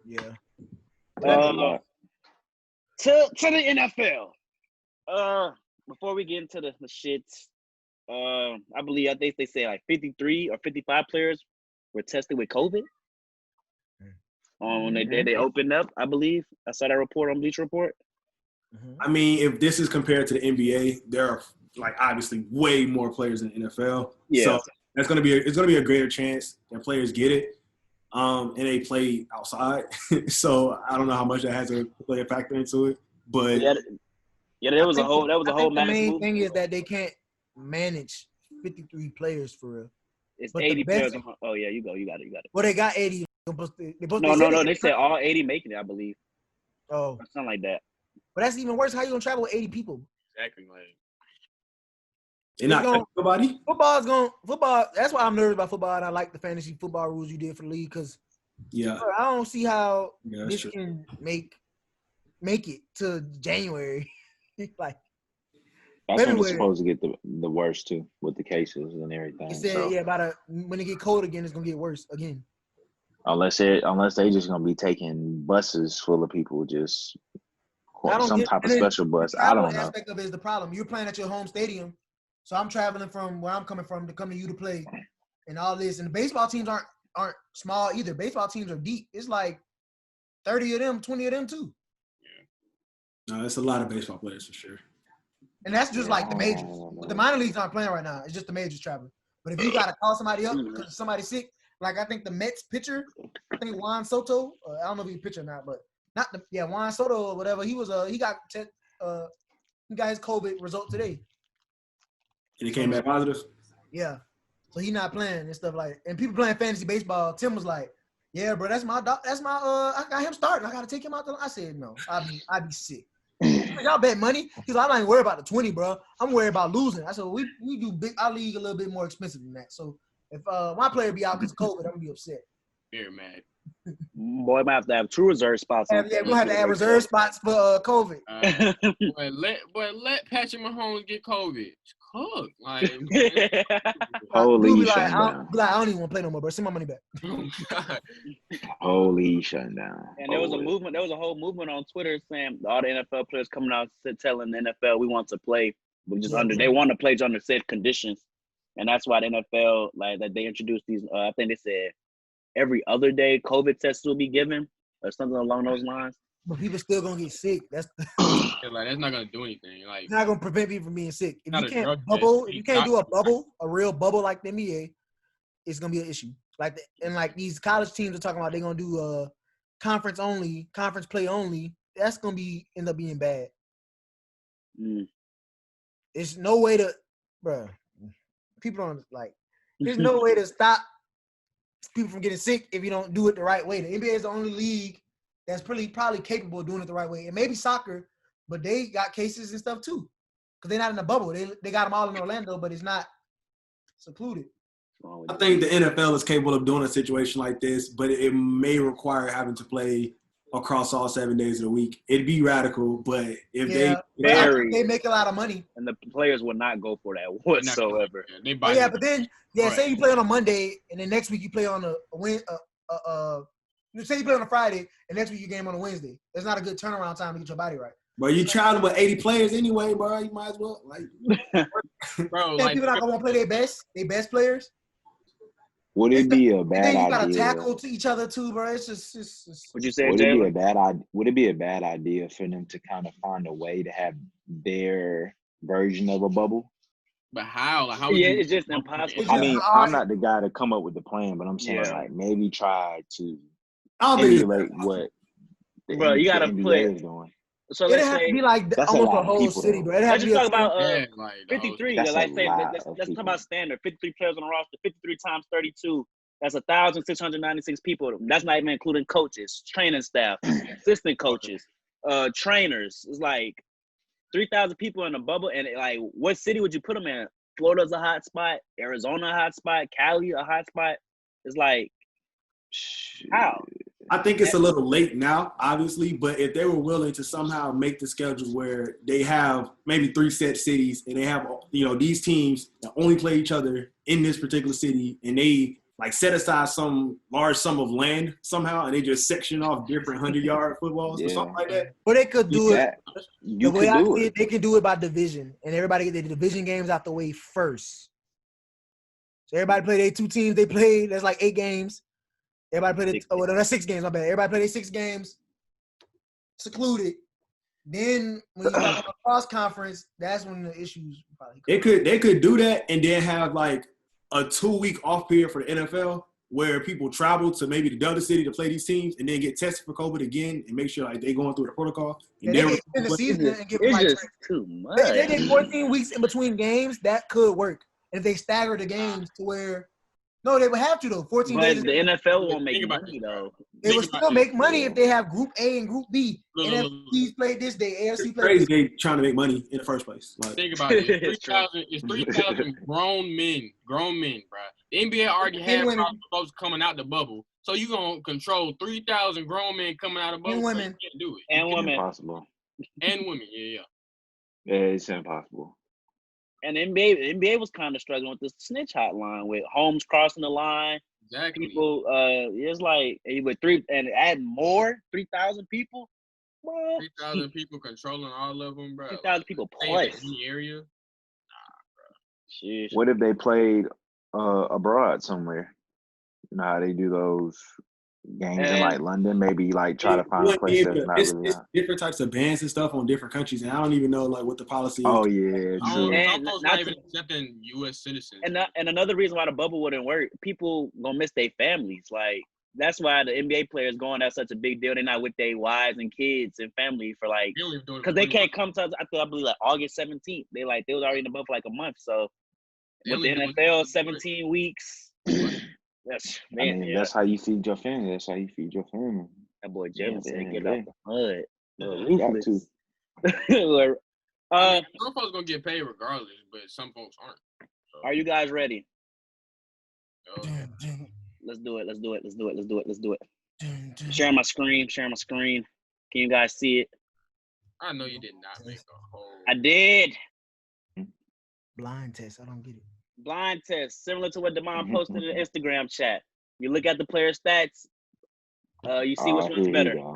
Speaker 3: Yeah.
Speaker 1: To the NFL. Before we get into the shits, I believe they say like 53 or 55 players were tested with COVID. When they opened up, I believe. I saw that report on Bleacher Report.
Speaker 8: I mean, if this is compared to the NBA, there are like obviously way more players in the NFL. Yeah. So it's gonna be a greater chance that players get it. and they played outside. So I don't know how much that has to play a factor into it. But
Speaker 1: Yeah, there was a whole
Speaker 3: The
Speaker 1: mass
Speaker 3: main
Speaker 1: movement.
Speaker 3: thing is that they can't manage 53 players for real.
Speaker 1: It's
Speaker 3: but the
Speaker 1: 80
Speaker 3: best-
Speaker 1: players. Oh yeah, you got it.
Speaker 3: Well, they got 80.
Speaker 1: No. They said all 80 making it, I believe,
Speaker 3: Oh,
Speaker 1: or something like that.
Speaker 3: but that's even worse. How you gonna travel with 80 people?
Speaker 6: Exactly. Like,
Speaker 8: they're not
Speaker 3: gonna-
Speaker 8: nobody.
Speaker 3: Football. That's why I'm nervous about football, and I like the fantasy football rules you did for the league because
Speaker 8: Yeah,
Speaker 3: I don't see how
Speaker 8: that's
Speaker 3: this
Speaker 8: true.
Speaker 3: can make it to January. Like
Speaker 4: That's when it's
Speaker 3: February.
Speaker 4: supposed to get the worst too, with the cases and everything.
Speaker 3: They said,
Speaker 4: So
Speaker 3: when it get cold again, it's gonna get worse again.
Speaker 4: unless they just gonna be taking buses full of people, just some type of special bus. I don't know.
Speaker 3: Aspect of it is the problem. You're playing at your home stadium, so I'm traveling from where I'm coming from to come to you to play, and all this. And the baseball teams aren't small either. Baseball teams are deep. It's like 30 of them, 20 of them too.
Speaker 8: No, it's a lot of baseball players for sure.
Speaker 3: And that's just like the majors. But the minor leagues aren't playing right now. It's just the majors traveling. But if you got to call somebody up because somebody's sick, like I think the Mets pitcher, I think Juan Soto, I don't know if he's a pitcher or not, but Juan Soto or whatever. He was he got his COVID result today.
Speaker 8: And he came back positive.
Speaker 3: Yeah. So he's not playing and stuff like. And people playing fantasy baseball. Tim was like, "Yeah, bro, that's my I got him starting. I got to take him out." I said, "No, I'd be sick." Y'all bet money. He's like, "I'm not even worried about the 20, bro. I'm worried about losing." I said, "We do our league a little bit more expensive than that. So if my player be out because of COVID, I'm gonna be upset."
Speaker 6: very mad.
Speaker 1: Boy, might have to have true reserve spots.
Speaker 3: Yeah, we're gonna have to add reserve spots for COVID.
Speaker 6: Let Patrick Mahomes get COVID. It's cooked. Like,
Speaker 4: Holy
Speaker 3: Dude be like,
Speaker 4: shutdown.
Speaker 3: I don't even want to play no more, bro. Send my money back.
Speaker 6: oh God.
Speaker 4: Holy shutdown.
Speaker 1: And there was a movement. There was a whole movement on Twitter saying all the NFL players coming out telling the NFL we want to play, but just they want to play under said conditions, and that's why the NFL that they introduced these. I think they said every other day COVID tests will be given or something along those lines.
Speaker 3: But people still gonna get sick. That's
Speaker 6: That's not gonna do anything. Like,
Speaker 3: it's not gonna prevent people from being sick. If
Speaker 6: Not
Speaker 3: you
Speaker 6: a
Speaker 3: can't
Speaker 6: drug
Speaker 3: bubble,
Speaker 6: test.
Speaker 3: if you can't do a real bubble like the NBA, it's gonna be an issue. Like these college teams are talking about, they're gonna do conference play only. That's gonna end up being bad. There's no way to, bro. People don't like. There's no way to stop people from getting sick if you don't do it the right way. The NBA is the only league that's probably capable of doing it the right way. And maybe soccer, but they got cases and stuff too, because they're not in a bubble. They got them all in Orlando, but it's not secluded.
Speaker 8: I think the NFL is capable of doing a situation like this, but it may require having to play across all 7 days of the week. It'd be radical, but if
Speaker 3: they make a lot of money,
Speaker 1: and the players would not go for that whatsoever.
Speaker 6: They buy
Speaker 3: but then say you play on a Monday and then next week you play on say you play on a Friday and next week you game on a Wednesday. That's not a good turnaround time to get your body right.
Speaker 8: But you traveling with 80 players anyway, bro. You might as well
Speaker 6: bro.
Speaker 3: People not gonna want to play their best players.
Speaker 4: Would it be a bad idea?
Speaker 3: You gotta tackle to each other too, bro. It's just.
Speaker 1: Would you say,
Speaker 4: Would
Speaker 1: Jaylen?
Speaker 4: it be a bad idea for them to kind of find a way to have their version of a bubble?
Speaker 6: But how? Like, how?
Speaker 1: It's just impossible.
Speaker 4: I mean, I'm not the guy to come up with the plan, but I'm saying maybe try to emulate what the
Speaker 1: you gotta
Speaker 4: NBA is doing.
Speaker 1: So
Speaker 3: it'd have to be like almost a whole city, bro.
Speaker 1: Let's just talk about
Speaker 6: 53.
Speaker 1: Let's talk about standard. 53 players on the roster. 53 times 32. That's 1,696 people. That's not even including coaches, training staff, assistant coaches, trainers. It's like 3,000 people in a bubble. And like, what city would you put them in? Florida's a hot spot. Arizona a hot spot. Cali a hot spot. It's like, how?
Speaker 8: I think it's a little late now, obviously, but if they were willing to somehow make the schedules where they have maybe 3 set cities and they have, these teams that only play each other in this particular city, and they like set aside some large sum of land somehow and they just section off different 100-yard footballs or something like that.
Speaker 3: But they could do it.
Speaker 4: The way I see
Speaker 3: it, they can do it by division, and everybody get the division games out the way first. So everybody play their 2 teams they play. That's like 8 games. Everybody played that's 6 games, my bad. Everybody played 6 games, secluded. Then when you have a cross conference, that's when the issues probably come.
Speaker 8: They could do that and then have like a 2-week off period for the NFL where people travel to maybe the other city to play these teams and then get tested for COVID again and make sure like they going through the protocol. And
Speaker 3: Yeah, they
Speaker 8: then
Speaker 3: can extend the season and give them
Speaker 1: It's
Speaker 3: like
Speaker 1: just too much.
Speaker 3: if they did 14 weeks in between games, that could work. And if they stagger the games to where no, they would have to though. 14 days.
Speaker 1: But the NFL won't make
Speaker 6: Think about
Speaker 1: money
Speaker 6: this,
Speaker 1: though.
Speaker 3: They would
Speaker 6: Think about
Speaker 3: still
Speaker 6: this.
Speaker 3: make money if they have Group A and Group B.
Speaker 6: Look, look, look, look.
Speaker 3: NFC's played this day, AFC
Speaker 8: it's
Speaker 3: played
Speaker 8: crazy
Speaker 3: this.
Speaker 8: they trying to make money in the first place. Like,
Speaker 6: Think about it.
Speaker 1: It's
Speaker 6: It's 3,000. It's 3,000 grown men, bro. The NBA already had
Speaker 3: women.
Speaker 6: problems with folks coming out the bubble, so you gonna control 3,000 grown men coming out of the bubble?
Speaker 3: And
Speaker 6: So
Speaker 3: women.
Speaker 6: you can't do it.
Speaker 1: And women.
Speaker 4: Impossible.
Speaker 6: And women. Yeah.
Speaker 4: Yeah, it's impossible.
Speaker 1: And the NBA was kind of struggling with the snitch hotline with homes crossing the line.
Speaker 6: Exactly.
Speaker 1: People, it's like with 3,000 people. Well,
Speaker 6: 3,000 people controlling all of them, bro.
Speaker 1: 3,000 people
Speaker 6: Staying in
Speaker 1: plus.
Speaker 6: any area.
Speaker 1: Sheesh.
Speaker 4: What if they played abroad somewhere? You know how they do those games in
Speaker 1: And-
Speaker 4: like London? Maybe like try to find a place that's not really
Speaker 8: it's
Speaker 4: out.
Speaker 8: different types of bans and stuff on different countries, and I don't even know like what the policy is.
Speaker 4: Oh yeah, true.
Speaker 1: And
Speaker 6: Some folks
Speaker 1: not
Speaker 6: not even
Speaker 1: to-
Speaker 6: accepting U.S. citizens.
Speaker 1: And another reason why the bubble wouldn't work, people gonna miss their families. Like that's why the NBA players going that's such a big deal. They're not with their wives and kids and family for like
Speaker 6: They only doing it
Speaker 1: because
Speaker 6: for
Speaker 1: they
Speaker 6: 20
Speaker 1: can't come to us. I believe like August 17th. They was already in the bubble for like a month. So
Speaker 6: They
Speaker 1: with
Speaker 6: only
Speaker 1: the
Speaker 6: doing it
Speaker 1: NFL,
Speaker 6: for
Speaker 1: 17 weeks. That's
Speaker 4: I
Speaker 1: man.
Speaker 4: mean,
Speaker 1: Yeah.
Speaker 4: that's how you feed your family. That's how you feed your family.
Speaker 1: That boy
Speaker 4: Yeah,
Speaker 1: Jaylen said,
Speaker 4: yeah,
Speaker 1: "Get
Speaker 4: yeah.
Speaker 1: out the mud."
Speaker 4: You got to.
Speaker 6: I mean, some folks gonna get paid regardless, but some folks aren't. So,
Speaker 1: Are you guys ready?
Speaker 3: Dun, dun,
Speaker 1: Let's do it. Let's do it. Let's do it. Let's do it. Let's do it.
Speaker 3: dun, dun.
Speaker 1: Sharing my screen. Sharing my screen. Can you guys see it?
Speaker 6: I know you did not make a whole.
Speaker 1: I did.
Speaker 3: Blind test. I don't get it.
Speaker 1: Blind test, similar to what Damon
Speaker 4: Mhm,
Speaker 1: posted in the Instagram chat. You look at the player stats. You see which
Speaker 4: Here
Speaker 1: one's
Speaker 4: you
Speaker 1: better.
Speaker 4: go.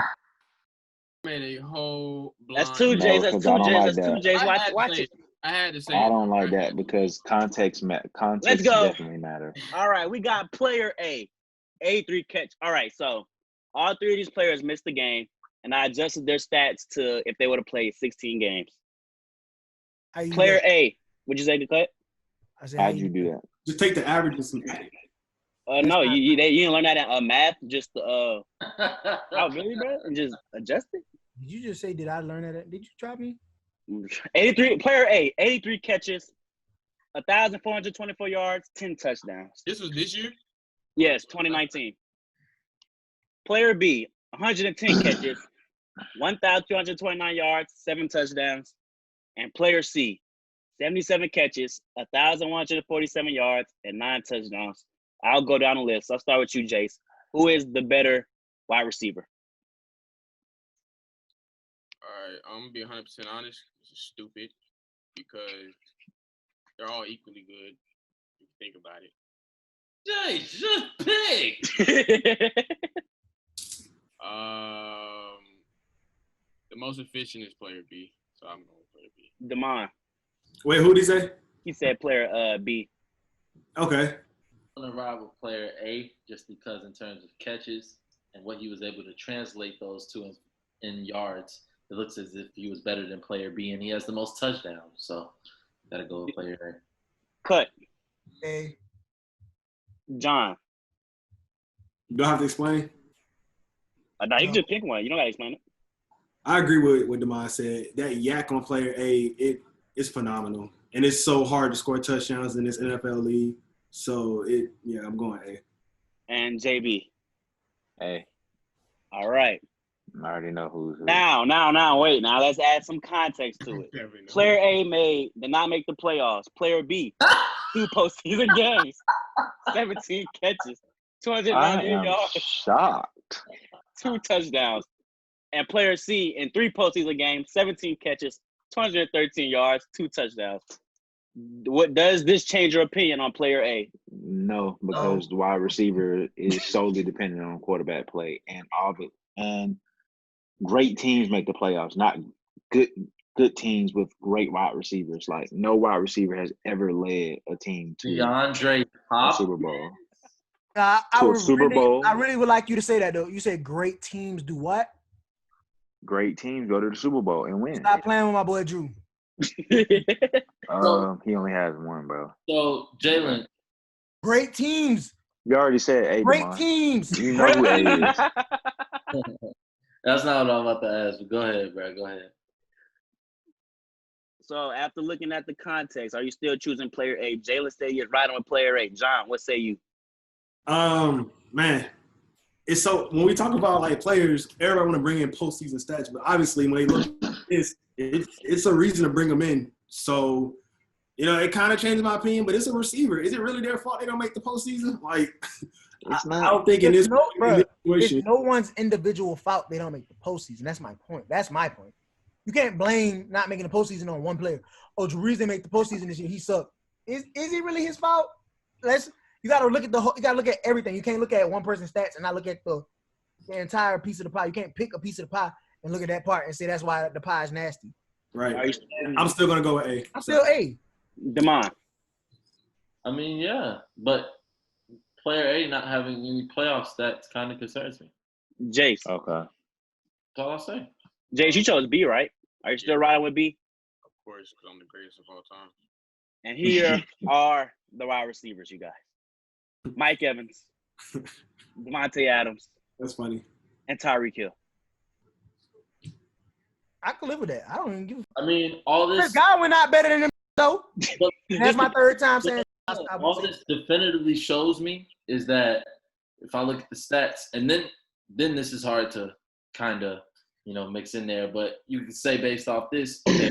Speaker 6: Made a whole.
Speaker 1: That's
Speaker 6: blind-
Speaker 1: two
Speaker 4: No,
Speaker 1: J's. That's
Speaker 4: 'cause
Speaker 1: two
Speaker 4: I don't
Speaker 1: J's.
Speaker 4: like
Speaker 1: That's two
Speaker 4: that.
Speaker 1: J's.
Speaker 6: I
Speaker 1: Watch,
Speaker 6: had to
Speaker 1: watch
Speaker 6: say
Speaker 1: it.
Speaker 6: I had to say.
Speaker 4: I
Speaker 6: it.
Speaker 4: don't like
Speaker 6: I
Speaker 4: that
Speaker 6: had to.
Speaker 4: because context
Speaker 1: Let's go.
Speaker 4: definitely matter.
Speaker 1: All right, we got player A, 83 catch. All right, so all three of these players missed the game, and I adjusted their stats to if they would have played 16 games.
Speaker 3: How you do
Speaker 1: Player
Speaker 3: that?
Speaker 1: A, would you say the cut?
Speaker 3: I said, how
Speaker 4: How'd you do that?
Speaker 8: Just take the averages and add it.
Speaker 1: No, you didn't learn that in math. Just oh really, bro? And just adjust it.
Speaker 3: Did you just say, did I learn that? Did you drop me?
Speaker 1: 83 player A, 83 catches, 1,424 yards, 10 touchdowns.
Speaker 6: This was this year.
Speaker 1: Yes, 2019. Player B, 110 catches, 1,229 yards, 7 touchdowns. And player C, 77 catches, 1,147 yards, and 9 touchdowns. I'll go down the list. I'll start with you, Jace. Who is the better wide receiver?
Speaker 6: All right, I'm gonna be 100% honest. This is stupid because they're all equally good. If you think about it.
Speaker 5: Jay, just pick.
Speaker 6: The most efficient is player B, so I'm going with player B.
Speaker 1: Damon.
Speaker 8: Wait, who did he say?
Speaker 1: He said player B.
Speaker 8: Okay.
Speaker 5: I'm gonna ride with player A just because in terms of catches and what he was able to translate those to in yards, it looks as if he was better than player B, and he has the most touchdowns. So gotta go with player A.
Speaker 1: Cut.
Speaker 3: A.
Speaker 1: John.
Speaker 8: Do I have to explain?
Speaker 1: No, you can just pick one. You don't gotta explain it.
Speaker 8: I agree with what Damon said. That yak on player A, it's phenomenal. And it's so hard to score touchdowns in this NFL league. So, I'm going A.
Speaker 1: And JB.
Speaker 4: Hey,
Speaker 1: All right.
Speaker 4: I already know who's who.
Speaker 1: Now, wait. Now let's add some context to it. Player A did not make the playoffs. Player B, 2 postseason games, 17 catches,
Speaker 4: I
Speaker 1: 290
Speaker 4: am
Speaker 1: yards,
Speaker 4: shocked.
Speaker 1: 2 touchdowns. And player C in 3 postseason games, 17 catches, 213 yards, 2 touchdowns. What does this change your opinion on player A?
Speaker 4: No, because the wide receiver is solely dependent on quarterback play and all of it. And great teams make the playoffs, not good teams with great wide receivers. Like no wide receiver has ever led a team to
Speaker 5: DeAndre
Speaker 4: a
Speaker 5: Hopkins.
Speaker 4: Super Bowl.
Speaker 3: I
Speaker 4: To a Super Bowl.
Speaker 3: I really would like you to say that though. You said great teams do what?
Speaker 4: Great teams go to the Super Bowl and win.
Speaker 3: Stop playing with my boy Drew.
Speaker 4: He only has one, bro.
Speaker 5: So Jaylen,
Speaker 3: Great teams
Speaker 4: You already said A,
Speaker 3: Great
Speaker 4: Demar.
Speaker 3: teams.
Speaker 4: You know who A is.
Speaker 5: That's not what I'm about to ask. But go ahead, bro. Go ahead.
Speaker 1: So after looking at the context, are you still choosing player A? Jaylen said you're riding with player A. John, what say you?
Speaker 8: Man, it's so when we talk about like players, everybody want to bring in postseason stats, but obviously when they look at this, it's a reason to bring them in. So, it kind of changed my opinion, but it's a receiver. Is it really their fault they don't make the postseason? Like,
Speaker 4: It's not.
Speaker 8: I don't think in this
Speaker 3: It's
Speaker 8: situation.
Speaker 3: no one's individual fault they don't make the postseason. That's my point. You can't blame not making the postseason on one player. Oh, Drew Brees didn't make the postseason this year. He sucked. Is it really his fault? You got to look at you got to look at everything. You can't look at one person's stats and not look at the entire piece of the pie. You can't pick a piece of the pie and look at that part and say that's why the pie is nasty.
Speaker 8: Right. I'm still gonna go with A.
Speaker 3: I'm still A.
Speaker 1: Demar.
Speaker 5: I mean, yeah, but player A not having any playoff stats kind of concerns me.
Speaker 1: Jace.
Speaker 4: Okay.
Speaker 5: That's all I'll say.
Speaker 1: Jace, you chose B, right? Are you still riding with B?
Speaker 6: Of course, because I'm the greatest of all time.
Speaker 1: And here are the wide receivers, you guys. Mike Evans, Davante Adams,
Speaker 8: That's funny.
Speaker 1: and Tyreek Hill.
Speaker 3: I can live with that. I don't even give a
Speaker 5: I mean, all this.
Speaker 3: Godwin not better than him, though.
Speaker 5: But
Speaker 3: That's my third time saying
Speaker 5: all this definitively shows me is that if I look at the stats, and then this is hard to kind of mix in there, but you can say based off this, okay,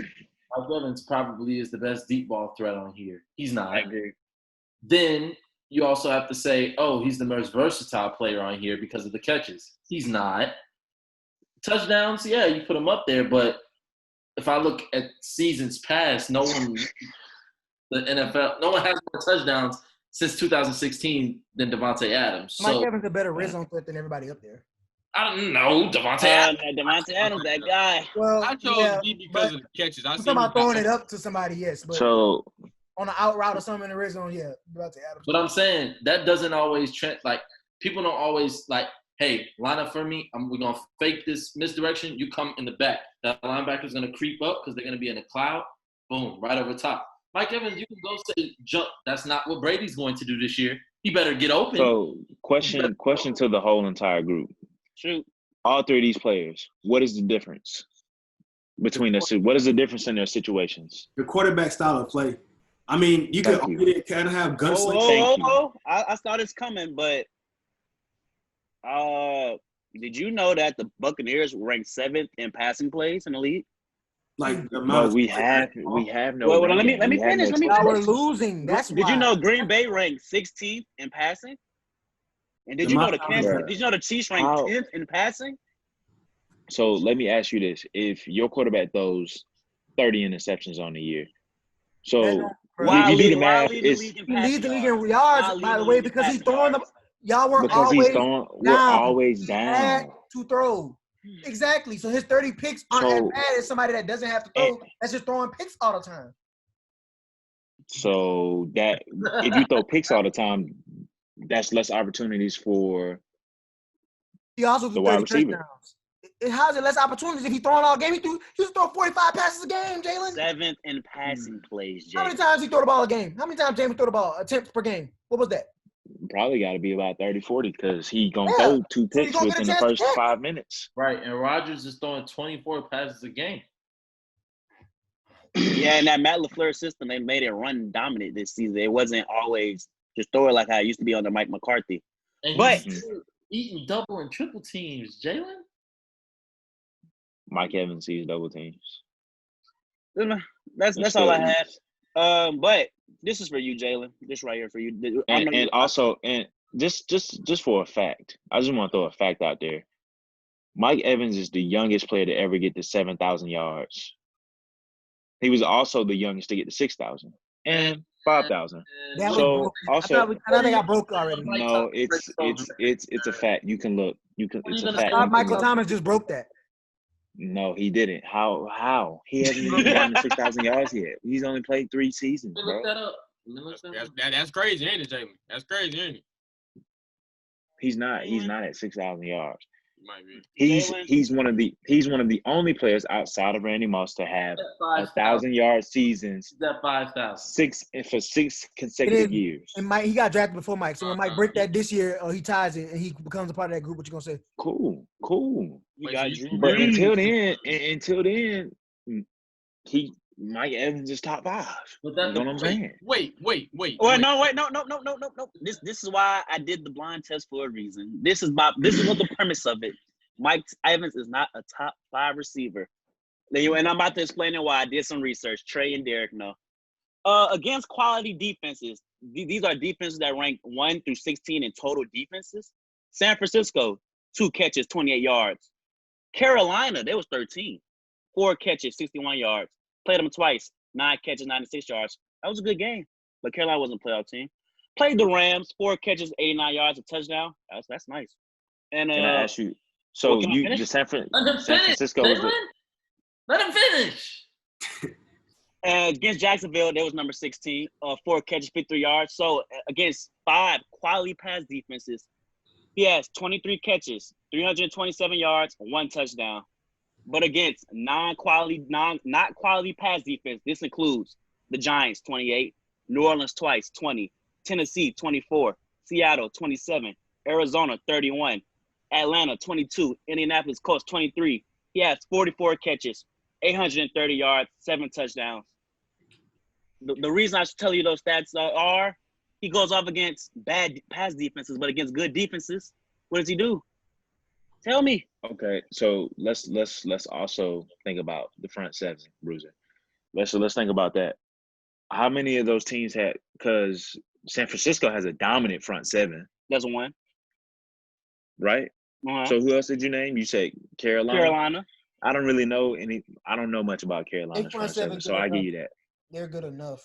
Speaker 5: Mike Evans probably is the best deep ball threat on here. He's not.
Speaker 1: I agree.
Speaker 5: Then you also have to say, oh, he's the most versatile player on here because of the catches. He's not. Touchdowns, yeah, you put him up there, but if I look at seasons past, no one has more touchdowns since 2016 than Davante Adams.
Speaker 3: Mike
Speaker 5: So
Speaker 3: Evans a better red zone threat than everybody up there.
Speaker 5: I don't know, Davante Adams.
Speaker 1: Davante Adams, that guy.
Speaker 3: Well,
Speaker 6: I chose B because of the catches. I
Speaker 3: I'm
Speaker 6: see
Speaker 3: talking about throwing it up to somebody, yes, but
Speaker 4: So
Speaker 3: on an out route or something in the red zone, yeah, Davante Adams.
Speaker 5: But I'm saying that doesn't always like people don't always like, hey, line up for me. We're gonna fake this misdirection. You come in the back. That linebacker's gonna creep up because they're gonna be in a cloud. Boom, right over top. Mike Evans, you can go say jump. That's not what Brady's going to do this year. He better get open.
Speaker 4: So question to the whole entire group.
Speaker 1: Shoot.
Speaker 4: All three of these players, what is the difference between us? What is the difference in their situations?
Speaker 8: The quarterback style of play. I mean, you could kind of have
Speaker 1: gunslinger. I saw this coming, but did you know that the Buccaneers ranked 7th in passing plays in the league?
Speaker 8: Like the
Speaker 4: No, we have no.
Speaker 1: Well, let me finish.
Speaker 3: Now we're losing. That's
Speaker 1: Did
Speaker 3: why.
Speaker 1: you know Green Bay ranked 16th in passing? And did you know the Chiefs ranked 10th in passing?
Speaker 4: So let me ask you this: if your quarterback throws 30 interceptions on the year, so if you do the math,
Speaker 3: he leads the league in yards, by the way, because he's throwing them. Y'all were
Speaker 4: we're always down
Speaker 3: to throw. Exactly. So his 30 picks aren't as bad as somebody that doesn't have to throw. That's just throwing picks all the time.
Speaker 4: So that if you throw picks all the time, that's less opportunities for
Speaker 3: he also
Speaker 4: the wide receiver.
Speaker 3: Touchdowns. It has less opportunities if he throwing all game. He used to throw 45 passes a game, Jaylen.
Speaker 1: 7th in passing plays, Jaylen.
Speaker 3: How many times he throw the ball a game? How many times James throw the ball? Attempts per game. What was that?
Speaker 4: Probably got to be about 30, 40 because he going to throw 2 picks within the first 5 minutes.
Speaker 5: Right, and Rodgers is throwing 24 passes a game.
Speaker 1: Yeah, and that Matt LaFleur system, they made it run dominant this season. It wasn't always just throw it like how it used to be under Mike McCarthy.
Speaker 5: And
Speaker 1: but
Speaker 5: he's eating double and triple teams, Jaylen.
Speaker 4: Mike Evans sees double teams.
Speaker 1: That's all I had. But this is for you, Jaylen. This right here for you.
Speaker 4: And also, just for a fact, I just want to throw a fact out there. Mike Evans is the youngest player to ever get to 7,000 yards. He was also the youngest to get to 6,000 and 5,000. So also,
Speaker 3: I think I broke already.
Speaker 4: No, it's a fact. You can look. It's a fact.
Speaker 3: Michael Thomas just broke that.
Speaker 4: No, he didn't. How? He hasn't even gotten to 6,000 yards yet. He's only played 3 seasons, bro.
Speaker 6: That's crazy, ain't it, Jaylen? That's crazy, ain't it?
Speaker 4: He's not at 6,000 yards.
Speaker 6: Might be.
Speaker 1: Jaylen?
Speaker 4: He's one of the only players outside of Randy Moss to have
Speaker 5: 5,000.
Speaker 4: 1,000-yard seasons
Speaker 5: That 5,000.
Speaker 4: for 6 consecutive years.
Speaker 3: And Mike, he got drafted before Mike. So when Mike break that this year, he ties it and he becomes a part of that group. What you gonna say?
Speaker 4: Cool.
Speaker 1: You
Speaker 6: Wait,
Speaker 1: got
Speaker 6: so
Speaker 1: Drew
Speaker 6: you-
Speaker 4: But
Speaker 1: Brees.
Speaker 4: until then, Mike Evans is top 5.
Speaker 5: But
Speaker 4: You
Speaker 5: that's
Speaker 4: know what I'm saying?
Speaker 6: Wait.
Speaker 1: No. This is why I did the blind test for a reason. This is what the premise of it. Mike Evans is not a top 5 receiver. And I'm about to explain it why I did some research. Trey and Derek know. Against quality defenses, these are defenses that rank 1 through 16 in total defenses. San Francisco, 2 catches, 28 yards. Carolina, they was 13. 4 catches, 61 yards. Played them twice, 9 catches, 96 yards. That was a good game, but Carolina wasn't a playoff team. Played the Rams, 4 catches, 89 yards, a touchdown. That's nice. And
Speaker 4: Can I ask you? So
Speaker 1: can I finish?
Speaker 5: Let him
Speaker 4: San
Speaker 5: finish.
Speaker 4: Francisco was
Speaker 5: Jaylen. Let him finish.
Speaker 1: against Jacksonville, they was number 16, 4 catches, 53 yards. So against 5 quality pass defenses, he has 23 catches, 327 yards, 1 touchdown. But against not quality pass defense, this includes the Giants 28, New Orleans twice 20, Tennessee 24, Seattle 27, Arizona 31, Atlanta 22, Indianapolis Colts 23. He has 44 catches, 830 yards, 7 touchdowns. The reason I should tell you those stats are he goes off against bad pass defenses, but against good defenses, what does he do? Tell me.
Speaker 4: Okay, so let's also think about the front 7, Bruiser. Let's think about that. How many of those teams had? Because San Francisco has a dominant front 7,
Speaker 1: That's one.
Speaker 4: right?
Speaker 1: Uh-huh.
Speaker 4: So who else did you name? You said Carolina.
Speaker 1: Carolina.
Speaker 4: I don't really know I don't know much about Carolina's
Speaker 3: They
Speaker 4: front
Speaker 3: front 7
Speaker 4: 7, so
Speaker 3: good
Speaker 4: I
Speaker 3: enough.
Speaker 4: give you that.
Speaker 3: They're good enough.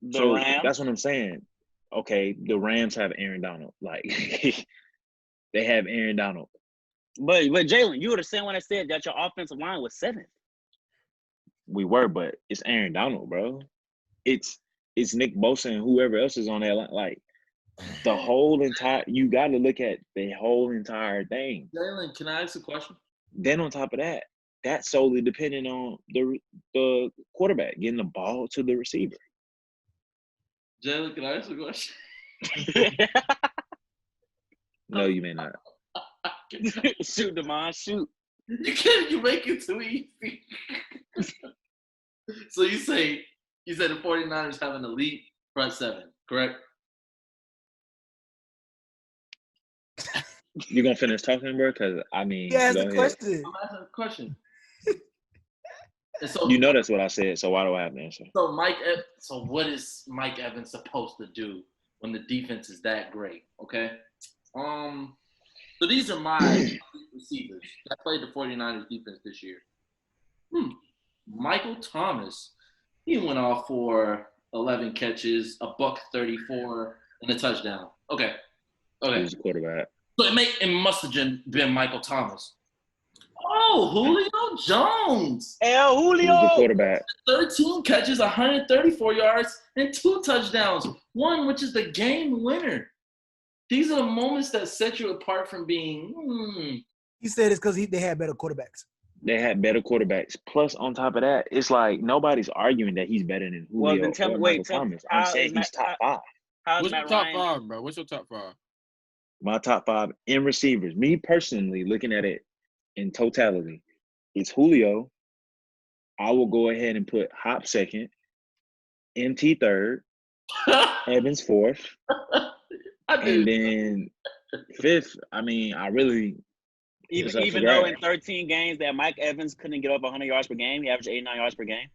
Speaker 1: The
Speaker 4: So
Speaker 1: Rams.
Speaker 4: that's what I'm saying. Okay, the Rams have Aaron Donald. Like they have Aaron Donald.
Speaker 1: But Jaylen, you were the same one that said that your offensive line was 7th.
Speaker 4: We were, but it's Aaron Donald, bro. It's Nick Bosa and whoever else is on that line. Like the whole entire, you got to look at the whole entire thing.
Speaker 5: Jaylen, can I ask a question?
Speaker 4: Then on top of that, that's solely dependent on the quarterback getting the ball to the receiver.
Speaker 5: Jaylen, can I ask a question?
Speaker 4: No, you may not.
Speaker 1: Shoot, Devon, shoot.
Speaker 5: You make it too easy. So you said the 49ers have an elite front 7, correct?
Speaker 4: You gonna finish talking, bro? Because I mean,
Speaker 3: He asked
Speaker 4: go
Speaker 3: the
Speaker 4: ahead.
Speaker 3: question.
Speaker 5: I'm asking a question. And so,
Speaker 4: You know that's what I said. So why do I have to answer?
Speaker 5: So what is Mike Evans supposed to do when the defense is that great? Okay. So these are my receivers that played the 49ers defense this year. Michael Thomas, he went off for 11 catches, $134, and a touchdown. Okay.
Speaker 4: Who's the quarterback?
Speaker 5: So it must have been Michael Thomas. Oh, Julio Jones.
Speaker 1: El
Speaker 4: Who's the
Speaker 1: Julio.
Speaker 4: quarterback?
Speaker 5: 13 catches, 134 yards, and 2 touchdowns. One, which is the game winner. These are the moments that set you apart from being,
Speaker 3: He said it's because they had better quarterbacks.
Speaker 4: They had better quarterbacks. Plus, on top of that, it's like nobody's arguing that he's better than
Speaker 1: Well,
Speaker 4: Julio
Speaker 1: then tell
Speaker 4: or
Speaker 1: me,
Speaker 4: Michael Thomas. I'm saying he's top 5.
Speaker 1: How's
Speaker 6: What's your
Speaker 1: Matt
Speaker 6: top
Speaker 1: Ryan?
Speaker 6: 5, bro? What's your top 5?
Speaker 4: My top 5 in receivers, me personally, looking at it in totality, it's Julio. I will go ahead and put Hop second, MT third, Evans fourth, and then fifth. I mean, I really it's up for
Speaker 1: Even though in
Speaker 4: grabs.
Speaker 1: 13 games that Mike Evans couldn't get over 100 yards per game, he averaged 89 yards per game.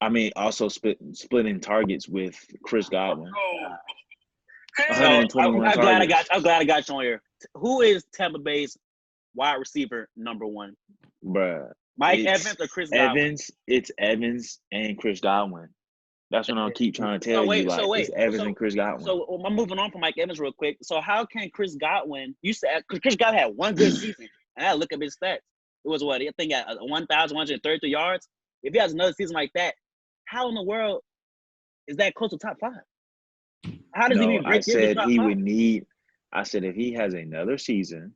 Speaker 4: I mean, also splitting targets with Chris Godwin.
Speaker 1: So
Speaker 4: 121
Speaker 1: I'm glad I got you on here. Who is Tampa Bay's wide receiver number 1?
Speaker 4: Bruh.
Speaker 1: Mike Evans or Chris Godwin?
Speaker 4: It's Evans and Chris Godwin. That's what I'll keep trying to tell you. Like, it's Evans and Chris Godwin.
Speaker 1: So I'm moving on from Mike Evans real quick. So how can Chris Godwin? You said Chris Godwin had one good season, and I look at his stats. It was what I think at 1,133 yards. If he has another season like that, how in the world is that close to top 5? How does he even break into top 5?
Speaker 4: I said if he has another season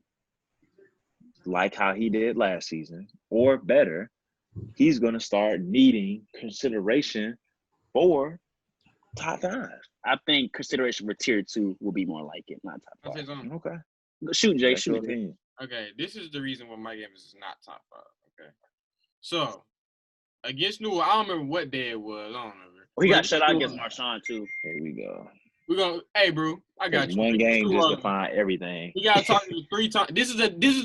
Speaker 4: like how he did last season, or better, he's going to start needing consideration for top 5.
Speaker 1: I think consideration for tier 2 will be more like it, not
Speaker 6: I'll
Speaker 1: top
Speaker 6: say
Speaker 1: 5.
Speaker 6: something.
Speaker 4: Okay.
Speaker 1: Shoot, Jay.
Speaker 4: That's your
Speaker 1: Shoot, Jay.
Speaker 4: opinion.
Speaker 6: Okay, this is the reason why Mike Evans is not top 5. Okay, so against New Orleans, I don't remember what day it was. I don't remember.
Speaker 1: He
Speaker 6: But
Speaker 1: got shut out
Speaker 6: New
Speaker 1: against
Speaker 6: Orleans.
Speaker 1: Marshawn too.
Speaker 4: Here we go.
Speaker 6: We're gonna, hey, bro, I got you.
Speaker 4: One game
Speaker 6: New
Speaker 4: just
Speaker 6: Orleans.
Speaker 4: define everything.
Speaker 6: We gotta talk to you 3 times. This is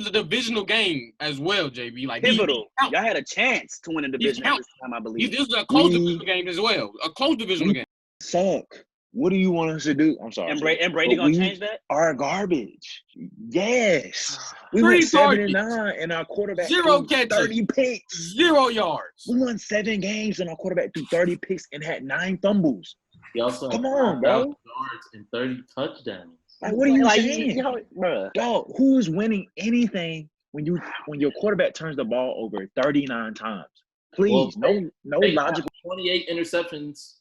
Speaker 6: a divisional game as well, JB. Like
Speaker 1: Pivotal.
Speaker 6: count.
Speaker 1: Y'all had a chance to win the division at
Speaker 6: count.
Speaker 1: this time, I believe.
Speaker 6: This is a close divisional game as well. A close divisional game.
Speaker 4: Suck. What do you want us to do? I'm sorry.
Speaker 1: And Brady
Speaker 4: But
Speaker 1: gonna
Speaker 4: we
Speaker 1: change that?
Speaker 4: are garbage. Yes. We
Speaker 6: 3
Speaker 4: went 7
Speaker 6: targets.
Speaker 4: and 9, and our quarterback
Speaker 6: 0
Speaker 4: threw
Speaker 6: catches.
Speaker 4: 30 picks.
Speaker 6: 0 yards.
Speaker 4: We won 7 games, and our quarterback threw 30 picks and had 9 fumbles.
Speaker 5: He also
Speaker 4: Come
Speaker 5: had
Speaker 4: on, bro.
Speaker 5: 5,000 yards and 30 touchdowns.
Speaker 4: Like, what are you
Speaker 1: Like,
Speaker 4: saying?
Speaker 1: Bruh.
Speaker 4: Dog, who's winning anything when your quarterback turns the ball over 39 times? Please,
Speaker 5: Well,
Speaker 4: no
Speaker 5: They
Speaker 4: logical.
Speaker 5: got 28 interceptions.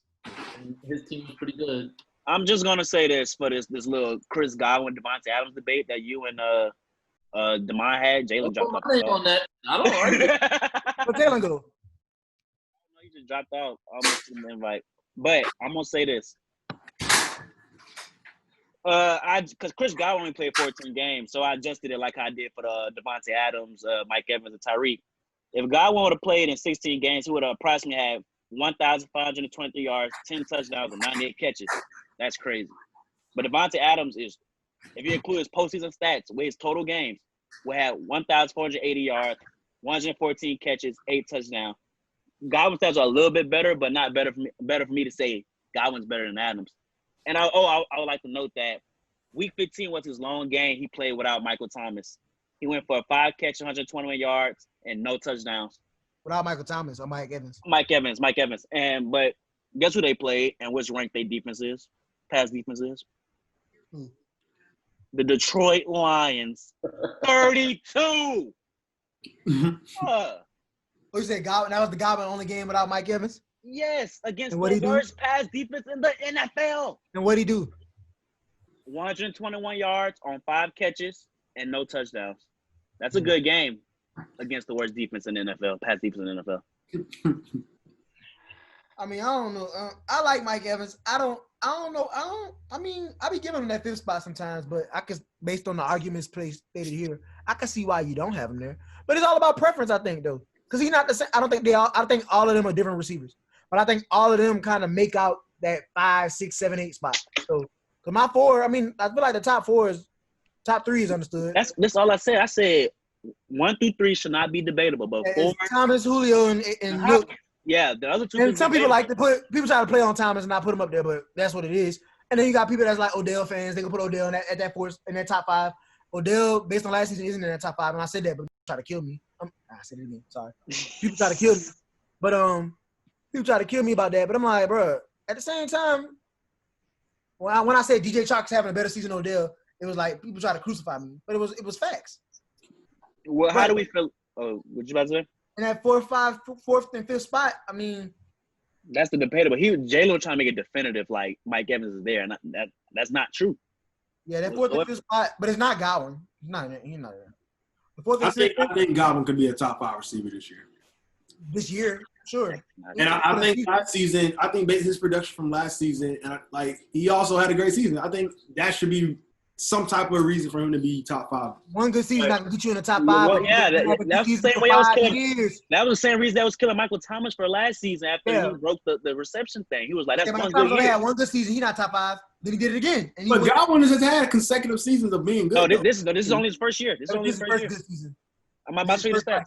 Speaker 5: And his team was pretty good.
Speaker 1: I'm just gonna say this for this little Chris Godwin, Davante Adams debate that you and Demar had. Jaylen dropped off.
Speaker 5: I ain't on that. I don't argue.
Speaker 3: But Jaylen go.
Speaker 1: He just dropped out. Almost an invite. But I'm gonna say this. Because Chris Godwin only played 14 games, so I adjusted it like I did for the Davante Adams, Mike Evans, and Tyreek. If Godwin would have played in 16 games, he would have approximately had 1,523 yards, 10 touchdowns, and 98 catches. That's crazy. But Davante Adams is, if you include his postseason stats with his total games, will have 1,480 yards, 114 catches, 8 touchdowns. Godwin's stats are a little bit better, but not better for me to say Godwin's better than Adams. And I would like to note that Week 15 was his long game. He played without Michael Thomas. He went for 5 catches, 121 yards, and no touchdowns.
Speaker 3: Without Michael Thomas or Mike Evans.
Speaker 1: Mike Evans. But guess who they played and which rank their defense is? Pass defense is? The Detroit Lions. 32.
Speaker 3: Oh, you said Godwin? That was the Godwin only game without Mike Evans?
Speaker 1: Yes, against
Speaker 3: And what'd he
Speaker 1: the
Speaker 3: do?
Speaker 1: worst pass defense in the NFL.
Speaker 3: And what'd he do?
Speaker 1: 121 yards on 5 catches and no touchdowns. That's a good game against the worst defense in the NFL, pass defense in the NFL.
Speaker 3: I mean, I don't know. I like Mike Evans. I don't know. I mean, I be giving him that 5th spot sometimes, but I could, based on the arguments stated here, I can see why you don't have him there. But it's all about preference, I think, though. Because he's not the same. I think all of them are different receivers. But I think all of them kind of make out that 5, 6, 7, 8 spot. So, cause my 4, I mean, I feel like the top 3 is understood.
Speaker 1: That's all I said. I said 1 through 3 should not be debatable, but 4.
Speaker 3: It's Thomas, Julio, and Luke.
Speaker 1: Yeah, the other 2.
Speaker 3: And some people like to people try to play on Thomas and not put him up there, but that's what it is. And then you got people that's like Odell fans. They can put Odell at that 4 in that top 5. Odell, based on last season, isn't in that top 5, and I said that, but people try to kill me. I said it again. Sorry. People try to kill me, but people try to kill me about that. But I'm like, bro. At the same time, when I said DJ Chalk's having a better season than Odell, it was like people try to crucify me, but it was facts.
Speaker 1: Well, how do we feel? Oh, what you about to say?
Speaker 3: In that 4th and 5th spot, I mean,
Speaker 1: that's the debatable. Jaylen was trying to make it definitive, like Mike Evans is there, and that's not true.
Speaker 3: Yeah, that 4th and 5th spot, but it's not Godwin. He's not there. The 4th and 5th
Speaker 8: I think Godwin could be a top 5 receiver this year.
Speaker 3: This year, sure.
Speaker 8: And I think last season, his production from last season, and he also had a great season. I think that should be some type of reason for him to be top 5.
Speaker 3: One good season not gonna get you in the top 5.
Speaker 1: Well, yeah, that's the same way I was killing. That was the same reason that was killing Michael Thomas for last season after he broke the reception thing. He was like, "That's one good year."
Speaker 3: Had one good season. He not top 5. Then he did it again. And
Speaker 8: but Godwin has had consecutive seasons of being good.
Speaker 1: No, this is only his first year. This is only his first
Speaker 3: good season.
Speaker 1: I'm about to show you the stats.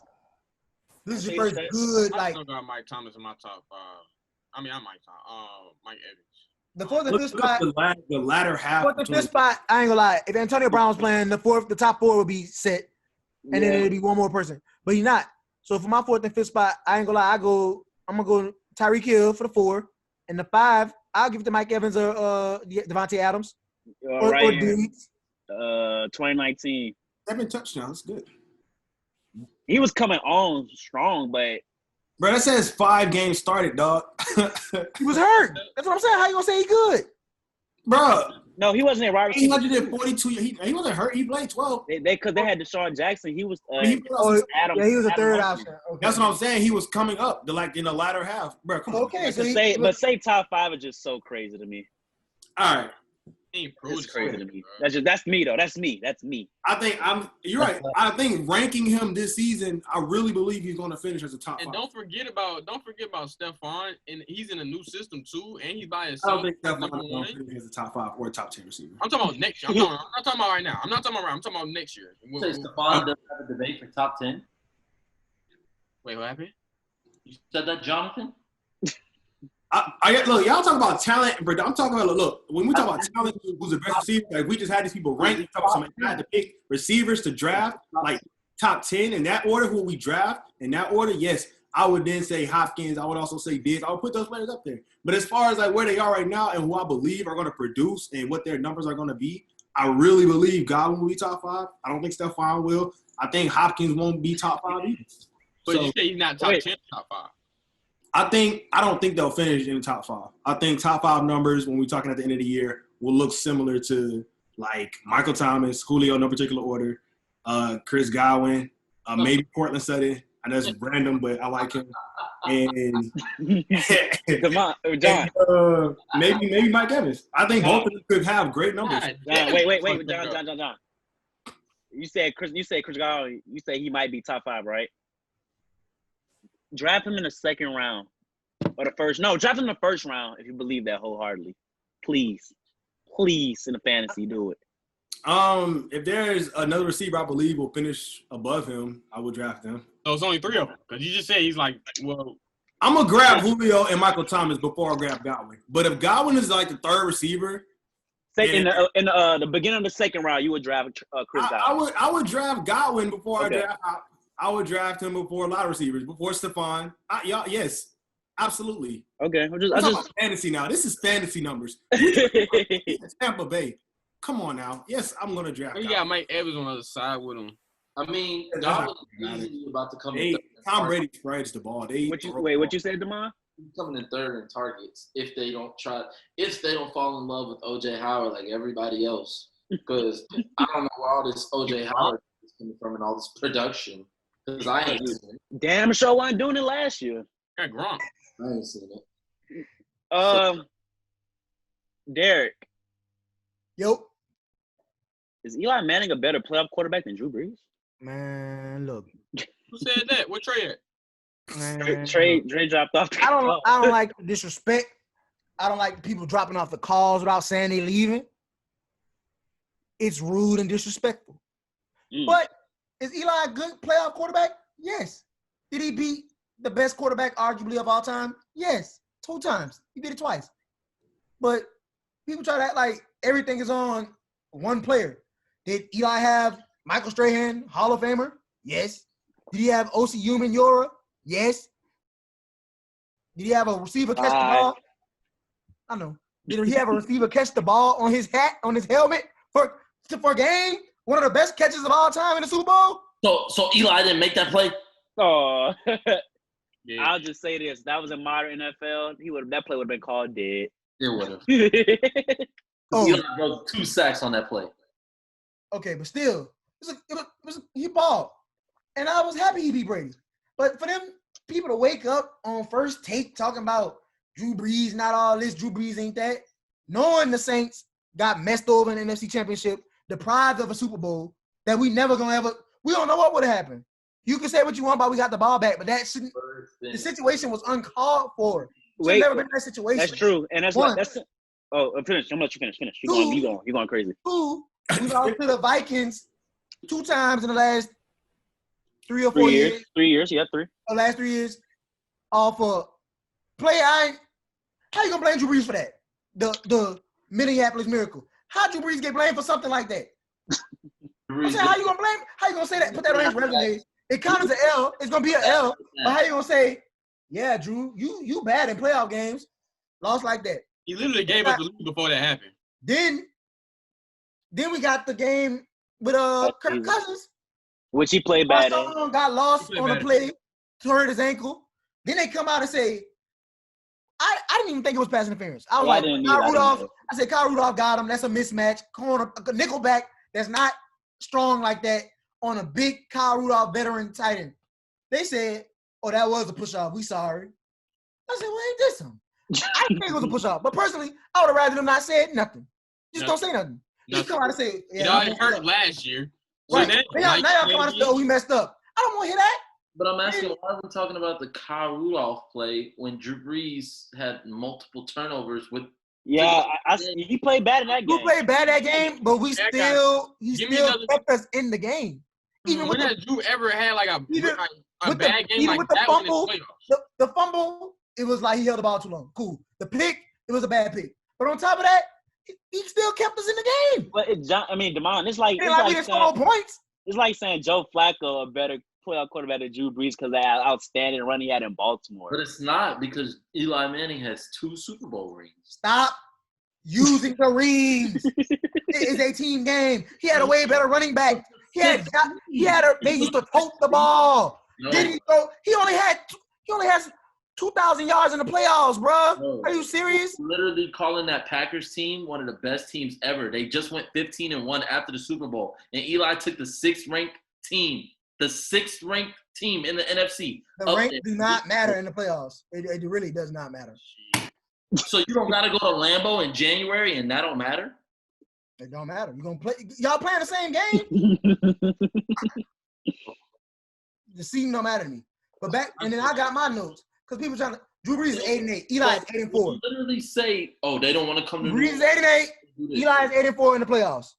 Speaker 3: This is your first good,
Speaker 6: I still got Mike Thomas in my top 5. I mean, I'm Mike Evans.
Speaker 3: The 4th and 5th spot.
Speaker 8: The latter half.
Speaker 3: 4th and 5th spot, I ain't gonna lie. If Antonio Brown was playing, the top 4 would be set, and then it'd be one more person. But he's not. So for my 4th and 5th spot, I ain't gonna lie. I'm gonna go Tyreek Hill for the 4, and the 5, I'll give it to Mike Evans or Davante Adams or Diggs.
Speaker 1: 2019.
Speaker 8: 7 touchdowns, good.
Speaker 1: He was coming on strong, but
Speaker 8: bro, that says 5 games started, dog.
Speaker 3: He was hurt. That's what I'm saying. How you gonna say he good?
Speaker 8: Bro,
Speaker 1: No, he wasn't in wide receiver.
Speaker 8: 142. He wasn't hurt. He played 12.
Speaker 1: Because they had Deshaun Jackson. He was
Speaker 8: He played also-
Speaker 1: Adam.
Speaker 3: Yeah, he was a
Speaker 1: Adam
Speaker 3: third
Speaker 1: Humphries.
Speaker 3: option. Okay.
Speaker 8: That's what I'm saying. He was coming up, in the latter half, bro. Come on.
Speaker 3: Okay, so
Speaker 1: But say top 5 is just so crazy to me.
Speaker 8: All right.
Speaker 1: It's crazy to me. That's me though. That's me.
Speaker 8: You're right. I think ranking him this season, I really believe he's going to finish as a top 5.
Speaker 6: And don't forget about Stephon, and he's in a new system too, and he's by
Speaker 8: I
Speaker 6: himself.
Speaker 8: don't think Stephon is going to finish as a top 5 or a top 10 receiver.
Speaker 6: I'm talking about next year. I'm not talking about right now. I'm not talking about right. I'm talking about next year.
Speaker 5: So Stephon doesn't have a debate for top 10?
Speaker 6: Wait, what happened?
Speaker 5: You said that, Jonathan?
Speaker 8: Look, y'all talk about talent, but I'm talking about look. When we talk about talent, who's the best receiver? Like we just had these people ranked. I had to pick receivers to draft, like top 10 in that order. Who we draft in that order? Yes, I would then say Hopkins. I would also say Diggs. I would put those players up there. But as far as like where they are right now and who I believe are going to produce and what their numbers are going to be, I really believe Godwin will be top 5. I don't think Stephon will. I think Hopkins won't be top 5 either.
Speaker 6: But you say he's not top 10, top 5.
Speaker 8: I don't think they'll finish in the top 5. I think top 5 numbers when we're talking at the end of the year will look similar to like Michael Thomas, Julio, no particular order, Chris Godwin, maybe Cortland Sutton. I know it's random, but I like him. And
Speaker 1: Come on, John.
Speaker 8: and, maybe Mike Evans. I think both of them could have great numbers.
Speaker 1: Wait, John. You said Chris Godwin. You say he might be top 5, right? Draft him in the second round or the first. No, draft him in the first round if you believe that wholeheartedly. Please, in the fantasy, do it.
Speaker 8: If there's another receiver I believe will finish above him, I would draft him.
Speaker 6: So it's only 3 of them because you just said he's like, well.
Speaker 8: I'm gonna grab Julio and Michael Thomas before I grab Godwin. But if Godwin is like the third receiver,
Speaker 1: in the beginning of the second round, you would draft Chris Godwin.
Speaker 8: I would draft Godwin before I draft. I would draft him before a lot of receivers, before Stephon. Yes, absolutely.
Speaker 1: Okay,
Speaker 8: I'm talking about fantasy now. This is fantasy numbers. Tampa Bay. Come on now. Yes, I'm going to draft.
Speaker 6: You got Mike Evans on the other side with him.
Speaker 5: I mean, Godwin is about to come in third.
Speaker 8: Tom Brady spreads the ball.
Speaker 1: What you said, Damon?
Speaker 5: He's coming in third in targets if they don't fall in love with O.J. Howard like everybody else. Because I don't know where all this O.J. Howard is coming from and all this production. Because I ain't seen it.
Speaker 1: Damn sure wasn't doing it last year.
Speaker 6: Got Gronk.
Speaker 5: I ain't seen it.
Speaker 1: Derek.
Speaker 3: Yo.
Speaker 1: Is Eli Manning a better playoff quarterback than Drew Brees?
Speaker 3: Man, look.
Speaker 6: Who said that? What Trey at?
Speaker 3: Man,
Speaker 1: Trey dropped off.
Speaker 3: I don't like disrespect. I don't like people dropping off the calls without saying they leaving. It's rude and disrespectful. But is Eli a good playoff quarterback? Yes. Did he beat the best quarterback arguably of all time? Yes. 2 times. He did it twice. But people try to act like everything is on one player. Did Eli have Michael Strahan, Hall of Famer? Yes. Did he have O.C. Umenyiora? Yes. Did he have a receiver catch the ball? I know. Did he have a receiver catch the ball on his hat, on his helmet for a game? One of the best catches of all time in the Super Bowl?
Speaker 5: So Eli didn't make that play?
Speaker 1: Oh.
Speaker 6: Yeah.
Speaker 1: I'll just say this. That was in modern NFL. That play would have been called dead.
Speaker 5: It would have.
Speaker 3: Oh.
Speaker 5: Eli broke 2 sacks on that play.
Speaker 3: Okay, but still, he balled. And I was happy he beat Brady. But for them people to wake up on first take talking about Drew Brees, not all this, Drew Brees ain't that, knowing the Saints got messed over in the NFC Championship, deprived of a Super Bowl, that we never gonna ever, we don't know what would have happened. You can say what you want about we got the ball back, but that shouldn't, the situation was uncalled for. Should never been in that situation.
Speaker 1: That's true. And that's
Speaker 3: One.
Speaker 1: finish. I'm gonna let you finish. You're going crazy.
Speaker 3: 2, we lost to the Vikings 2 times in the last 3 or 4 years.
Speaker 1: 3 years, yeah, 3.
Speaker 3: The last 3 years. All for play. How you gonna blame Drew Brees for that? The Minneapolis Miracle. How Drew Brees get blamed for something like that? I'm saying, how you gonna blame? How you gonna say that? Put that on his resume. It counts as an L. It's gonna be an L. But how you gonna say, yeah, Drew, you bad in playoff games, lost like that?
Speaker 6: He literally gave us the lead before that happened.
Speaker 3: Then we got the game with Kirk Cousins,
Speaker 1: which he played bad in.
Speaker 3: Got lost on a play, hurt his ankle. Then they come out and say, I didn't even think it was pass interference. I was
Speaker 1: Yeah, I
Speaker 3: like,
Speaker 1: didn't
Speaker 3: Kyle
Speaker 1: either. I didn't
Speaker 3: Rudolph.
Speaker 1: either.
Speaker 3: I said Kyle Rudolph got him. That's a mismatch. Corner, a nickelback that's not strong like that on a big Kyle Rudolph veteran tight end. They said, "Oh, that was a push off. We sorry." I said, "Well, ain't this him?" I didn't think it was a push off, but personally, I would have rather them not say nothing. Just don't say nothing. Just come out and say,
Speaker 6: It
Speaker 3: "Yeah."
Speaker 6: already hurt last year. So
Speaker 3: Right.
Speaker 6: then,
Speaker 3: Now y'all come out and say, "Oh, we messed up." I don't want to hear that.
Speaker 5: But I'm asking, why are we talking about the Kyle Rudolph play when Drew Brees had multiple turnovers with?
Speaker 1: Yeah, he played bad in that
Speaker 3: We
Speaker 1: game.
Speaker 3: played bad that game, but he
Speaker 6: That
Speaker 3: still
Speaker 6: give me another-
Speaker 3: kept us in the game. Even
Speaker 6: when
Speaker 3: with
Speaker 6: has Drew ever had like a
Speaker 3: with
Speaker 6: bad game
Speaker 3: even
Speaker 6: like
Speaker 3: with the
Speaker 6: that
Speaker 3: fumble,
Speaker 6: one in the playoffs?
Speaker 3: the fumble, it was like he held the ball too long. Cool. The pick, it was a bad pick. But on top of that, he still kept us in the game.
Speaker 1: But Damon, it's like
Speaker 3: It ain't like we didn't score no points.
Speaker 1: it's like saying Joe Flacco a better playoff quarterback than Drew Brees because of that outstanding run he had in Baltimore.
Speaker 5: But it's not, because Eli Manning has 2 Super Bowl rings.
Speaker 3: Stop using the rings. It is a team game. He had a way better running back. They used to tote the ball.
Speaker 5: No.
Speaker 3: Didn't he throw? He only has 2,000 yards in the playoffs, bro.
Speaker 5: No.
Speaker 3: Are you serious?
Speaker 5: Literally calling that Packers team one of the best teams ever. They just went 15-1 after the Super Bowl, and Eli took the 6th-ranked team in the NFC.
Speaker 3: The rank do not matter in the playoffs. It really does not matter.
Speaker 5: So you don't got to go to Lambeau in January, and that don't matter?
Speaker 3: It don't matter. You gonna play? Y'all playing the same game? The season don't matter to me. But and then I got my notes because people trying to. Drew Brees is 8-8. Eli is 8-4.
Speaker 5: You literally say, "Oh, they don't want to come to."
Speaker 3: Brees is 8-8. Eli is 8-4 in the playoffs.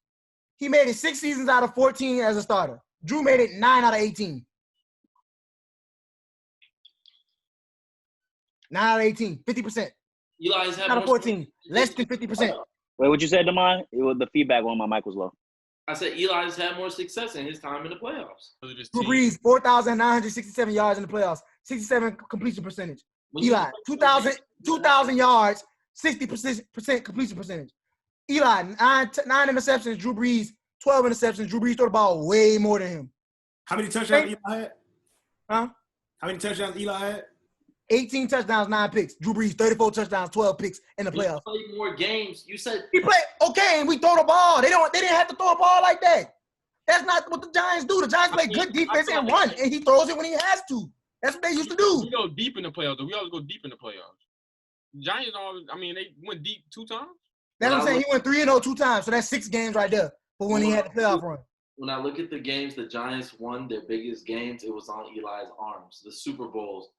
Speaker 3: He made it 6 seasons out of 14 as a starter. Drew made it 9 out of 18. 9 out of 18. 50%.
Speaker 5: Eli's had
Speaker 3: Out of
Speaker 5: more
Speaker 3: 14. Less than 50%.
Speaker 1: Wait, what you said, Damon? It was the feedback when my mic was low.
Speaker 5: I said Eli's had more success in his time in the playoffs.
Speaker 3: Drew Brees, 4,967 yards in the playoffs. 67 completion percentage. Eli, 2,000 yards, 60% completion percentage. Eli, 9 interceptions. Drew Brees, 12 interceptions. Drew Brees threw the ball way more than him.
Speaker 8: How many touchdowns Eli had?
Speaker 3: Huh?
Speaker 8: How many touchdowns Eli had?
Speaker 3: 18 touchdowns, 9 picks. Drew Brees, 34 touchdowns, 12 picks in the playoffs.
Speaker 5: He played more games. You said
Speaker 3: He played okay, and we throw the ball. They didn't have to throw a ball like that. That's not what the Giants do. The Giants play good defense and run, and he throws it when he has to. That's what they used to do.
Speaker 6: We go deep in the playoffs. We always go deep in the playoffs. Giants always, they went deep 2 times.
Speaker 3: That's what I'm saying. He went 3-0 2 times, so that's 6 games right there for when he had the playoff run.
Speaker 5: when I look at the games the Giants won, their biggest games, it was on Eli's arms. The Super Bowls,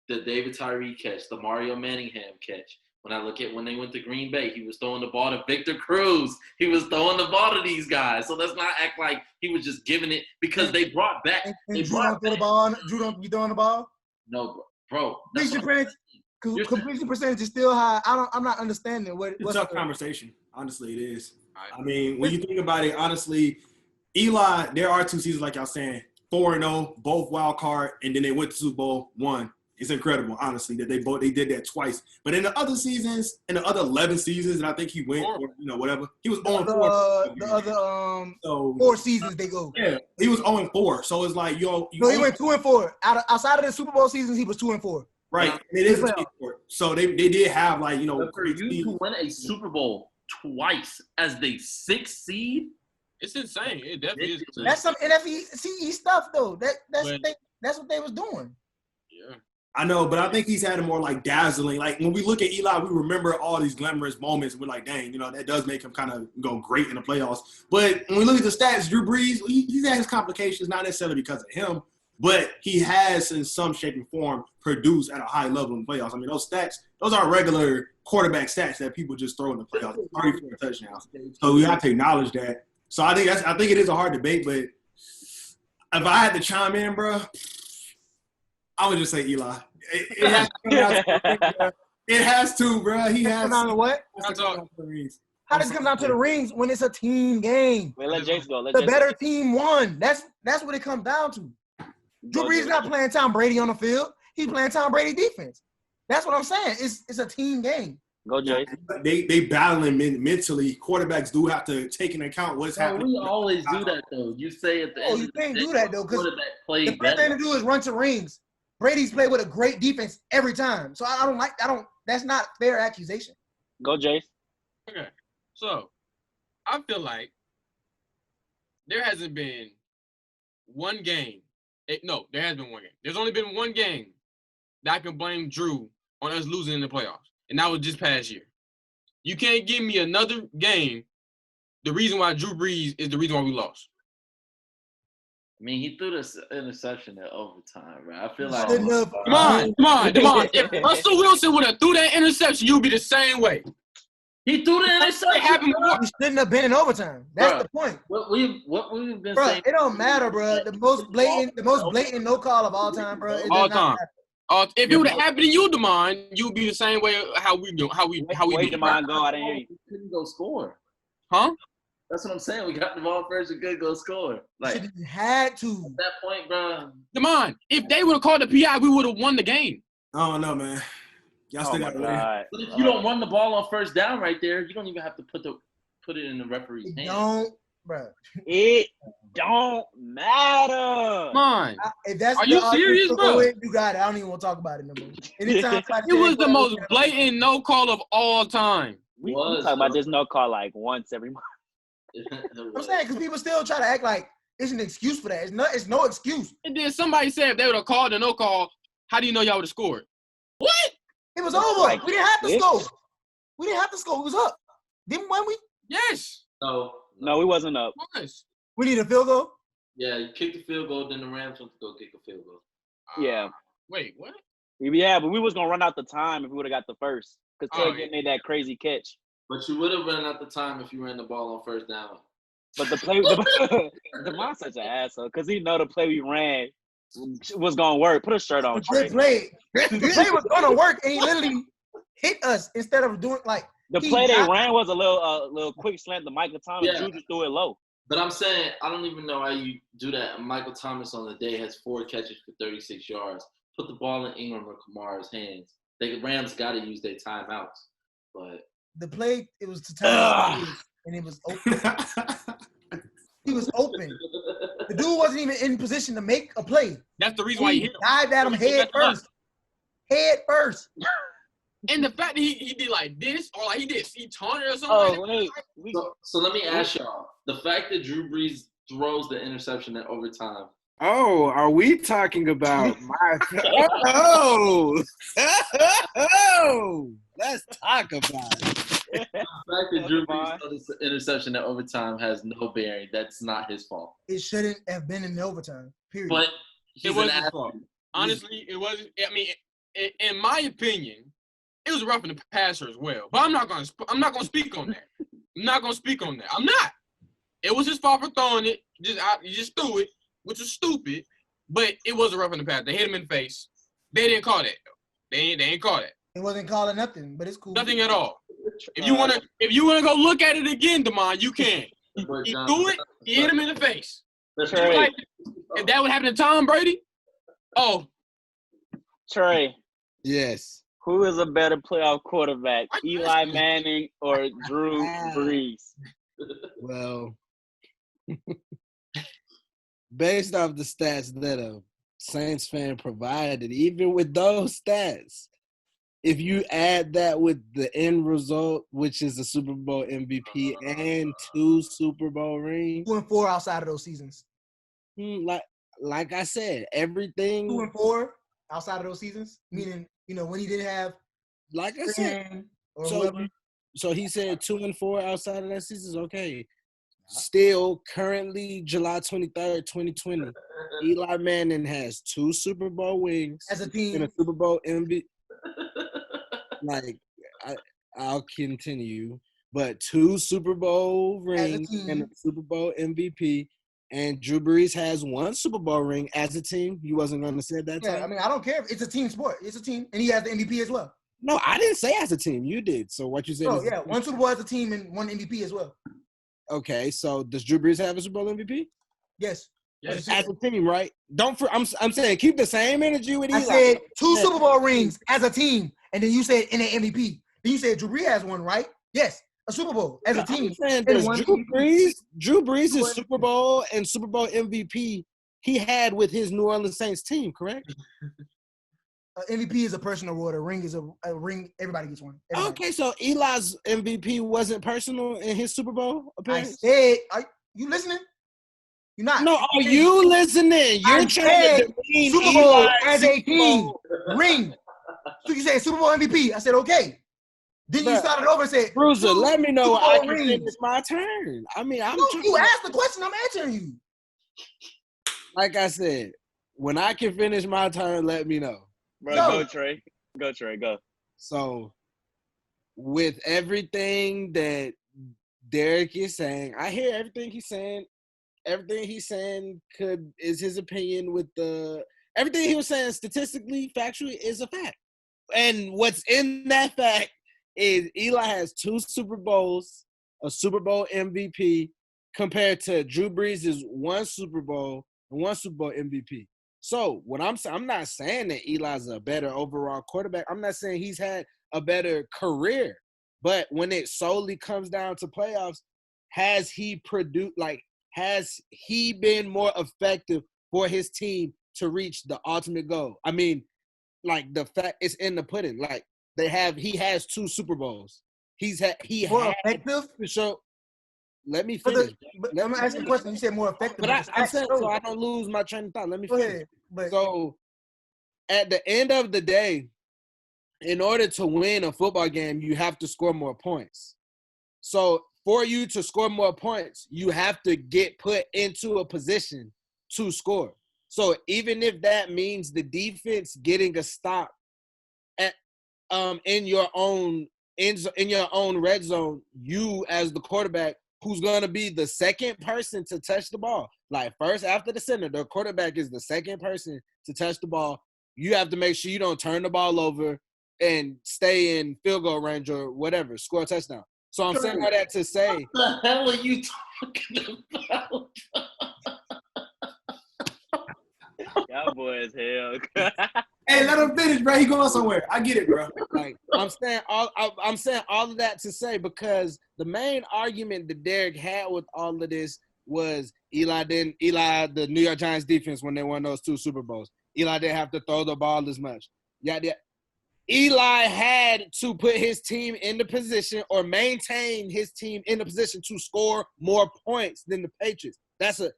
Speaker 5: the David Tyree catch, the Mario Manningham catch. When I look at when they went to Green Bay, he was throwing the ball to Victor Cruz. He was throwing the ball to these guys. So let's not act like he was just giving it because they brought back.
Speaker 3: And Drew don't throw the ball. Drew don't be throwing the ball.
Speaker 5: No, bro.
Speaker 3: Completion percentage is still high. I'm not understanding what.
Speaker 8: It's a tough conversation. Honestly, it is. I mean, when you think about it, honestly, Eli, there are 2 seasons like y'all saying, 4-0, both wild card, and then they went to Super Bowl, won. It's incredible, honestly, that they did that twice. But in the other seasons, in the other 11 seasons, and I think he went, or, whatever, he was 0-4.
Speaker 3: The other 4 seasons they go.
Speaker 8: Yeah, he was 0-4. So it's like, he
Speaker 3: went 2-4. Outside of the Super Bowl seasons, he was 2-4.
Speaker 8: Right, it is a sport. So they did have
Speaker 5: But for you to win a Super Bowl twice as the 6th seed,
Speaker 6: it's insane. It definitely is.
Speaker 3: That's some NFC stuff though. That's what they was doing.
Speaker 6: Yeah.
Speaker 8: I know, but I think he's had a more dazzling. Like when we look at Eli, we remember all these glamorous moments. We're like, dang, that does make him kind of go great in the playoffs. But when we look at the stats, Drew Brees, he's had his complications, not necessarily because of him, but he has in some shape and form produced at a high level in the playoffs. I mean, those stats, those aren't regular quarterback stats that people just throw in the playoffs. 34 touchdowns. So we have to acknowledge that. So I think it is a hard debate, but if I had to chime in, bro, I would just say Eli. It has to come down to the ring, bro. It has to, bro. He has
Speaker 3: come down to what?
Speaker 8: How
Speaker 3: does it come down to the rings when it's a team game?
Speaker 1: Wait, let Jayson go.
Speaker 3: The better team won. That's what it comes down to. Drew Brees not playing Tom Brady on the field. He's playing Tom Brady defense. That's what I'm saying. It's a team game.
Speaker 1: Go, Jayson.
Speaker 8: They battling mentally. Quarterbacks do have to take into account what's happening.
Speaker 5: We always do that, though. You say at the end
Speaker 3: you can't do that, though, because
Speaker 5: quarterback played
Speaker 3: the first thing to do is run to rings. Brady's played with a great defense every time. So I don't. That's not fair accusation.
Speaker 1: Go, Jace.
Speaker 6: Okay, so I feel like there hasn't been one game. No, there has been one game. There's only been one game that I can blame Drew on us losing in the playoffs, and that was just past year. You can't give me another game. The reason why Drew Brees is the reason why we lost.
Speaker 5: I mean, he threw this interception at overtime, bro. I feel like
Speaker 3: Shouldn't have.
Speaker 6: Come on. If Russell Wilson would have threw that interception, you'd be the same way.
Speaker 5: he threw the
Speaker 6: It
Speaker 5: interception.
Speaker 6: happened before.
Speaker 3: We shouldn't have been in overtime. That's
Speaker 5: Bruh.
Speaker 3: the point.
Speaker 5: What we've been
Speaker 3: Bro,
Speaker 5: saying.
Speaker 3: it don't matter, bro. The most blatant no call of all time, bro. It does
Speaker 6: All
Speaker 3: not
Speaker 6: time.
Speaker 3: matter.
Speaker 6: If it would have happened to you, Damon, you'd be the same way how we do.
Speaker 1: Where did mine go? I didn't hear you.
Speaker 5: We couldn't go score.
Speaker 6: Huh?
Speaker 5: That's what I'm saying. We got the ball first. We could go score. Like
Speaker 3: Should have had to.
Speaker 5: at that point, bro.
Speaker 6: Damon, if they would have called the PI, we would have won the game.
Speaker 8: I don't know, man. Y'all
Speaker 1: Oh
Speaker 8: still
Speaker 1: my
Speaker 8: got to win.
Speaker 1: God.
Speaker 5: But if you don't run the ball on first down right there, you don't even have to put it in the referee's
Speaker 3: It
Speaker 5: hand.
Speaker 3: don't, bro.
Speaker 1: It don't matter.
Speaker 6: Come on.
Speaker 3: If that's
Speaker 6: Are
Speaker 3: the
Speaker 6: you
Speaker 3: argument
Speaker 6: serious,
Speaker 3: to
Speaker 6: bro?
Speaker 3: go with, you got it. I don't even want to talk about it no more. Anytime
Speaker 6: It was the most blatant no call of all time.
Speaker 1: We
Speaker 5: Was,
Speaker 1: talk about
Speaker 5: bro.
Speaker 1: this no call like once every month.
Speaker 3: I'm saying because people still try to act like it's an excuse for that. It's no excuse.
Speaker 6: And then somebody said if they would have called the no call, how do you know y'all would have scored? What?
Speaker 3: It was over.
Speaker 1: Like
Speaker 3: We didn't have to
Speaker 1: this?
Speaker 3: score. We didn't have to score. It was up. Didn't we?
Speaker 6: Yes.
Speaker 5: So
Speaker 1: No, we wasn't up.
Speaker 6: Yes.
Speaker 3: We need a field goal.
Speaker 5: yeah, you kick the field goal, then the Rams went to go kick a field goal.
Speaker 1: Yeah.
Speaker 6: Wait, what?
Speaker 1: Yeah, but we was gonna run out the time if we would have got the first. Because
Speaker 6: Oh,
Speaker 1: Ted
Speaker 6: yeah.
Speaker 1: made that crazy catch.
Speaker 5: But you would have run out the time if you ran the ball on first down.
Speaker 1: But the play, Demon's such an asshole because he know the play we ran was gonna work. Put a shirt on,
Speaker 3: But
Speaker 1: Trey.
Speaker 3: good play. The play was gonna work, and he literally hit us instead of doing like
Speaker 1: The
Speaker 3: he
Speaker 1: play they
Speaker 3: got-
Speaker 1: ran was a little quick slant to Michael Thomas.
Speaker 5: Yeah.
Speaker 1: Drew just threw it low.
Speaker 5: But I'm saying, I don't even know how you do that. Michael Thomas on the day has 4 catches for 36 yards. Put the ball in Ingram or Kamara's hands. The Rams got to use their timeouts. But
Speaker 3: the play. It was to time, and it was open. He was open. The dude wasn't even in position to make a play.
Speaker 6: That's the reason why he
Speaker 3: He
Speaker 6: hit him.
Speaker 3: dived at him head first. Head first.
Speaker 6: And the fact that he did like this or like he did, he taunted or something.
Speaker 1: Oh,
Speaker 6: like that.
Speaker 1: wait.
Speaker 5: so let me ask y'all. The fact that Drew Brees throws the interception at overtime.
Speaker 7: Oh, are we talking about my? Oh, let's talk about it.
Speaker 5: The fact that Drew Brees throws the interception at overtime has no bearing. That's not his fault.
Speaker 3: It shouldn't have been in the overtime. Period.
Speaker 5: But he's
Speaker 6: It wasn't
Speaker 5: an
Speaker 6: his
Speaker 5: athlete.
Speaker 6: fault. Honestly, it wasn't. I mean, in my opinion, it was roughing the passer as well. But I'm not gonna speak on that. I'm not gonna speak on that. I'm not. It was his fault for throwing it. He just threw it, which was stupid. But it was a roughing the passer. They hit him in the face. They didn't call that though. They ain't call that.
Speaker 3: It wasn't calling nothing, but it's cool.
Speaker 6: Nothing at all. If you wanna go look at it again, Damon, you can.
Speaker 5: But
Speaker 6: He
Speaker 5: John-
Speaker 6: threw it. He hit him in the face.
Speaker 5: That's
Speaker 1: Trey.
Speaker 6: Like, if that would happen to Tom Brady, oh,
Speaker 1: Trey,
Speaker 7: Yes.
Speaker 1: who is a better playoff quarterback,
Speaker 6: What?
Speaker 1: Eli Manning or Drew Brees?
Speaker 7: Well, based off the stats that a Saints fan provided, even with those stats, if you add that with the end result, which is a Super Bowl MVP and 2 Super Bowl rings,
Speaker 3: 2-4 outside of those seasons.
Speaker 7: like I said, everything.
Speaker 3: 2-4 outside of those seasons, meaning when he didn't have
Speaker 7: Like I said,
Speaker 3: Graham or
Speaker 7: so
Speaker 3: whoever.
Speaker 7: so he said 2-4 outside of that season is okay. Still, currently July 23rd, 2020, Eli Manning has 2 Super Bowl wins
Speaker 3: As a
Speaker 7: and
Speaker 3: team,
Speaker 7: a Super Bowl MVP. Like, I'll continue, but 2 Super Bowl rings and a Super Bowl MVP. And Drew Brees has 1 Super Bowl ring as a team. You wasn't going to say that
Speaker 3: yeah,
Speaker 7: time?
Speaker 3: I mean, I don't care. It's a team sport. It's a team, and he has the MVP as well.
Speaker 7: No, I didn't say as a team. You did. So what you said
Speaker 3: Oh
Speaker 7: is
Speaker 3: yeah, 1 Super Bowl as a team and 1 MVP as well.
Speaker 7: okay. So does Drew Brees have a Super Bowl MVP?
Speaker 3: Yes.
Speaker 6: yes.
Speaker 7: As a team, right? I'm saying keep the same energy with Eli.
Speaker 3: I said 2 Super Bowl rings as a team, and then you said in an MVP. Then you said Drew Brees has 1, right? Yes, a Super Bowl as a team.
Speaker 7: I'm saying
Speaker 3: and
Speaker 7: there's
Speaker 3: 1
Speaker 7: Drew Brees' Super Bowl and Super Bowl MVP he had with his New Orleans Saints team, correct?
Speaker 3: MVP is a personal award. A ring is a ring. Everybody gets one. Everybody.
Speaker 7: Okay, so Eli's MVP wasn't personal in his Super Bowl
Speaker 3: I
Speaker 7: appearance?
Speaker 3: said, are you listening? You're not.
Speaker 7: No, are you listening? You're
Speaker 3: I
Speaker 7: trying
Speaker 3: said
Speaker 7: to demean
Speaker 3: Super Bowl
Speaker 7: Eli's
Speaker 3: as a
Speaker 7: Super
Speaker 3: team.
Speaker 7: Bowl.
Speaker 3: Ring. So you said Super Bowl MVP. I said, okay. Then you
Speaker 7: Bruh.
Speaker 3: started over and said,
Speaker 7: Bruiser,
Speaker 3: two
Speaker 7: let me know
Speaker 3: Super
Speaker 7: I
Speaker 3: Bowl
Speaker 7: can
Speaker 3: rings.
Speaker 7: finish my turn. I mean, I'm trying
Speaker 3: You
Speaker 7: to-
Speaker 3: asked the question. I'm answering you.
Speaker 7: like I said, when I can finish my turn, let me know.
Speaker 1: Bro,
Speaker 3: Yo.
Speaker 1: go Trey. Go Trey. Go.
Speaker 7: So, with everything that Derek is saying, I hear everything he's saying. Everything he's saying is his opinion. Everything he was saying statistically, factually, is a fact. And what's in that fact is Eli has 2 Super Bowls, a Super Bowl MVP, compared to Drew Brees' 1 Super Bowl and 1 Super Bowl MVP. So what I'm not saying that Eli's a better overall quarterback. I'm not saying he's had a better career. But when it solely comes down to playoffs, has he been more effective for his team to reach the ultimate goal? I mean, like the fact it's in the pudding. Like he has 2 Super Bowls.
Speaker 3: More effective?
Speaker 7: So let me finish.
Speaker 3: But I'm gonna ask you a question. You said more effective.
Speaker 7: But I'm saying so I don't lose my train of thought. Let me
Speaker 3: Go
Speaker 7: finish.
Speaker 3: ahead. But
Speaker 7: So at the end of the day, in order to win a football game, you have to score more points. So for you to score more points, you have to get put into a position to score. So even if that means the defense getting a stop at in your own red zone, you as the quarterback who's going to be the second person to touch the ball. Like first after the center, the quarterback is the second person to touch the ball. You have to make sure you don't turn the ball over and stay in field goal range or whatever, score a touchdown. So I'm saying all that to say.
Speaker 5: What the hell are you talking about?
Speaker 1: Y'all boys hell.
Speaker 8: Hey, let him finish, bro. He going somewhere. I get it, bro.
Speaker 7: Like I'm saying all of that to say because the main argument that Derek had with all of this was the New York Giants defense when they won those 2 Super Bowls. Eli didn't have to throw the ball as much. Yeah. Eli had to put his team in the position or maintain his team in the position to score more points than the Patriots. That's a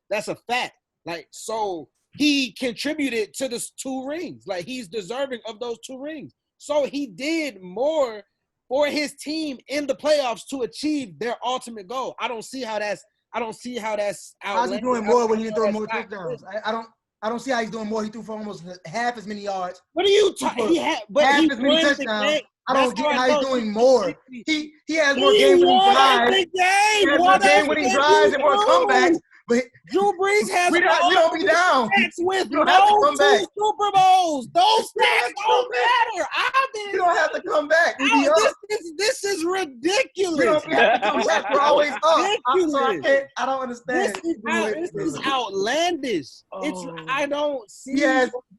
Speaker 7: fact. Like, so he contributed to the 2 rings. Like, he's deserving of those 2 rings. So he did more for his team in the playoffs to achieve their ultimate goal. I don't see how that's
Speaker 3: how's he doing more when he didn't throw more touchdowns? I don't see how he's doing more. He threw for almost half as many yards.
Speaker 7: What are you talking? He had, but
Speaker 3: half
Speaker 7: he
Speaker 3: as many
Speaker 7: won the
Speaker 3: touchdowns.
Speaker 7: game.
Speaker 3: I don't get how he's doing more. He has more
Speaker 7: He
Speaker 3: game-winning
Speaker 7: won
Speaker 3: drives.
Speaker 7: the game.
Speaker 3: He has more
Speaker 7: What else
Speaker 3: game-winning
Speaker 7: can
Speaker 3: drives
Speaker 7: you
Speaker 3: and more
Speaker 7: do?
Speaker 3: comebacks. But
Speaker 7: Drew Brees has
Speaker 3: we don't be down.
Speaker 7: with
Speaker 3: You don't have to
Speaker 7: no
Speaker 3: come back.
Speaker 7: 2 Super Bowls. Those
Speaker 3: You don't have
Speaker 7: stats
Speaker 3: to come
Speaker 7: don't matter.
Speaker 3: You don't have to come back. We be up.
Speaker 7: This is ridiculous.
Speaker 3: We don't have to come back. We're always up.
Speaker 7: Ridiculous.
Speaker 3: I don't understand.
Speaker 7: This is outlandish. I don't see.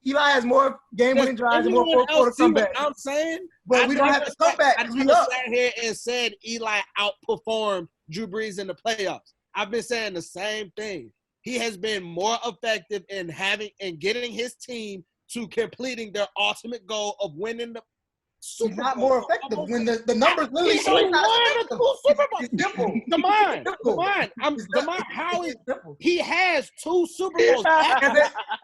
Speaker 3: Eli has more game-winning drives and more fourth-quarter comebacks.
Speaker 7: I'm saying,
Speaker 3: but we don't have to come back.
Speaker 7: I never sat here and said Eli outperformed Drew Brees in the playoffs. I've been saying the same thing. He has been more effective in getting his team to completing their ultimate goal of winning the Super
Speaker 3: He's not
Speaker 7: Bowl.
Speaker 3: more effective when the numbers literally
Speaker 7: He
Speaker 3: show he's not
Speaker 7: won
Speaker 3: effective.
Speaker 7: the Super Bowl.
Speaker 3: It's simple.
Speaker 7: Come on. How is he has 2 Super Bowls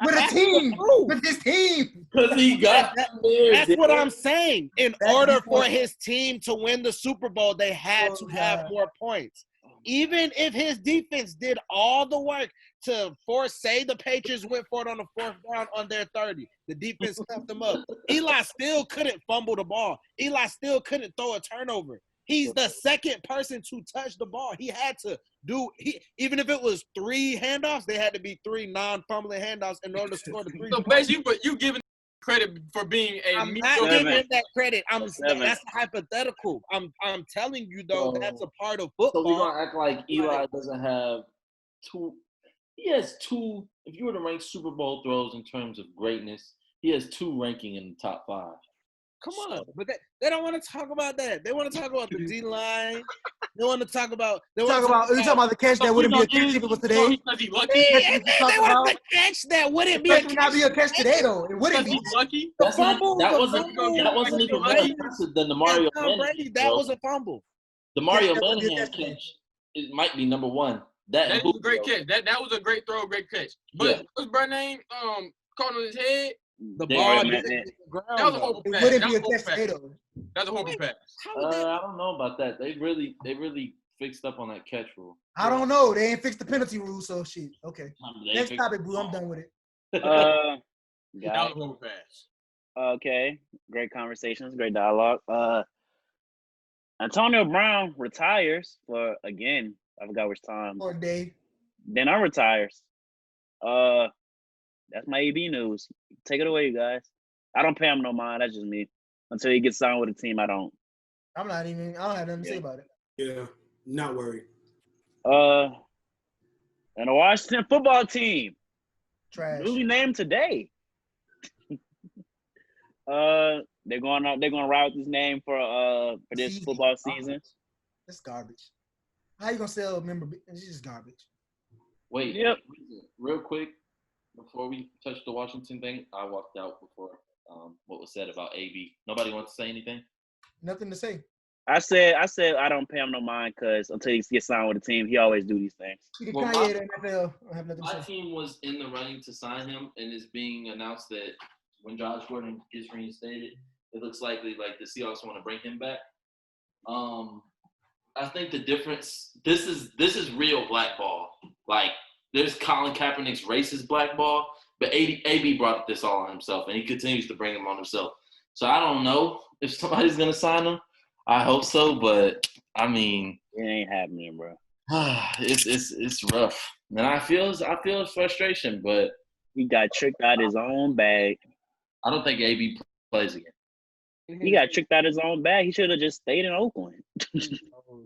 Speaker 3: with a team, with his team.
Speaker 5: Because he got
Speaker 7: That's what I'm saying. In order for his team to win the Super Bowl, they had to have more points. Even if his defense did all the work to say the Patriots went for it on the 4th down on their 30, the defense kept them up. Eli still couldn't fumble the ball. Eli still couldn't throw a turnover. He's the second person to touch the ball. He had to even if it was 3 handoffs, they had to be 3 non-fumbling handoffs in order to score the 3.
Speaker 6: So basically, you giving credit for being a
Speaker 7: I'm not giving him that credit. That's hypothetical. I'm telling you though, that's a part of football.
Speaker 5: So we're gonna act like Eli doesn't have 2. He has 2. If you were to rank Super Bowl throws in terms of greatness, he has 2 ranking in the top 5.
Speaker 7: Come on, but they don't want to talk about that. They want to talk about the D line. They want to talk about.
Speaker 3: You talking about the catch that wouldn't be a catch if it was today?
Speaker 6: Because he lucky.
Speaker 7: They want to catch that wouldn't be a
Speaker 3: It not be a catch today though. It wouldn't be.
Speaker 6: He's lucky.
Speaker 5: That wasn't
Speaker 6: fumble.
Speaker 5: even more impressive than the Mario Manning.
Speaker 7: That was a fumble.
Speaker 5: The Mario
Speaker 3: that would be a
Speaker 5: Manning
Speaker 3: catch.
Speaker 5: catch. It might be number one.
Speaker 6: That was a great catch. That was a great throw, great catch. But what's bro name? Caught on his head.
Speaker 7: The ball didn't hit the ground.
Speaker 6: That was a horrible
Speaker 3: It
Speaker 6: pass.
Speaker 3: wouldn't
Speaker 6: That
Speaker 3: be
Speaker 6: was
Speaker 3: a
Speaker 6: a horrible
Speaker 3: catch today
Speaker 6: pass.
Speaker 3: though.
Speaker 6: That's a horrible pass.
Speaker 5: I don't know about that. They really fixed up on that catch rule.
Speaker 3: I don't know. They ain't fixed the penalty rule, so shit. Okay. Next topic, boo. I'm done with it.
Speaker 6: That was a horrible pass.
Speaker 1: Okay. Great conversations, great dialogue. Antonio Brown retires for, again, I forgot which time.
Speaker 3: Or Dave.
Speaker 1: Then I retires. That's my AB news. Take it away, you guys. I don't pay him no mind. That's just me. Until he gets signed with a team, I don't.
Speaker 3: I don't have nothing to say about it.
Speaker 8: Yeah, not worried.
Speaker 1: And the Washington football team,
Speaker 3: Trash.
Speaker 1: newly named today. They're going ride with this name for this football season.
Speaker 3: It's garbage. How you gonna sell a member? It's just garbage.
Speaker 5: Wait,
Speaker 1: Yep.
Speaker 5: real quick, before we touch the Washington thing, I walked out before what was said about AB. Nobody wants to say anything?
Speaker 3: Nothing to say.
Speaker 1: I said I don't pay him no mind because until he gets signed with a team, he always do these things.
Speaker 3: You
Speaker 5: Well,
Speaker 3: Kanye the NFL. I have nothing
Speaker 5: My
Speaker 3: to say.
Speaker 5: team was in the running to sign him, and it's being announced that when Josh Gordon gets reinstated, it looks likely like the Seahawks want to bring him back. I think the difference. This is real blackball. Like there's Colin Kaepernick's racist blackball, but AB brought this all on himself, and he continues to bring him on himself. So I don't know if somebody's gonna sign him. I hope so, but I mean,
Speaker 1: It ain't happening, bro.
Speaker 5: it's rough, and I feel his frustration, but
Speaker 1: He got tricked out his own bag.
Speaker 5: I don't think AB plays again.
Speaker 1: He got tricked out his own bag. He should have just stayed in Oakland.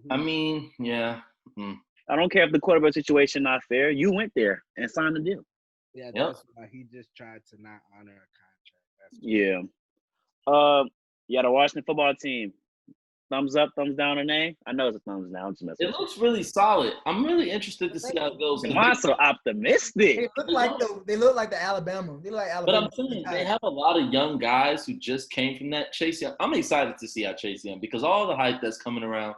Speaker 5: I mean, yeah.
Speaker 1: I don't care if the quarterback situation not fair. You went there and signed the deal.
Speaker 7: Yeah, that's why he just tried to not honor a contract. That's
Speaker 1: Yeah. The Washington football team. Thumbs up, thumbs down, or name? I know it's a thumbs down. I'm just messing
Speaker 5: It
Speaker 1: with
Speaker 5: looks really solid. I'm really interested to see how it goes.
Speaker 1: you. Why so optimistic?
Speaker 3: They look like the Alabama. They look like
Speaker 5: But
Speaker 3: Alabama.
Speaker 5: I'm saying they have a lot of young guys who just came from that Chase Young. I'm excited to see how Chase Young, because all the hype that's coming around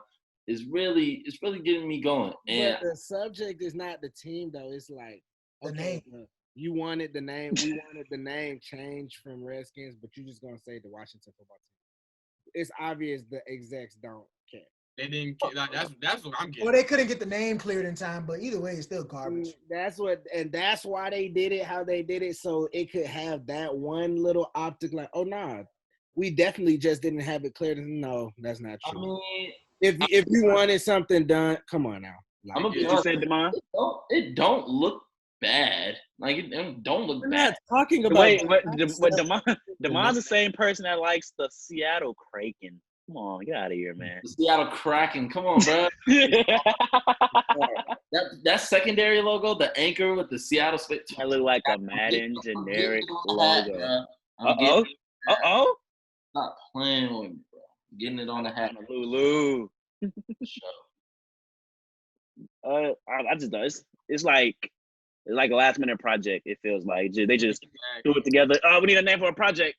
Speaker 5: is really getting me going. And
Speaker 7: But the subject is not the team though. It's like
Speaker 3: The name.
Speaker 7: You wanted the name. We wanted the name changed from Redskins, but you're just gonna say the Washington football team. It's obvious the execs don't care.
Speaker 6: They didn't. That's what I'm getting.
Speaker 3: Well, they couldn't get the name cleared in time, but either way, it's still garbage.
Speaker 7: That's why they did it how they did it, so it could have that one little optic like, oh nah, we definitely just didn't have it cleared. No, that's not
Speaker 5: I
Speaker 7: true.
Speaker 5: mean,
Speaker 7: If you wanted something done, come on now. Like,
Speaker 5: I'm gonna be
Speaker 1: What you
Speaker 5: honest.
Speaker 1: said, Demond?
Speaker 5: It don't look bad. Like it don't look
Speaker 7: we're
Speaker 5: bad.
Speaker 7: not talking about
Speaker 1: Wait, but Demond's the same person that likes the Seattle Kraken. Come on, get out of here, man.
Speaker 5: The Seattle Kraken. Come on, bro. That secondary logo, the anchor with the Seattle space.
Speaker 1: I look like a Madden generic logo.
Speaker 5: Uh-oh.
Speaker 1: Uh-oh.
Speaker 5: Stop playing with me, bro. Getting it on the hat.
Speaker 1: Lulu. I just know it's like a last minute project. It feels like they just threw it together. We need a name for a project.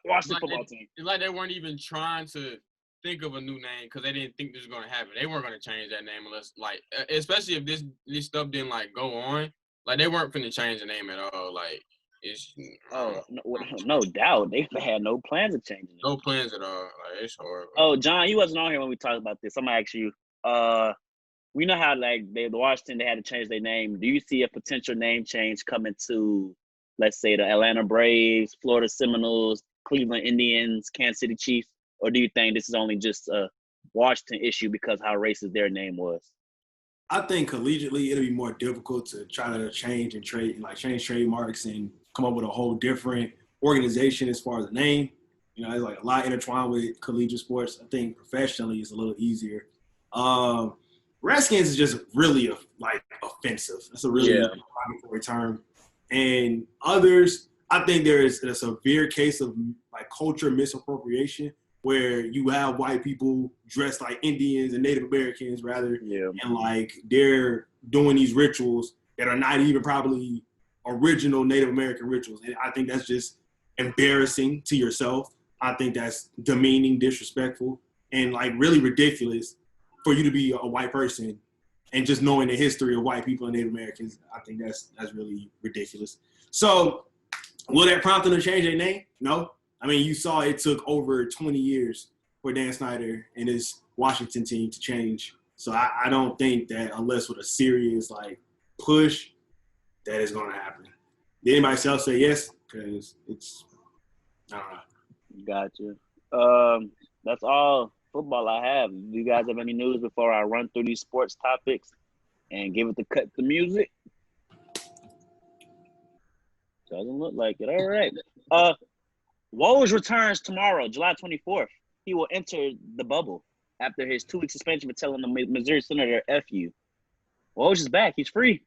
Speaker 1: Washington football team.
Speaker 6: It's like they weren't even trying to think of a new name because they didn't think this was gonna happen. They weren't gonna change that name unless, like, especially if this stuff didn't like go on. Like they weren't finna change the name at all. Like it's
Speaker 1: No doubt they had no plans of changing it.
Speaker 6: no plans at all. Like it's horrible.
Speaker 1: Oh, John, you wasn't on here when we talked about this. I'm gonna ask you. We know how like the Washington they had to change their name. Do you see a potential name change coming to, let's say, the Atlanta Braves, Florida Seminoles, Cleveland Indians, Kansas City Chiefs, or do you think this is only just a Washington issue because how racist their name was?
Speaker 8: I think collegiately it'll be more difficult to try to change trademarks and come up with a whole different organization as far as the name. You know, there's like a lot intertwined with collegiate sports. I think professionally it's a little easier. Redskins is just really offensive. That's a really derogatory term. And others, I think there is a severe case of like like culture misappropriation, where you have white people dressed like Indians and Native Americans rather, and like they're doing these rituals that are not even probably original Native American rituals. And I think that's just embarrassing to yourself. I think that's demeaning, disrespectful, and like really ridiculous for you to be a white person and just knowing the history of white people and Native Americans. I think that's really ridiculous. So will that prompt them to change their name? No. I mean, you saw it took over 20 years for Dan Snyder and his Washington team to change. So I don't think that unless with a serious like push, that is going to happen. Did anybody else say yes? Because it's, I don't know.
Speaker 1: Gotcha. That's all football I have. Do you guys have any news before I run through these sports topics and give it the cut to music? Doesn't look like it. All right. Woj returns tomorrow, July 24th. He will enter the bubble after his 2-week suspension for telling the Missouri senator, F you. Woj is back. He's free.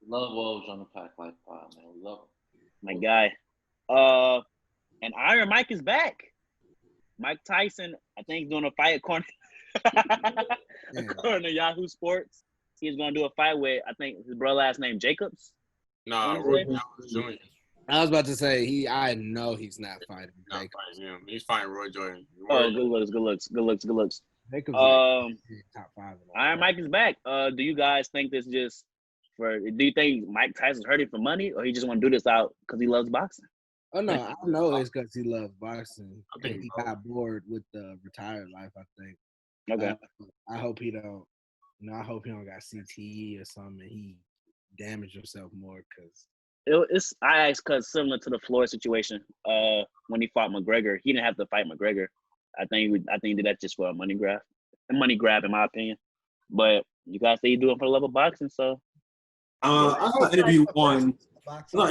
Speaker 5: Love Woj on the PACT Life Pod, man. We love him.
Speaker 1: My guy. And Iron Mike is back. Mike Tyson, I think, he's doing a fight according to Yahoo Sports. He's going to do a fight with, I think, his brother last name Jacobs.
Speaker 6: Nah, Roy Jones Jr.
Speaker 7: I was about to say I know he's not fighting.
Speaker 6: Not fighting him. He's fighting Roy Jordan.
Speaker 1: Oh, good looks.
Speaker 7: Top 5.
Speaker 1: Iron Mike is back. Do you guys think this just do you think Mike Tyson's hurting for money, or he just want to do this out because he loves boxing?
Speaker 7: Oh no, I know it's because he loves boxing. I think he got bored with the retired life. I think.
Speaker 1: Okay.
Speaker 7: I hope he don't. I hope he don't got CTE or something. And he damaged himself more because.
Speaker 1: I asked because similar to the Floyd situation. When he fought McGregor, he didn't have to fight McGregor. I think he did that just for a money grab, in my opinion. But you guys say you do it for the love of boxing, so.
Speaker 8: I saw an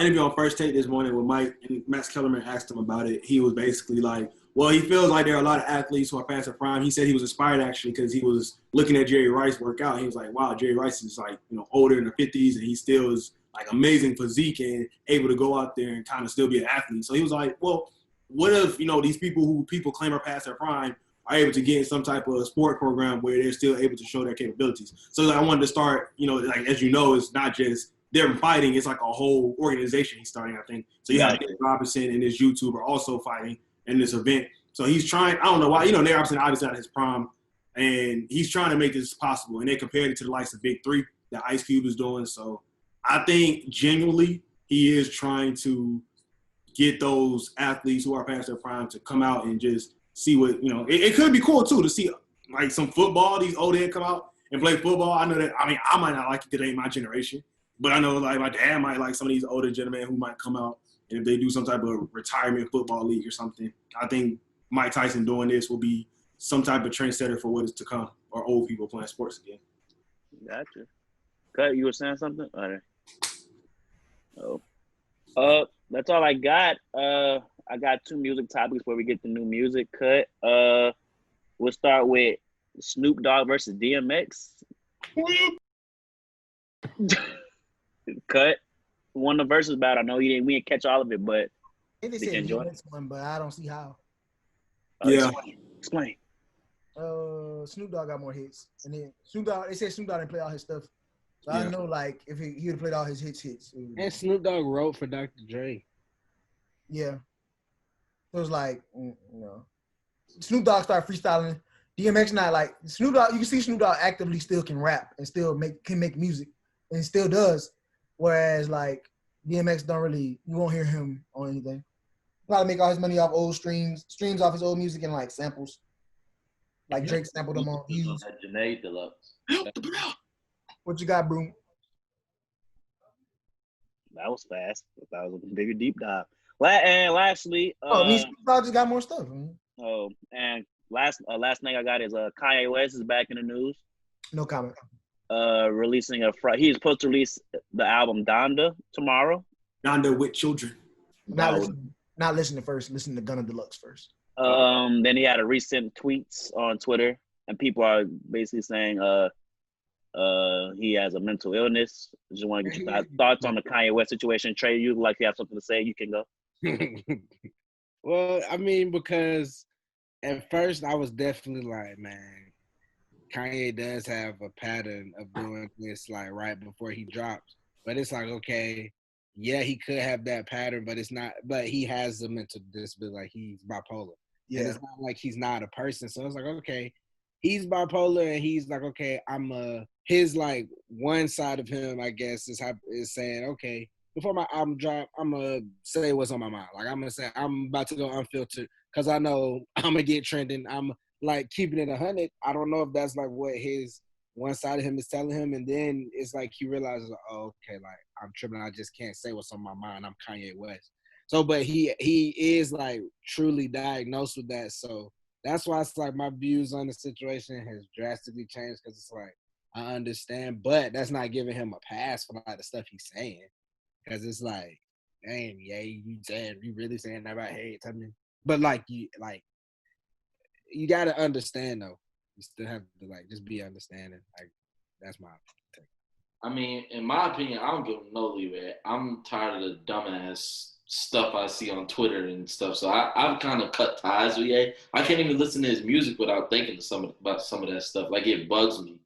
Speaker 8: interview on First Take this morning with Mike, and Max Kellerman asked him about it. He was basically like, well, he feels like there are a lot of athletes who are past their prime. He said he was inspired actually because he was looking at Jerry Rice work out. He was like, wow, Jerry Rice is like, older in the 50s, and he still is like amazing physique and able to go out there and kind of still be an athlete. So he was like, well, what if, these people who people claim are past their prime are able to get in some type of sport program where they're still able to show their capabilities. So I wanted to start, like, as you know, it's not just them fighting, it's like a whole organization he's starting, I think. So you have Nate Robinson and his YouTuber also fighting in this event. So he's trying, I don't know why, Nate Robinson obviously at his prime, and he's trying to make this possible. And they compared it to the likes of Big Three that Ice Cube is doing. So I think genuinely he is trying to get those athletes who are past their prime to come out and just see what, it could be cool too to see like some football, these old heads come out and play football. I know that, I might not like it because it ain't my generation, but I know like my dad might like some of these older gentlemen who might come out, and if they do some type of retirement football league or something, I think Mike Tyson doing this will be some type of trendsetter for what is to come, or old people playing sports again.
Speaker 1: Gotcha. Cut, you were saying something? All right. Oh. That's all I got. I got 2 music topics where we get the new music cut. We'll start with Snoop Dogg versus DMX. Cut. Won the versus battle. I know we didn't catch all of it, but
Speaker 3: They said DMX won, but I don't see how.
Speaker 8: Yeah.
Speaker 1: Explain.
Speaker 3: Snoop Dogg got more hits, and then they said Snoop Dogg didn't play all his stuff. So I know, like, if he would have played all his hits.
Speaker 7: And Snoop Dogg wrote for Dr. Dre.
Speaker 3: Yeah. It was like, Snoop Dogg started freestyling. DMX not like Snoop Dogg. You can see Snoop Dogg actively still can rap and still can make music, and still does. Whereas like DMX don't really, you won't hear him on anything. Probably make all his money off old streams off his old music and like samples. Like Drake sampled them on views.
Speaker 5: Janae Deluxe.
Speaker 3: What you got, Broom?
Speaker 1: That was fast. That was a bigger deep dive. And lastly,
Speaker 3: Snoop Dogg just got more stuff.
Speaker 1: And last thing I got is Kanye West is back in the news.
Speaker 3: No comment.
Speaker 1: Releasing he's supposed to release the album Donda tomorrow.
Speaker 8: Donda with children.
Speaker 3: Not listening first. Listen to Gunna Deluxe first.
Speaker 1: Then he had a recent tweets on Twitter, and people are basically saying he has a mental illness. Just want to get your thoughts on the Kanye West situation. Trey, you like you have something to say? You can go.
Speaker 7: Well, I mean, because at first I was definitely like, man, Kanye does have a pattern of doing this like right before he drops. But it's like, okay, yeah, he could have that pattern, but it's not. But he has a mental disability, like he's bipolar, and it's not like he's not a person. So it's like, okay, he's bipolar, and he's like, okay, his like one side of him, I guess, is saying, okay, before my album drop, I'm gonna say what's on my mind. Like I'm gonna say I'm about to go unfiltered because I know I'm gonna get trending. I'm like keeping it 100. I don't know if that's like what his one side of him is telling him, and then it's like he realizes, oh, okay, like I'm tripping. I just can't say what's on my mind. I'm Kanye West. So, but he is like truly diagnosed with that. So that's why it's like my views on the situation has drastically changed because it's like I understand, but that's not giving him a pass for like the stuff he's saying. Because it's like, damn, yeah, you really saying that about hate? Tell me. But like you gotta understand though. You still have to like just be understanding. Like that's my take.
Speaker 5: I mean, in my opinion, I don't give him no leeway. I'm tired of the dumbass stuff I see on Twitter and stuff. So I've kind of cut ties with Ye. I can't even listen to his music without thinking about some of that stuff. Like it bugs me.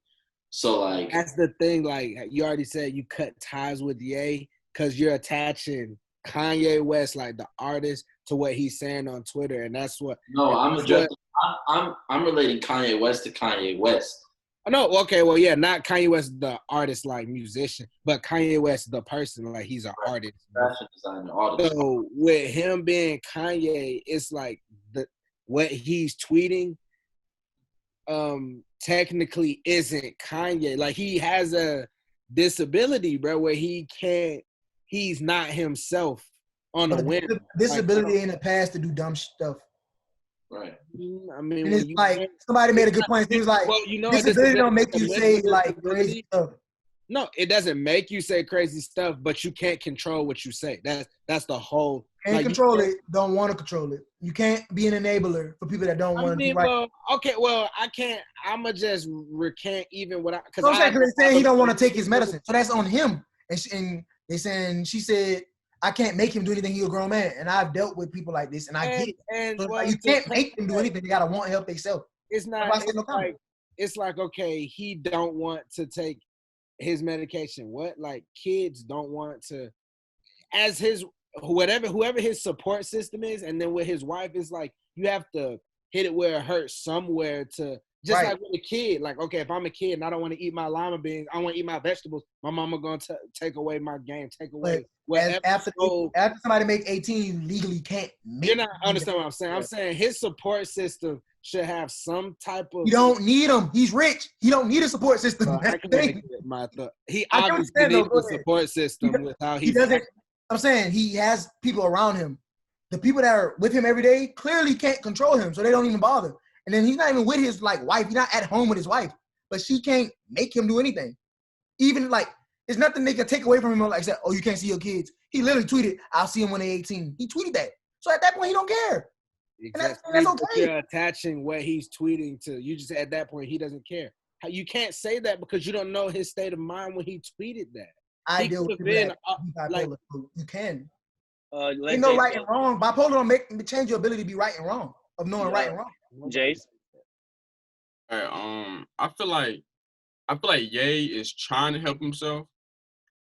Speaker 5: So like
Speaker 7: that's the thing. Like you already said, you cut ties with Ye because you're attaching Kanye West, like the artist, to what he's saying on Twitter, and that's what.
Speaker 5: No, I'm relating Kanye West to Kanye West.
Speaker 7: No, okay, well, yeah, not Kanye West, the artist, like musician, but Kanye West, the person, like he's an artist.
Speaker 5: Fashion designer, artist.
Speaker 7: So with him being Kanye, it's like what he's tweeting, technically isn't Kanye. Like he has a disability, bro, where he's not himself on a whim.
Speaker 3: Disability ain't a pass to do dumb stuff.
Speaker 5: Right.
Speaker 7: I mean,
Speaker 3: and it's like somebody made a good point. He was like, well, disability don't make you say like crazy stuff.
Speaker 7: No, it doesn't make you say crazy stuff, but you can't control what you say. That's the whole.
Speaker 3: Can't control it. Don't want to control it. You can't be an enabler for people that don't want to be right.
Speaker 7: Well, okay, well, I can't. I'ma just recant even what because
Speaker 3: I'm saying he don't want to take his medicine, so that's on him. And they saying she said, I can't make him do anything. He's a grown man, and I've dealt with people like this, and I get it. So well, you can't make them do anything. They gotta want help themselves.
Speaker 7: It's not. It's like okay, he don't want to take his medication. What? Like kids don't want to, as his whoever his support system is, and then with his wife is like you have to hit it where it hurts somewhere to. Just like with a kid, like, okay, if I'm a kid and I don't want to eat my lima beans, I want to eat my vegetables, my mama going to take away my game, take away whatever. After
Speaker 3: somebody make 18, you legally can't make
Speaker 7: You're not understand what I'm saying. I'm saying his support system should have some type of...
Speaker 3: You don't need him. He's rich. He don't need a support system.
Speaker 7: He obviously needs a support system with how
Speaker 3: he doesn't. I'm saying he has people around him. The people that are with him every day clearly can't control him, so they don't even bother. And then he's not even with his like wife. He's not at home with his wife, but she can't make him do anything. Even like, there's nothing they can take away from him. Like said, oh, you can't see your kids. He literally tweeted, "I'll see him when they're 18." He tweeted that. So at that point, he don't care.
Speaker 7: Exactly. And that's okay. You're attaching what he's tweeting to. You just at that point, he doesn't care. You can't say that because you don't know his state of mind when he tweeted that.
Speaker 3: I deal with people that bipolar. You can. You know right and wrong. Bipolar don't change your ability to be right and wrong, of knowing right and wrong.
Speaker 1: Jayson.
Speaker 6: All right, I feel like Ye is trying to help himself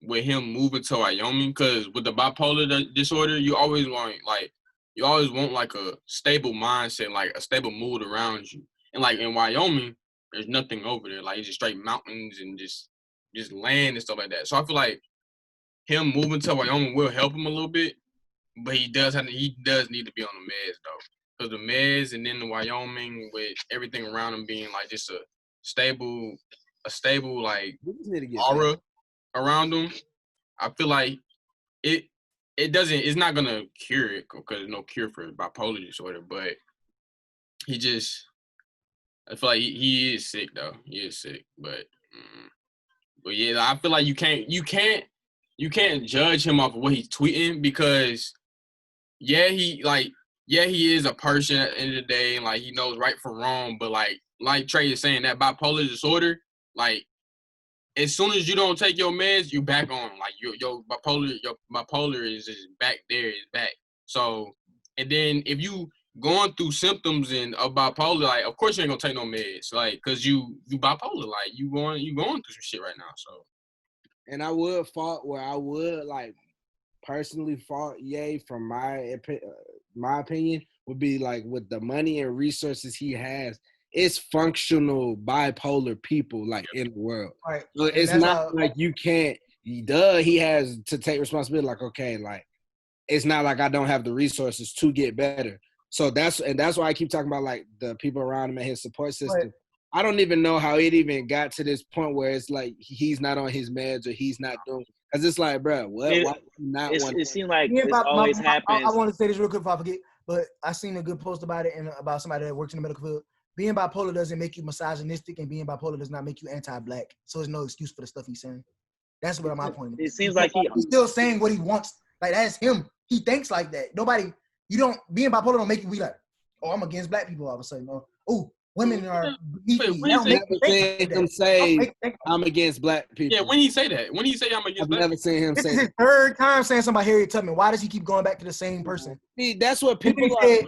Speaker 6: with him moving to Wyoming, because with the bipolar disorder, you always want like a stable mindset, like a stable mood around you. And like in Wyoming, there's nothing over there. Like it's just straight mountains and just land and stuff like that. So I feel like him moving to Wyoming will help him a little bit, but he does need to be on the meds though. Because the meds and then the Wyoming with everything around him being like just a stable like aura around him, I feel like it's not gonna cure it because there's no cure for bipolar disorder. But I feel like he is sick though. He is sick, but yeah, I feel like you can't judge him off of what he's tweeting because he is a person at the end of the day, and like he knows right from wrong. But like Trey is saying, that bipolar disorder, like as soon as you don't take your meds, you back on. Like your bipolar is just back there, is back. So And then if you going through symptoms and of bipolar, like, of course you ain't gonna take no meds, like, cause you bipolar, like, you going through some shit right now. So,
Speaker 7: And I would like personally fault Ye from my opinion would be like with the money and resources he has, it's functional bipolar people like in the world.
Speaker 3: Right.
Speaker 7: So it's not like you can't. He has to take responsibility. Like, okay, like it's not like I don't have the resources to get better. So that's why I keep talking about like the people around him and his support system.
Speaker 3: Right.
Speaker 7: I don't even know how it even got to this point where it's like he's not on his meds or he's not doing. Cause it's like, bro, what? Why not?
Speaker 1: It seems like this always happens.
Speaker 3: I want to say this real quick before I forget, but I seen a good post about it and about somebody that works in the medical field. Being bipolar doesn't make you misogynistic, and being bipolar does not make you anti-black. So there's no excuse for the stuff he's saying. That's what my point is.
Speaker 1: It seems like
Speaker 3: he's still saying what he wants. Like that's him. He thinks like that. Being bipolar don't make you be like, oh, I'm against black people all of a sudden. Or, oh, women are.
Speaker 7: I'm against black people.
Speaker 6: Yeah, when he say that, when he say I'm against black people.
Speaker 7: I've never seen him say that.
Speaker 3: This is his third time saying something about Harriet Tubman. Why does he keep going back to the same person?
Speaker 7: See, that's what people are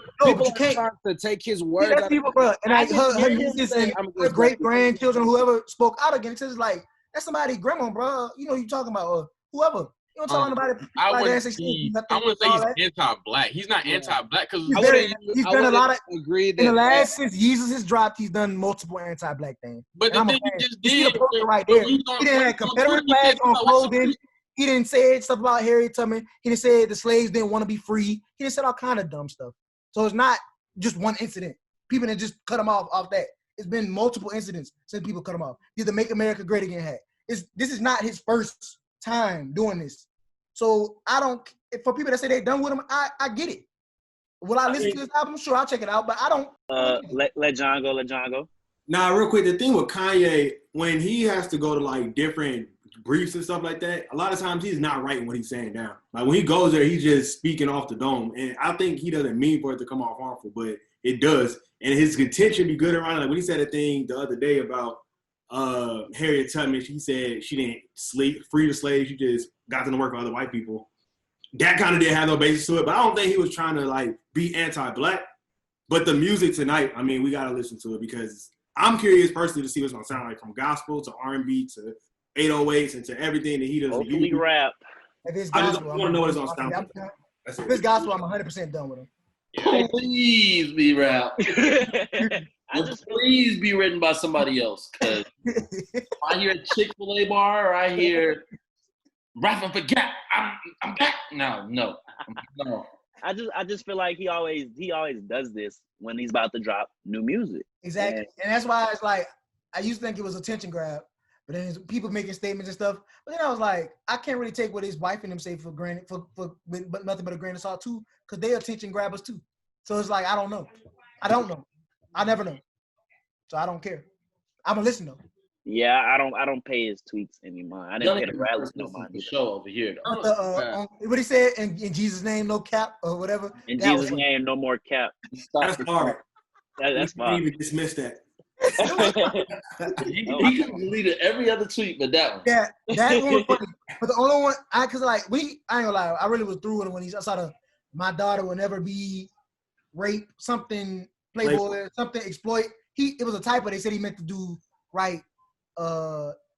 Speaker 7: trying to take his word.
Speaker 3: That's people, bro. And her nieces and her great-grandchildren, whoever spoke out against it, is like, that's somebody's grandma, bro. You know what you're talking about, or whoever. You know what I'm talking about?
Speaker 6: I wouldn't say he's anti-black. He's not anti-black because
Speaker 3: he's done a lot of. In the last since Jesus has dropped, he's done multiple anti-black things.
Speaker 6: But the thing he just did
Speaker 3: right there. He didn't have Confederate flags on clothing. He didn't say stuff about Harriet Tubman. He didn't say the slaves didn't want to be free. He didn't say all kind of dumb stuff. So it's not just one incident. People didn't just cut him off that. It's been multiple incidents since people cut him off. He's the Make America Great Again hat. This is not his first time doing this. So for people that say they're done with him, I get it. Will I listen to this album? Sure, I'll check it out, but I don't.
Speaker 1: Let John go.
Speaker 8: Nah, real quick, the thing with Kanye, when he has to go to like different briefs and stuff like that, a lot of times he's not writing what he's saying down. Like when he goes there, he's just speaking off the dome. And I think he doesn't mean for it to come off harmful, but it does. And his contention be good around it. Like when he said a thing the other day about Harriet Tubman, she said she didn't free the slaves, she just got them to work for other white people. That kind of didn't have no basis to it, but I don't think he was trying to like be anti-black. But the music tonight, I mean, we got to listen to it because I'm curious personally to see what's going to sound like, from gospel to R&B to 808s and to everything that he doesn't use.
Speaker 1: Hopefully rap.
Speaker 3: If it's
Speaker 8: I
Speaker 3: gospel,
Speaker 8: just want to know what it's going to sound like.
Speaker 3: If it's gospel, I'm 100% done with him.
Speaker 5: Please be rap. Please be written by somebody else. Cause I hear a Chick-fil-A bar, or I hear rapping for Gap. I'm back. No.
Speaker 1: I just feel like he always does this when he's about to drop new music.
Speaker 3: Exactly, and that's why it's like I used to think it was attention grab, but then people making statements and stuff. But then I was like, I can't really take what his wife and them say for granted, but nothing but a grain of salt too, because they attention grabbers too. So it's like I don't know. I never know. So I don't care. I'm gonna listen though.
Speaker 1: Yeah, I don't pay his tweets anymore. I didn't pay the rallies no mind.
Speaker 5: The show over here.
Speaker 3: What he said in Jesus' name, no cap or whatever.
Speaker 1: In Jesus' name, no more cap.
Speaker 8: That's hard.
Speaker 1: That's fine.
Speaker 8: You even dismiss that.
Speaker 5: He deleted every other tweet but that one.
Speaker 3: Yeah, that one was funny. But the only one, I ain't gonna lie, I really was through with it when I saw my daughter will never be raped, something Playboy, something exploit. It was a typo. They said he meant to do right.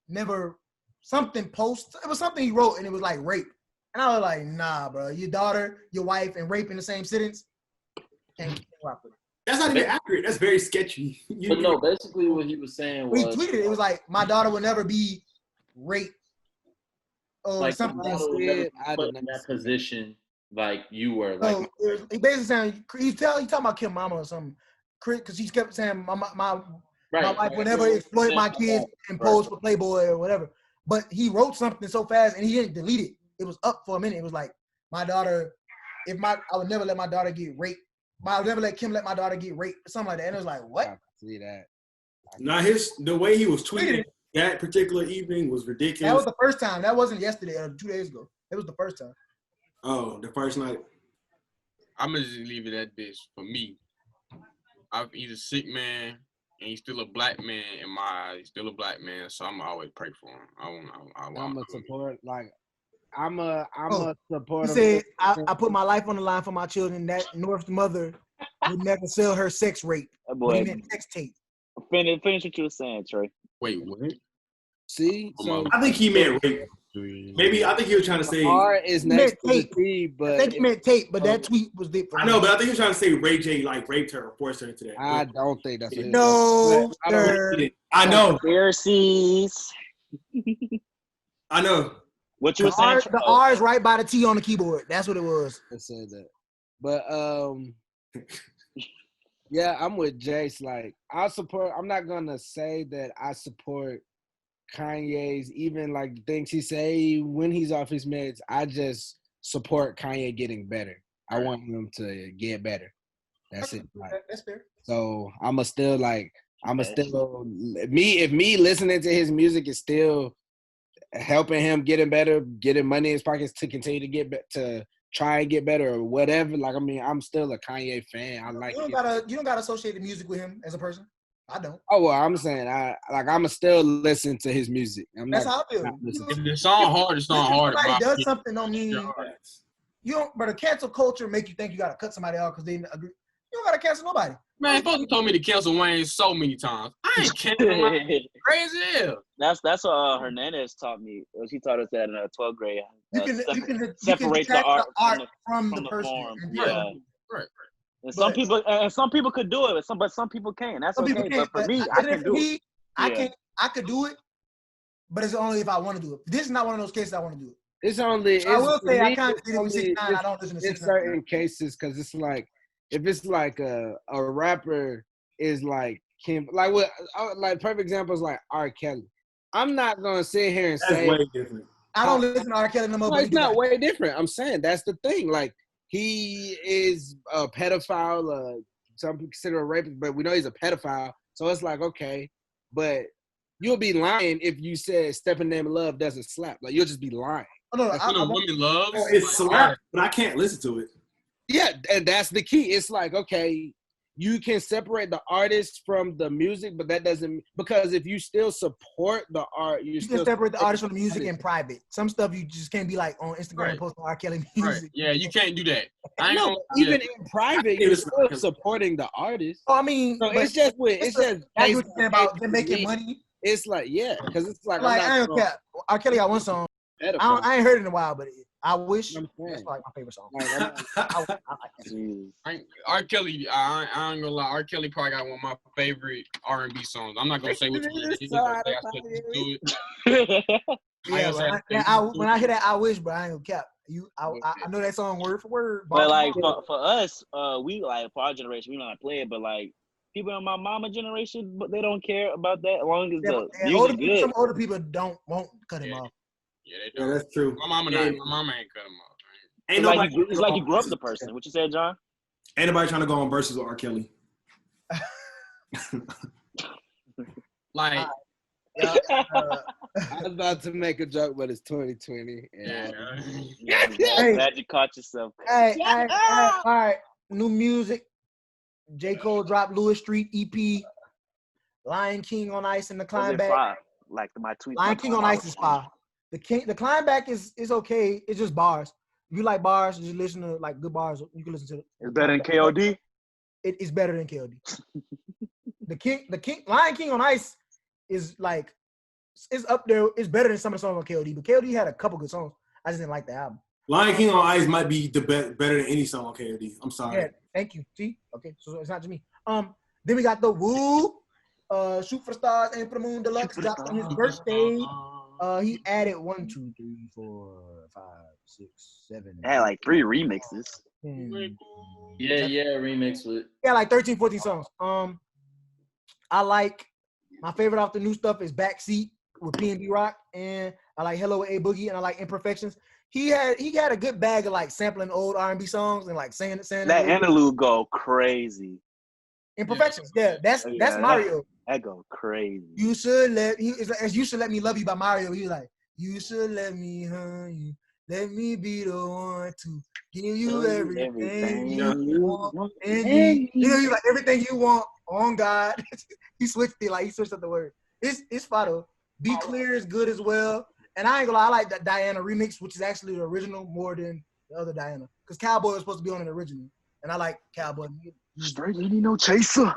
Speaker 3: Never something post. It was something he wrote and it was like rape. And I was like, nah, bro. Your daughter, your wife, and rape in the same sentence. Can't rock with it.
Speaker 8: That's not even accurate. That's very sketchy.
Speaker 5: But no, basically what he was saying was...
Speaker 3: We tweeted it. It was like, my daughter will never be raped. Or
Speaker 5: like
Speaker 3: something.
Speaker 5: Put in that position like you were. Like,
Speaker 3: he basically saying, he's talking about Kim Mama or something. Because he kept saying, my wife would never exploit my kids and pose for Playboy or whatever. But he wrote something so fast and he didn't delete it. It was up for a minute. It was like, my daughter, I would never let my daughter get raped. I would never let Kim let my daughter get raped. Something like that. And it was like, what?
Speaker 7: I see that.
Speaker 8: Now the way he was tweeting that particular evening was ridiculous.
Speaker 3: That was the first time. That wasn't yesterday or 2 days ago. It was the first time.
Speaker 8: Oh, the first night.
Speaker 6: I'm gonna just leave it at this. For me, he's a sick man and he's still a black man in my eyes. He's still a black man, so I'm gonna always pray for him.
Speaker 7: I'm gonna support, like, I'm a
Speaker 3: He
Speaker 7: supporter.
Speaker 3: said, I put my life on the line for my children. That North's mother would never sell her sex rape.
Speaker 1: That
Speaker 3: But he
Speaker 1: boy,
Speaker 3: meant sex tape.
Speaker 1: finish what you were saying, Trey.
Speaker 6: Wait, what?
Speaker 7: See, so
Speaker 8: I think he meant rape. Maybe I think he was trying to say.
Speaker 7: R is
Speaker 3: He
Speaker 7: next
Speaker 3: meant
Speaker 7: to the
Speaker 3: tape.
Speaker 7: T,
Speaker 3: I
Speaker 7: but
Speaker 3: think he meant tape, but that tweet was different.
Speaker 8: I know, but I think he was trying to say Ray J like raped her or forced her into that.
Speaker 7: I don't think that's what it is.
Speaker 3: No,
Speaker 7: I don't-
Speaker 3: sir.
Speaker 8: I know.
Speaker 1: Pharisees.
Speaker 8: I know.
Speaker 1: What you
Speaker 3: The
Speaker 1: were saying?
Speaker 3: R, the R is right by the T on the keyboard. That's what it was.
Speaker 7: I said that. But yeah, I'm with Jace. Like I'm not gonna say that I support Kanye's even like the things he say when he's off his meds. I just support Kanye getting better. I want him to get better. That's it. Like,
Speaker 3: That's fair.
Speaker 7: so if me listening to his music is still helping him getting better, getting money in his pockets to continue to to try and get better or whatever. Like, I mean, I'm still a Kanye fan. I like
Speaker 3: You don't gotta associate the music with him as a person. I don't.
Speaker 7: Oh well, I'm saying I'ma still listen to his music.
Speaker 3: That's how I feel.
Speaker 6: If the song hard, it's not hard.
Speaker 3: Somebody
Speaker 6: bro.
Speaker 3: does something don't mean you don't. But the cancel culture make you think you gotta cut somebody out because they agree. You don't gotta cancel nobody.
Speaker 6: Man, folks told me to cancel Wayne so many times. I ain't canceling. Crazy hell.
Speaker 1: That's what Hernandez taught me. She taught us that in 12th grade.
Speaker 3: You can
Speaker 1: separate the
Speaker 3: detach
Speaker 1: art
Speaker 3: from the
Speaker 1: the
Speaker 3: person.
Speaker 1: form.
Speaker 3: And
Speaker 1: Yeah.
Speaker 6: Right.
Speaker 1: And some people could do it, but some people can't. That's
Speaker 3: Some
Speaker 1: okay.
Speaker 3: people can't,
Speaker 1: But for me, I can do it.
Speaker 3: I could do it, but it's only if I want to do it. This is not one of those cases I want to do it.
Speaker 7: It's only.
Speaker 3: I will say I
Speaker 7: me,
Speaker 3: kind of did it with 6ix9ine. I don't listen to
Speaker 7: in
Speaker 3: 6ix9ine.
Speaker 7: certain cases because it's like if it's like a rapper is like like perfect example is like R. Kelly. I'm not gonna sit here and
Speaker 8: That's
Speaker 7: say
Speaker 8: way different.
Speaker 3: I don't listen to R. Kelly no more.
Speaker 7: no,
Speaker 3: but
Speaker 7: it's
Speaker 3: he do
Speaker 7: not
Speaker 3: that.
Speaker 7: way different. I'm saying that's the thing. Like he is a pedophile. Some people consider a rapist, but we know he's a pedophile. So it's like okay, but you'll be lying if you said "Step in the Name of Love" doesn't slap. Like you'll just be lying.
Speaker 3: Oh, no,
Speaker 6: That's what women love.
Speaker 8: It's slap, but I can't listen to it.
Speaker 7: Yeah, and that's the key. It's like, okay, you can separate the artist from the music, but that doesn't because if you still support the art, you
Speaker 3: can
Speaker 7: still
Speaker 3: separate the artist from the music in private. Some stuff you just can't be like on Instagram
Speaker 6: Right.
Speaker 3: posting R. Kelly
Speaker 6: Right.
Speaker 3: music.
Speaker 6: Yeah, you can't do that. I ain't
Speaker 7: No,
Speaker 6: gonna,
Speaker 7: even
Speaker 6: yeah.
Speaker 7: in private, you're still supporting the artist.
Speaker 3: Oh, I mean,
Speaker 7: So
Speaker 3: but
Speaker 7: it's just it's just
Speaker 3: I get what you're saying about them making money.
Speaker 7: It's like because it's like
Speaker 3: Like
Speaker 7: I'm
Speaker 3: I
Speaker 7: not
Speaker 3: don't care. R. Kelly got one song. I ain't heard it in a while, but I wish
Speaker 7: I'm
Speaker 3: that's
Speaker 7: saying.
Speaker 3: like my favorite song.
Speaker 7: Like,
Speaker 3: I like that.
Speaker 1: Jesus.
Speaker 6: R. Kelly, I ain't gonna lie. R. Kelly probably got one of my favorite R&B songs. I'm not gonna say which one it is. I said do it.
Speaker 3: Yeah, when I hear that, I wish, but I ain't gonna cap. I know that song word for word.
Speaker 1: But like for us, we like for our generation, we don't like play it. But like people in my mama generation, but they don't care about that as long as the music good.
Speaker 3: Some older people won't cut him off.
Speaker 6: Yeah, they don't.
Speaker 8: Yeah, that's true.
Speaker 6: My mama ain't cut him off.
Speaker 1: It's like you grew up the person. What you said, John?
Speaker 8: Ain't nobody trying to go on versus with R. Kelly.
Speaker 6: Like,
Speaker 7: I was about to make a joke, but it's 2020.
Speaker 1: Yeah. Glad you caught yourself.
Speaker 3: Hey, all right. New music. J. Cole dropped Lewis Street EP. Lion King on Ice and the Climb Back.
Speaker 1: Like my tweet.
Speaker 3: Lion King on Ice is fire. The Climb Back is okay. It's just bars. If you like bars, just listen to like good bars. You can listen to it.
Speaker 1: It's better than KOD.
Speaker 3: It is better than KOD. Lion King on Ice is like it's up there. It's better than some of the songs on KOD. But KOD had a couple good songs. I just didn't like the album.
Speaker 8: Lion King on Ice might be the better than any song on KOD. I'm sorry.
Speaker 3: Yeah, thank you. See, okay, so it's not just me. Then we got the Woo, Shoot for the Stars, Aim for the Moon Deluxe dropped on his birthday. He added 1, 2, 3, 4, 5, 6, 7.
Speaker 1: It had like 3 remixes.
Speaker 5: Yeah, remix with.
Speaker 3: Yeah, like 13, 14 songs. I like my favorite off the new stuff is Backseat with P&B Rock, and I like Hello with A Boogie, and I like Imperfections. He had a good bag of like sampling old R&B songs and like saying
Speaker 1: that interlude go crazy.
Speaker 3: Imperfections, yeah, that's Mario.
Speaker 1: That go crazy.
Speaker 3: You should let me love you by Mario. He was like, you should let me hug you, let me be the one to give you everything you want. And he's like everything you want on God. He switched up the word. It's fire though. Be Clear is good as well. And I ain't gonna lie, I like that Diana remix, which is actually the original more than the other Diana. Because Cowboy was supposed to be on it originally. And I like Cowboy music.
Speaker 4: Straight no chaser.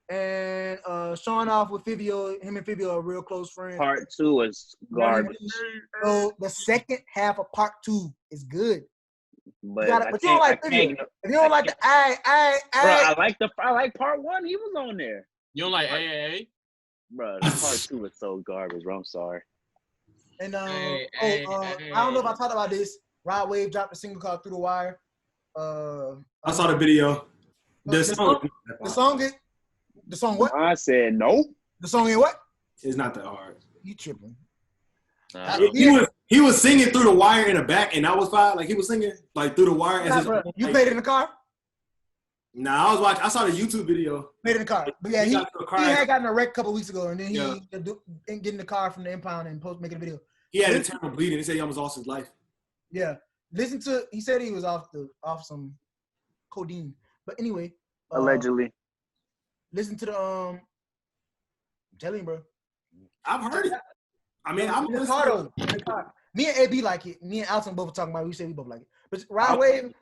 Speaker 3: And showing off with Fivio, him and Fivio are real close friends.
Speaker 1: Part 2 is garbage.
Speaker 3: So the second half of part 2 is good.
Speaker 1: But,
Speaker 3: But you don't like Fivio. If you don't like the
Speaker 1: bro, I like part 1. He was on there.
Speaker 6: You don't like AAA?
Speaker 1: Bro, part 2 is so garbage, bro. I'm sorry.
Speaker 3: And I don't know if I talked about this. Rod Wave dropped a single called Through the Wire.
Speaker 8: I saw the video. The song what?
Speaker 1: I said no.
Speaker 3: The song in what?
Speaker 8: It's not that hard.
Speaker 3: You tripping.
Speaker 8: He was singing Through the Wire in the back, and that was fine. Like he was singing like Through the Wire.
Speaker 3: You played it in the car?
Speaker 8: Nah, I saw the YouTube video.
Speaker 3: Played it in the car. But yeah, he had gotten a wreck a couple weeks ago, and then he get in the car from the impound and making a video.
Speaker 8: He had a terrible bleeding. He said he almost lost his life.
Speaker 3: Yeah. He said he was off some codeine. But anyway.
Speaker 1: Allegedly.
Speaker 3: Listen to the I'm telling you, bro.
Speaker 8: I've heard it. I mean, I'm
Speaker 3: in the car. Me and AB like it. Me and Alton both were talking about it. We said we both like it. But Rod Wave.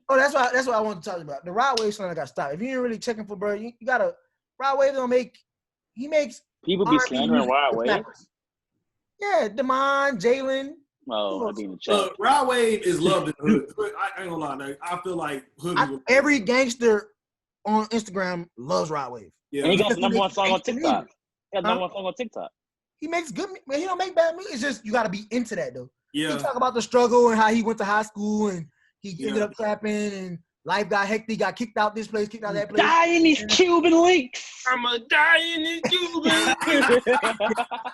Speaker 3: Oh, that's what I wanted to talk about. The Rod Wave song got stopped. If you ain't really checking for, bro, you gotta. Rod Wave don't make. He makes.
Speaker 1: People be slandering Rod Wave.
Speaker 3: Yeah, Damon, Jaylen.
Speaker 1: Oh, I mean, the
Speaker 8: Rod Wave is loved in the hood. I ain't gonna lie, like, I feel like
Speaker 3: every gangster on Instagram loves Rod Wave.
Speaker 1: Yeah, and he got the number 1 song on TikTok. He got number 1 song on TikTok.
Speaker 3: He makes good, man. He don't make bad music. It's just you got to be into that though.
Speaker 8: Yeah.
Speaker 3: He talk about the struggle and how he went to high school and he ended up trapping and life got hectic. Got kicked out this place, kicked out that place.
Speaker 1: Die in these Cuban links.
Speaker 6: I'ma die in these Cuban.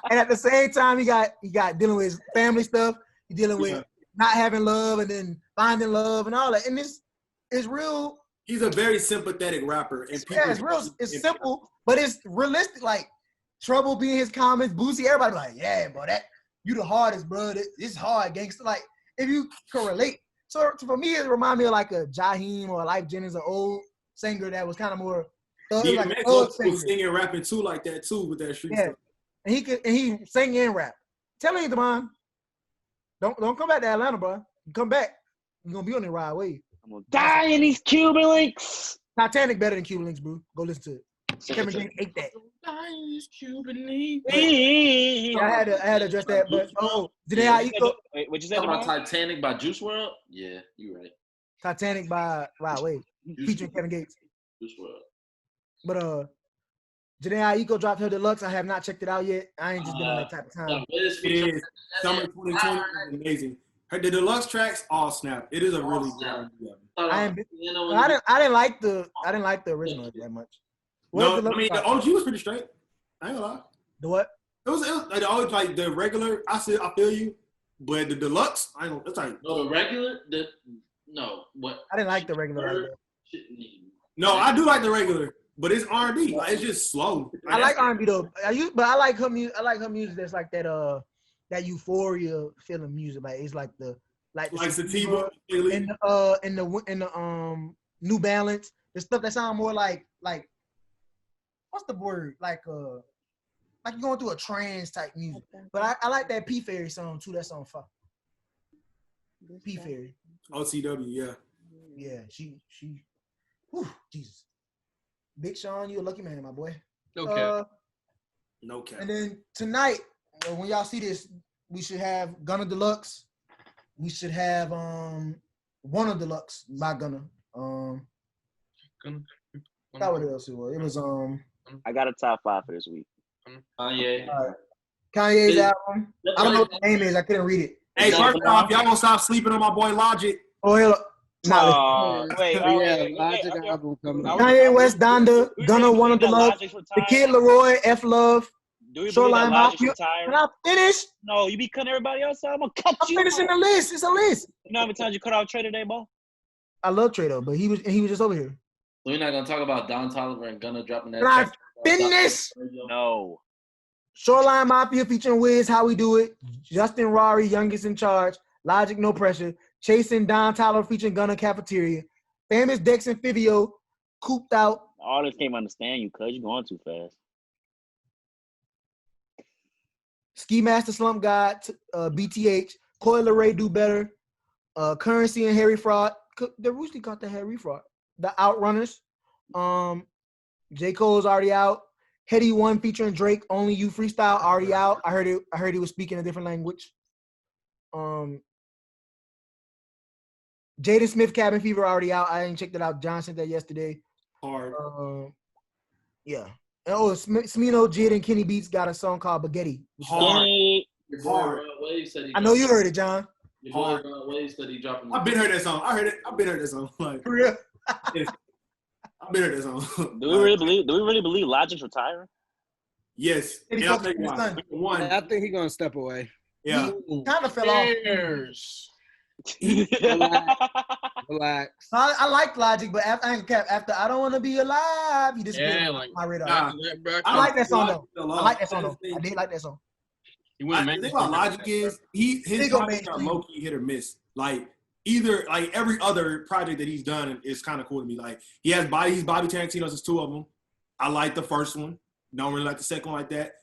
Speaker 3: And at the same time, he got dealing with his family stuff. He dealing with not having love and then finding love and all that. And it's real.
Speaker 8: He's a very sympathetic rapper. And
Speaker 3: it's real. It's simple, but it's realistic. Like Trouble being his comments, Boosie, everybody like, yeah, bro, that you the hardest, bro. It's hard, gangster. Like if you can relate. So for me, it remind me of like a Jaheim or a Life Jennings, an old singer that was kind of more.
Speaker 8: Yeah, like was singing and rapping too, like that too, with that street stuff.
Speaker 3: And he sing and rap. Tell you, Devon, don't come back to Atlanta, bro. You come back, you're gonna be on the Ride Wave.
Speaker 1: I'm gonna die in these Cuban links.
Speaker 3: Titanic better than Cuban links, bro. Go listen to it. Kevin James ate that. I had to address that, but
Speaker 1: wait, what you said
Speaker 5: about Titanic by Juice WRLD? Yeah, you're right.
Speaker 3: Titanic by Rod Wave, featuring Kevin Gates.
Speaker 5: Juice WRLD.
Speaker 3: But Janae Aiko dropped her deluxe. I have not checked it out yet. I ain't just been on that type of time.
Speaker 8: It is. Summer 2020 is amazing. The deluxe tracks all snap. It is a really good album.
Speaker 3: I didn't like the original that much.
Speaker 8: No, I mean the OG was pretty straight. I ain't gonna lie.
Speaker 3: The what?
Speaker 8: It was like the OG, like the regular. I feel you, but the deluxe, I don't. It's like
Speaker 5: the regular. What?
Speaker 3: I didn't like the regular.
Speaker 8: No, I do like the regular, but it's R&B. Like, it's just slow.
Speaker 3: I like R&B though. I like her music. I like her music. That's like that euphoria feeling music. Like it's like the
Speaker 8: Sativa
Speaker 3: in the New Balance. The stuff that sound more like what's the word? Like you're going through a trance type music. But I like that P Fairy song too. That song fire. P Fairy.
Speaker 8: OTW, yeah.
Speaker 3: Yeah, she. Whew, Jesus. Big Sean, you a lucky man, my boy.
Speaker 6: Okay.
Speaker 8: No cap.
Speaker 3: And then tonight, when y'all see this, we should have Gunna Deluxe. We should have One of Deluxe by Gunna. Forgot what else it was. It was
Speaker 1: I got a top 5 for this week.
Speaker 5: Kanye.
Speaker 3: All right. Kanye's album. I don't know what the name is. I couldn't read it.
Speaker 8: Hey, first off, y'all gonna stop sleeping on my boy Logic.
Speaker 3: Oh, hell.
Speaker 7: Logic album coming out.
Speaker 3: Kanye West, Donda, Gunna, One of Deluxe, The Kid Leroy, F Love, Shoreline Mafia. Can I finish?
Speaker 1: No, you be cutting everybody else out. I'm gonna cut you.
Speaker 3: I'm finishing the list. It's a list.
Speaker 1: You know how many times you cut out Trey today, Bo?
Speaker 3: I love Trey though, but he was just over here.
Speaker 5: So we're not gonna talk about Don Toliver and Gunna dropping that.
Speaker 3: Can I finish?
Speaker 1: No.
Speaker 3: Shoreline Mafia featuring Wiz, How We Do It, Justin Rari, Youngest in Charge, Logic, No Pressure, Chasing Don Tyler featuring Gunna, Cafeteria, Famous Dex and Fivio, Cooped Out.
Speaker 1: All this can't understand you, cuz you're going too fast.
Speaker 3: Ski Master Slump God, BTH, Coil Ray Do Better, Currency and Harry Fraud. They recently caught the Harry Fraud. The Outrunners. J. Cole's already out. Heady One featuring Drake, Only You freestyle already out. I heard he was speaking a different language. Jaden Smith Cabin Fever already out. I didn't check that out. John sent that yesterday.
Speaker 8: Hard.
Speaker 3: Yeah. And, Smino, Jid, and Kenny Beats got a song called Baguetti.
Speaker 8: Hard.
Speaker 5: Your
Speaker 8: Hard.
Speaker 5: Rod Wave said he
Speaker 3: I know you heard it, John.
Speaker 5: Your boy Rod Wave said he dropping.
Speaker 8: I've been heard that song. I heard it. I've been heard that song. Like,
Speaker 3: For real?
Speaker 8: I've been heard that song.
Speaker 1: Do we really believe Logic's retiring?
Speaker 8: Yes.
Speaker 3: And he
Speaker 8: And I'll
Speaker 3: fucking
Speaker 8: tell you
Speaker 3: his
Speaker 8: why.
Speaker 3: son.
Speaker 8: One.
Speaker 7: I think he's gonna step away.
Speaker 8: Yeah.
Speaker 3: Kind of fell off.
Speaker 6: Bears.
Speaker 7: Relax.
Speaker 3: I like Logic, but after I Don't Want to Be Alive, he disappeared
Speaker 6: Yeah,
Speaker 3: on
Speaker 6: like
Speaker 3: my radar.
Speaker 8: Nah.
Speaker 3: I like that song though. I like that song though. I did like that song.
Speaker 6: He went
Speaker 8: The thing about Logic is his
Speaker 3: He go
Speaker 8: projects are
Speaker 3: mainstream.
Speaker 8: low key hit or miss. Like either like every other project that he's done is kind of cool to me. Like he's Bobby Tarantino's is 2 of them. I like the first one. Don't really like the second one like that.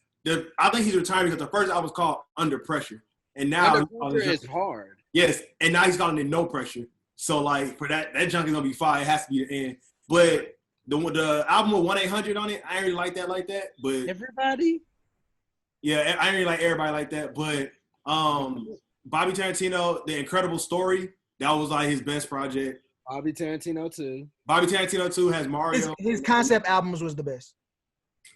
Speaker 8: I think he's retiring because the first album was called Under Pressure, and now
Speaker 7: Under Pressure is hard.
Speaker 8: yes, and now he's calling it No Pressure. So like for that junk is gonna be fire. It has to be the end. But the album with 1-800 on it, I ain't really like that. But
Speaker 7: Everybody.
Speaker 8: yeah, I ain't really like everybody like that. But Bobby Tarantino, The Incredible Story, that was like his best project.
Speaker 7: Bobby Tarantino too.
Speaker 8: Bobby Tarantino too has Mario.
Speaker 3: His concept albums was the best.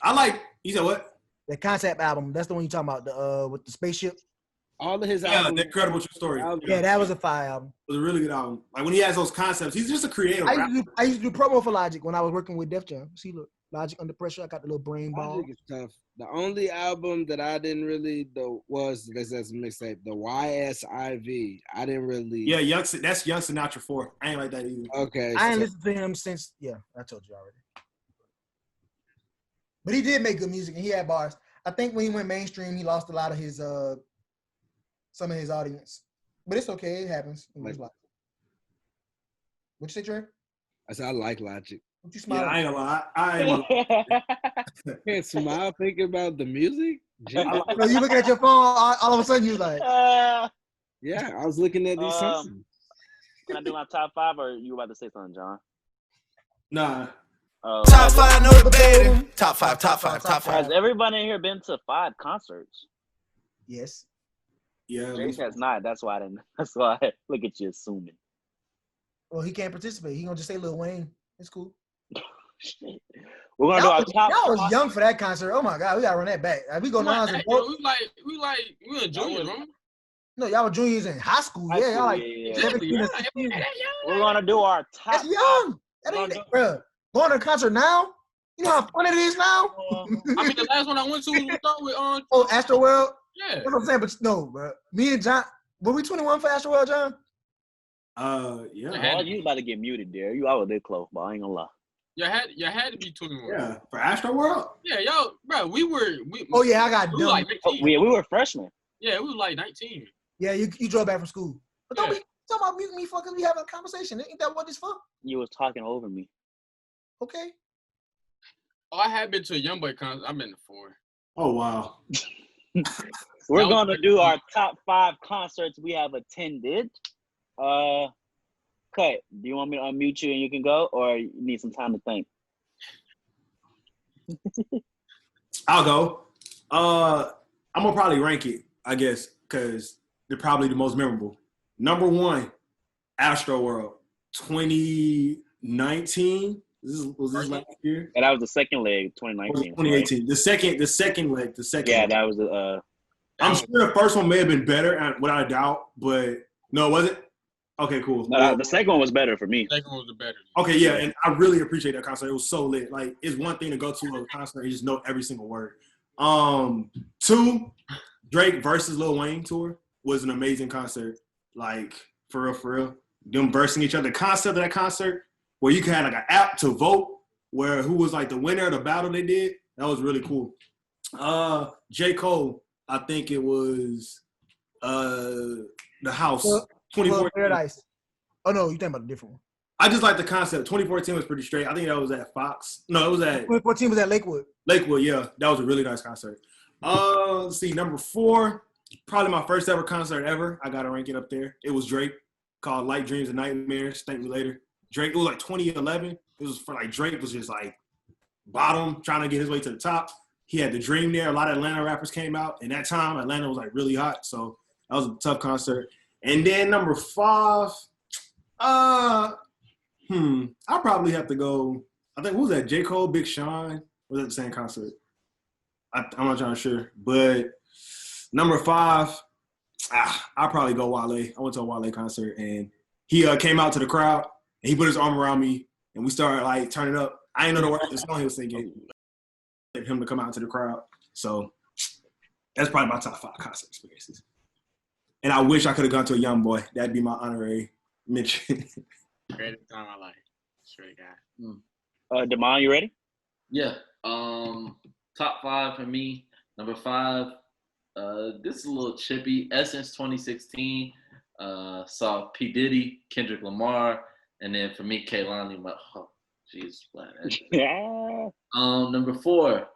Speaker 8: I like. You said what?
Speaker 3: The concept album. That's the one you talking about. The with the spaceship.
Speaker 7: All of his
Speaker 8: Yeah,
Speaker 7: albums.
Speaker 8: The Incredible True Story.
Speaker 3: Yeah, that was a fire album.
Speaker 8: It was a really good album. Like when he has those concepts, he's just a creative
Speaker 3: I
Speaker 8: rapper.
Speaker 3: used to do promo for Logic when I was working with Def Jam. See, look, Logic Under Pressure. I got the little brain ball.
Speaker 7: Logic is tough. The only album that I didn't really was that's a mixtape, the YSIV. I didn't really.
Speaker 8: Yeah, that's Young Sinatra 4. I ain't like that either.
Speaker 7: Okay.
Speaker 3: I ain't
Speaker 7: so-
Speaker 3: listened to him since. Yeah, I told you already. But he did make good music and he had bars. I think when he went mainstream, he lost a lot of his some of his audience. But it's okay. It happens. In his life. What you say, Trey?
Speaker 7: I said I like Logic.
Speaker 3: What you
Speaker 8: Yeah,
Speaker 3: smiling?
Speaker 8: I ain't gonna lie. I ain't gonna lie.
Speaker 7: Can't smile thinking about the music.
Speaker 3: So you looking at your phone, all of a sudden you was like,
Speaker 7: Yeah, I was looking at these songs.
Speaker 1: Can I do my top 5 or you about to say something, John?
Speaker 8: Nah.
Speaker 9: Top 5, no debating. Top 5.
Speaker 1: Has everybody in here been to 5 concerts?
Speaker 3: yes.
Speaker 8: Yeah.
Speaker 1: Jayson has not. That's why I didn't. That's why I look at you assuming.
Speaker 3: Well, he can't participate. He gonna just say Lil Wayne. It's cool.
Speaker 1: Shit. We're gonna do our top.
Speaker 3: Y'all was young for that concert. Oh my God, we gotta run that back. We go now as
Speaker 6: Hey,
Speaker 3: adults.
Speaker 6: we were juniors, remember?
Speaker 3: No, y'all were juniors in high school.
Speaker 1: High
Speaker 3: Yeah,
Speaker 1: school,
Speaker 3: y'all like
Speaker 1: yeah.
Speaker 3: 17 or 16.
Speaker 1: We're gonna do our top.
Speaker 3: That's young. That ain't it, bro. Going to a concert now? You know how fun it is now?
Speaker 6: I mean, the last one I went to was with
Speaker 3: Oh, Astroworld?
Speaker 6: yeah.
Speaker 3: That's what I'm saying, but no, bro. Me and John, were we 21 for Astroworld, John?
Speaker 8: Yeah.
Speaker 1: Oh, you about to get muted there. I was there close, but I ain't gonna lie.
Speaker 6: You had to be 21.
Speaker 8: Yeah. For Astro World?
Speaker 6: Yeah, yo, bro, we
Speaker 3: Oh, yeah, I got
Speaker 6: we were
Speaker 3: dumb.
Speaker 6: like 19.
Speaker 1: We were freshmen.
Speaker 6: Yeah, we were like 19.
Speaker 3: Yeah, you drove back from school. But don't
Speaker 6: Yeah.
Speaker 3: be talking about mute me fucking we having a conversation. Ain't that what it's for?
Speaker 1: You was talking over me.
Speaker 3: Okay.
Speaker 6: Oh, I had been to a Youngboy concert. I've been to 4.
Speaker 8: Oh, wow.
Speaker 1: We're
Speaker 6: That was
Speaker 1: gonna do our top 5 concerts we have attended. Cut. Do you want me to unmute you and you can go, or you need some time to think?
Speaker 8: I'll go. I'm gonna probably rank it, I guess, because they're probably the most memorable. Number 1, Astro World, 2019. Was this last year?
Speaker 1: And that was the second leg,
Speaker 8: Or was
Speaker 1: 2019.
Speaker 8: it 2018. The second leg.
Speaker 1: Yeah,
Speaker 8: leg.
Speaker 1: that was
Speaker 8: I'm sure the first one may have been better, without a doubt, but no, was it? Okay, cool.
Speaker 1: no, the second one was better for me.
Speaker 6: Second one was the better.
Speaker 8: Okay, yeah, and I really appreciate that concert. It was so lit. Like, it's one thing to go to a concert and just know every single word. 2, Drake versus Lil Wayne tour was an amazing concert. Like, for real. Them versing each other. The concept of that concert, where you can have like an app to vote, where who was like the winner of the battle they did, that was really cool. J. Cole, I think it was The House.
Speaker 3: Club
Speaker 8: 2014.
Speaker 3: Paradise. Oh no, you talking about a different one.
Speaker 8: I just like the concept. 2014 was pretty straight. I think that was at Fox. No, it was at
Speaker 3: 2014 was at Lakewood.
Speaker 8: Lakewood. Yeah, that was a really nice concert. Let's see, number 4, probably my first ever concert ever. I gotta rank it up there. It was Drake, called Light Dreams and Nightmares. Thank Me Later. Drake, it was like 2011. It was for like Drake was just like bottom, trying to get his way to the top. He had the dream there. A lot of Atlanta rappers came out. And that time, Atlanta was like really hot. So that was a tough concert. And then number 5, I'll probably have to go. I think, what was that? J. Cole, Big Sean? Was that the same concert? I'm not trying to sure. But number 5, I'll probably go Wale. I went to a Wale concert, and he came out to the crowd, and he put his arm around me, and we started, like, turning up. I didn't know the words of the song he was singing. Him to come out to the crowd. So that's probably my top 5 concert experiences. And I wish I could have gone to a Young Boy. That'd be my honorary mention.
Speaker 6: Greatest time of my life. Straight guy.
Speaker 1: Damon, you ready?
Speaker 5: Yeah. Top 5 for me. Number 5. This is a little chippy. Essence 2016. Saw P. Diddy, Kendrick Lamar, and then for me, Kehlani. Jesus,
Speaker 1: Yeah.
Speaker 5: Number 4.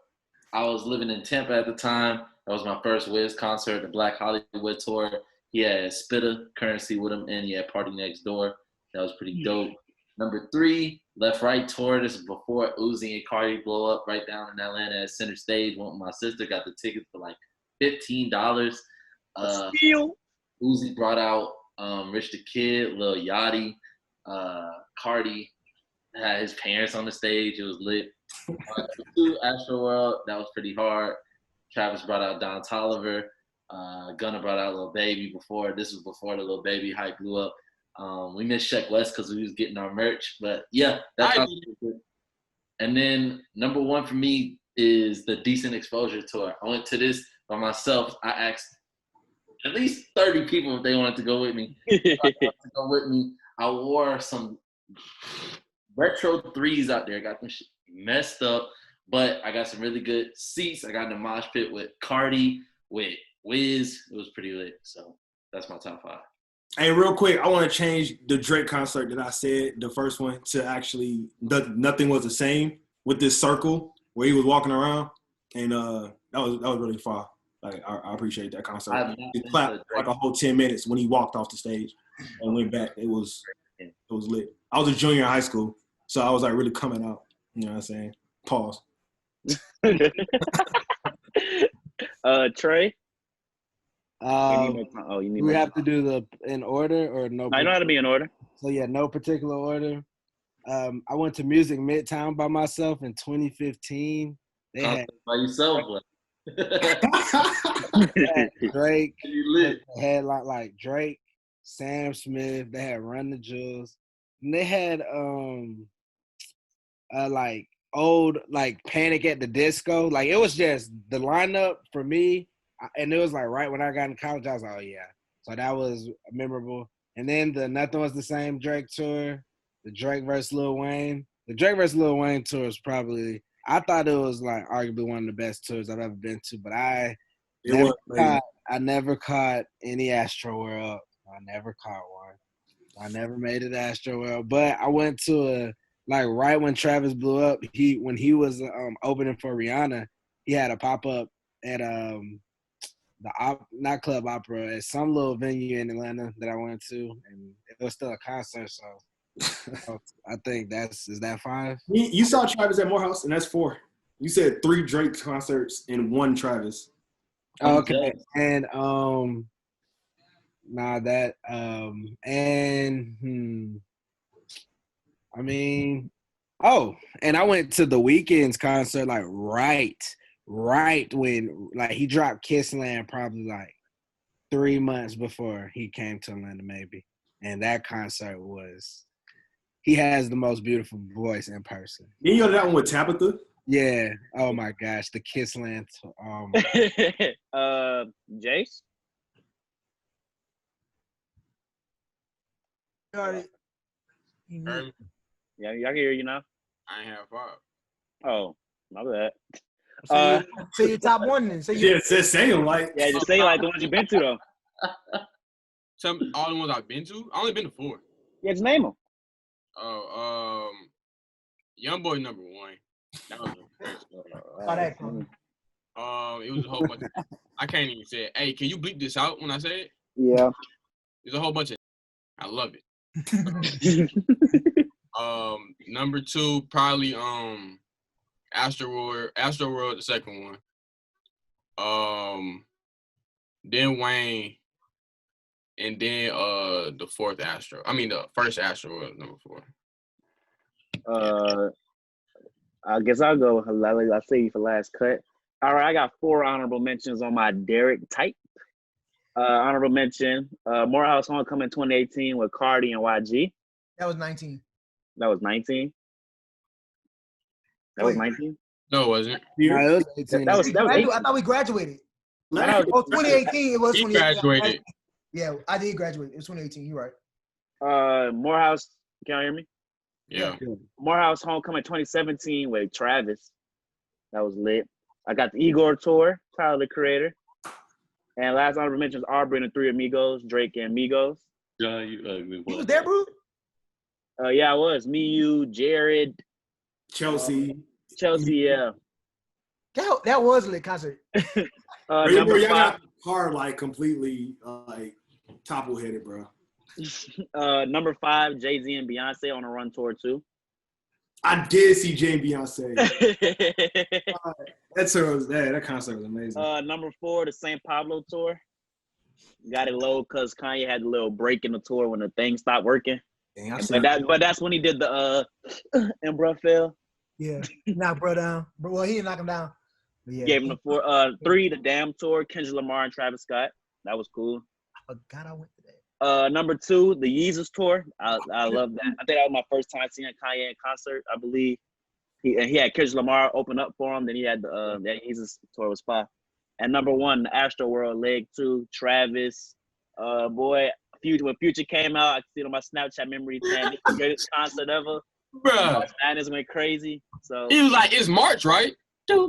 Speaker 5: I was living in Tampa at the time. That was my first Wiz concert, the Black Hollywood tour. He had Spitta Currency with him, and he had Party Next Door. That was pretty dope. Number 3, Left Right tour. This is before Uzi and Cardi blow up right down in Atlanta at Center Stage. Went with my sister, got the tickets for like $15. Uzi brought out Rich the Kid, Lil Yachty, Cardi had his parents on the stage. It was lit. 2, Astroworld, that was pretty hard. Travis brought out Don Toliver. Gunna brought out Lil Baby before. This was before the Lil Baby hype blew up. We missed Sheck West because we was getting our merch. But, yeah, that's how good. And then number 1 for me is the Decent Exposure Tour. I went to this by myself. I asked at least 30 people if they wanted to go with me. I wore some retro 3s out there. Got them messed up. But I got some really good seats. I got in the mosh pit with Cardi, with Wiz. It was pretty lit. So that's my top 5.
Speaker 8: Hey, real quick, I want to change the Drake concert that I said, the first one, to actually Nothing Was the Same, with this circle where he was walking around. And that was really fun. Like, I appreciate that concert. He clapped like a whole 10 minutes when he walked off the stage and went back. It was lit. I was a junior in high school, so I was like really coming out. You know what I'm saying? Pause.
Speaker 1: Trey?
Speaker 7: We have to do the in order or no?
Speaker 1: I know how to be in order.
Speaker 7: So, yeah, no particular order. I went to Music Midtown by myself in 2015. They had
Speaker 5: by yourself,
Speaker 7: Drake. They had like Drake, Sam Smith. They had Run the Jewels. And they had like old like Panic at the Disco. Like it was just the lineup for me. And it was like right when I got in college, I was like, oh yeah. So that was memorable. And then the Nothing Was the Same Drake tour, the Drake versus Lil Wayne. The Drake versus Lil Wayne tour is probably, I thought it was like arguably one of the best tours I've ever been to, but I never caught any Astroworld. I never caught one. I never made it to Astroworld, but I went to right when Travis blew up, when he was opening for Rihanna, he had a pop-up at not Club Opera, at some little venue in Atlanta that I went to, and it was still a concert, so I think is that 5?
Speaker 8: You saw Travis at Morehouse, and that's 4. You said 3 Drake concerts and 1 Travis.
Speaker 7: Okay, and and I went to the Weeknd's concert like right when he dropped Kissland probably like 3 months before he came to Atlanta maybe. And that concert he has the most beautiful voice in person.
Speaker 8: Didn't you go to that one with Tabitha?
Speaker 7: Yeah. Oh my gosh, the Kissland.
Speaker 1: Jace? Yeah, I can hear you now.
Speaker 6: I ain't have 5.
Speaker 1: Oh, my bad.
Speaker 3: Say your top 1 then.
Speaker 8: Say them like.
Speaker 1: Yeah, just say like the ones you've been to though.
Speaker 6: All the ones I've been to? I only been to 4.
Speaker 1: Yeah, just name them.
Speaker 6: Young Boy number 1. That was the first one. It was a whole bunch. I can't even say it. Hey, can you bleep this out when I say it?
Speaker 1: Yeah.
Speaker 6: There's a whole bunch of. I love it. Number 2 probably Astroworld, the second one. Then Wayne, and then the fourth Astro. I mean the first Astroworld, number 4.
Speaker 1: I guess I'll go. I'll save you for last cut. All right, I got 4 honorable mentions on my Derek type. Honorable mention: Morehouse Homecoming 2018 with Cardi and YG.
Speaker 3: That was 19.
Speaker 1: That was 19. That was 19.
Speaker 6: No, it wasn't.
Speaker 7: No, it was 18.
Speaker 1: That was 18.
Speaker 3: I thought we graduated.
Speaker 1: That was
Speaker 3: 2018. It was
Speaker 6: He
Speaker 3: 2018.
Speaker 6: graduated.
Speaker 3: Yeah, I did graduate. It was 2018. You're right.
Speaker 1: Morehouse. Can you hear me?
Speaker 6: Yeah.
Speaker 1: Morehouse Homecoming 2017 with Travis. That was lit. I got the Igor tour, Tyler the Creator. And last honorable mentions Aubrey and the Three Amigos, Drake and Migos.
Speaker 5: John, you ugly.
Speaker 3: You was there, bro?
Speaker 1: Yeah, I was. Me, you, Jared,
Speaker 8: Chelsea.
Speaker 1: yeah.
Speaker 3: That was a lit concert.
Speaker 1: Number
Speaker 8: Y'all
Speaker 1: 5.
Speaker 8: got the car like completely like topple headed, bro.
Speaker 1: Number 5, Jay-Z and Beyonce on a run tour too.
Speaker 8: I did see Jay and Beyonce. That concert was amazing.
Speaker 1: Number 4, the St. Pablo tour. Got it low because Kanye had a little break in the tour when the thing stopped working.
Speaker 8: Dang,
Speaker 1: But that's when he did the and bruh fell.
Speaker 3: Yeah, knocked bro down. Well, he didn't knock him down. But yeah,
Speaker 1: Gave him the 4. 3, the Damn tour, Kendrick Lamar and Travis Scott. That was cool.
Speaker 3: I forgot I went to that.
Speaker 1: Number 2, the Yeezus tour. I love that. I think that was my first time seeing Kanye in concert. I believe he had Kendrick Lamar open up for him. Then he had the that Yeezus tour was fire. And number 1, the Astro World leg 2, Travis. Boy, when Future came out, I could see it on my Snapchat memory. Damn, it's the greatest concert ever.
Speaker 6: Bruh.
Speaker 1: Madness went crazy. So
Speaker 6: He was like, it's March, right?
Speaker 1: yeah.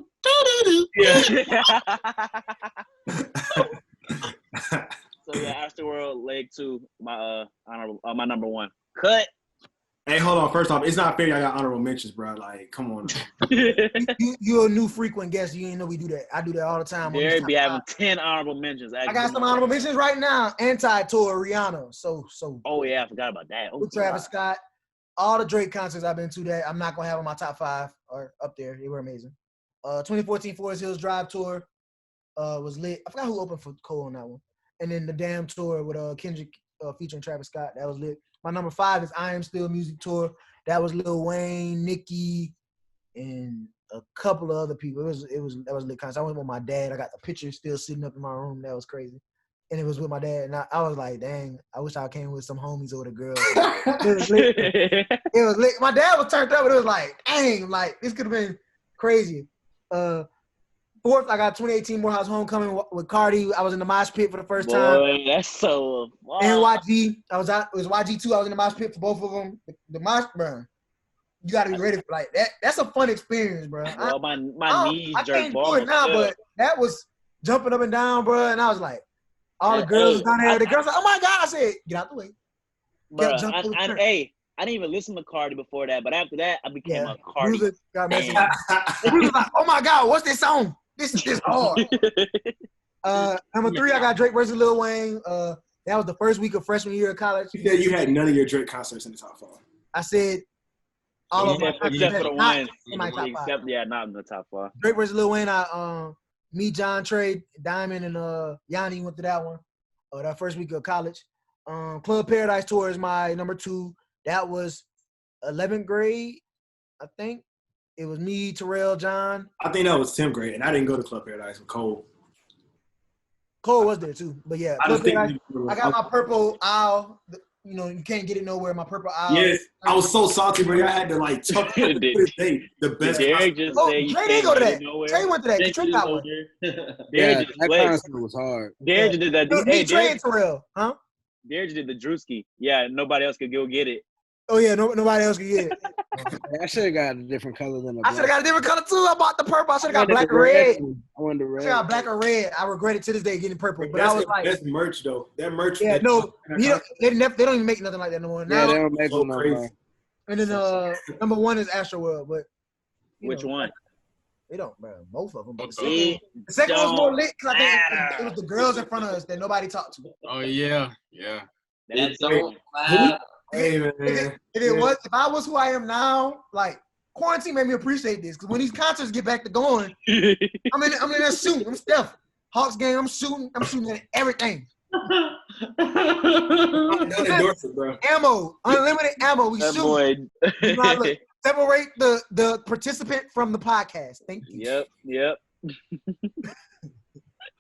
Speaker 1: So yeah, Astroworld leg 2, my my number 1. Cut.
Speaker 8: Hey, hold on. First off, it's not fair. I got honorable mentions, bro. Like, come on.
Speaker 3: You're a new frequent guest. You ain't know we do that. I do that all the time.
Speaker 1: There be having 10 honorable mentions.
Speaker 3: I got some honorable mentions right now. Anti-tour Rihanna. So.
Speaker 1: Oh yeah, I forgot about that. Oh,
Speaker 3: with Travis Scott. All the Drake concerts I've been to that I'm not gonna have on my top 5 or up there. They were amazing. 2014 Forest Hills Drive tour was lit. I forgot who opened for Cole on that one. And then the Damn tour with Kendrick featuring Travis Scott. That was lit. My number 5 is I Am Still Music tour. That was Lil Wayne, Nicki, and a couple of other people. That was a lit concert. I went with my dad. I got the picture still sitting up in my room. That was crazy. And it was with my dad. And I was like, dang, I wish I came with some homies or the girls. It was lit. It was lit. My dad was turned up, and it was like, dang, like this could have been crazy. 4th, I got 2018 Morehouse Homecoming with Cardi. I was in the mosh pit for the first time.
Speaker 1: Boy, that's so. Wow.
Speaker 3: And YG, it was YG too. I was in the mosh pit for both of them. The mosh, bro. You got to be ready for like that. That's a fun experience, bro.
Speaker 1: Well, my knees
Speaker 3: I
Speaker 1: jerk
Speaker 3: can't do it now, but that was jumping up and down, bro. And I was like, all the girls down there. The girls like, oh my God! I said, get out the way.
Speaker 1: Bro, I didn't even listen to Cardi before that, but after that, I became a Cardi.
Speaker 3: Music got messed up. We was like, oh my God, what's this song? This is hard. Number 3, I got Drake versus Lil Wayne. That was the first week of freshman year of college.
Speaker 8: You said you had none of your Drake concerts in the top 5.
Speaker 3: I said all of them.
Speaker 1: Except for the one.
Speaker 3: In my top 5.
Speaker 1: Yeah, not in the top 5.
Speaker 3: Drake versus Lil Wayne. Me, John, Trey, Diamond, and Yanni went to that one. That first week of college. Club Paradise Tour is my number 2. That was 11th grade, I think. It was me, Terrell, John.
Speaker 8: I think that was 10th grade, and I didn't go to Club Paradise with Cole.
Speaker 3: Cole was there too, but yeah. Club Paradise, I got my purple owl. You know, you can't get it nowhere. My purple owl.
Speaker 8: Yes, I was so salty, bro. I had to like tuck it the best.
Speaker 1: Derek just
Speaker 3: Trey didn't go to that. Trey went to that. Trey got one.
Speaker 7: Yeah, that concert was hard.
Speaker 1: Derek just did that.
Speaker 3: It was me, Trey, and Terrell. Huh?
Speaker 1: Derek just did the Drewski. Yeah, nobody else could go get it.
Speaker 3: Oh yeah, nobody else could get it.
Speaker 7: I should have got a different color than
Speaker 3: I should have got a different color too. I bought the purple. I should have got black or red.
Speaker 7: I wanted the red.
Speaker 3: I got black or red. I regret it to this day getting purple. But
Speaker 8: that's
Speaker 3: I was like,
Speaker 8: that's merch though. That merch.
Speaker 3: Yeah, no, they don't even make nothing like that no more.
Speaker 7: Yeah,
Speaker 3: now,
Speaker 7: they don't make them no more.
Speaker 3: And then number 1 is Astroworld, but
Speaker 1: which one?
Speaker 3: They don't, bro. Both of them. But
Speaker 1: It
Speaker 3: the second one was more
Speaker 1: don't
Speaker 3: lit because I think
Speaker 1: matter.
Speaker 3: it was the girls in front of us that nobody talked to.
Speaker 6: Oh yeah.
Speaker 5: It
Speaker 1: That's
Speaker 5: don't
Speaker 1: it.
Speaker 5: matter.
Speaker 8: Hey man.
Speaker 3: If I was who I am now, like quarantine made me appreciate this because when these concerts get back to going, I'm in there shooting. I'm Steph. Hawks game. I'm shooting at everything.
Speaker 8: I'm done endorsing, bro.
Speaker 3: Ammo, unlimited ammo. We
Speaker 1: That
Speaker 3: shoot.
Speaker 1: boy.
Speaker 3: Do not look. Separate the participant from the podcast. Thank you.
Speaker 1: Yep.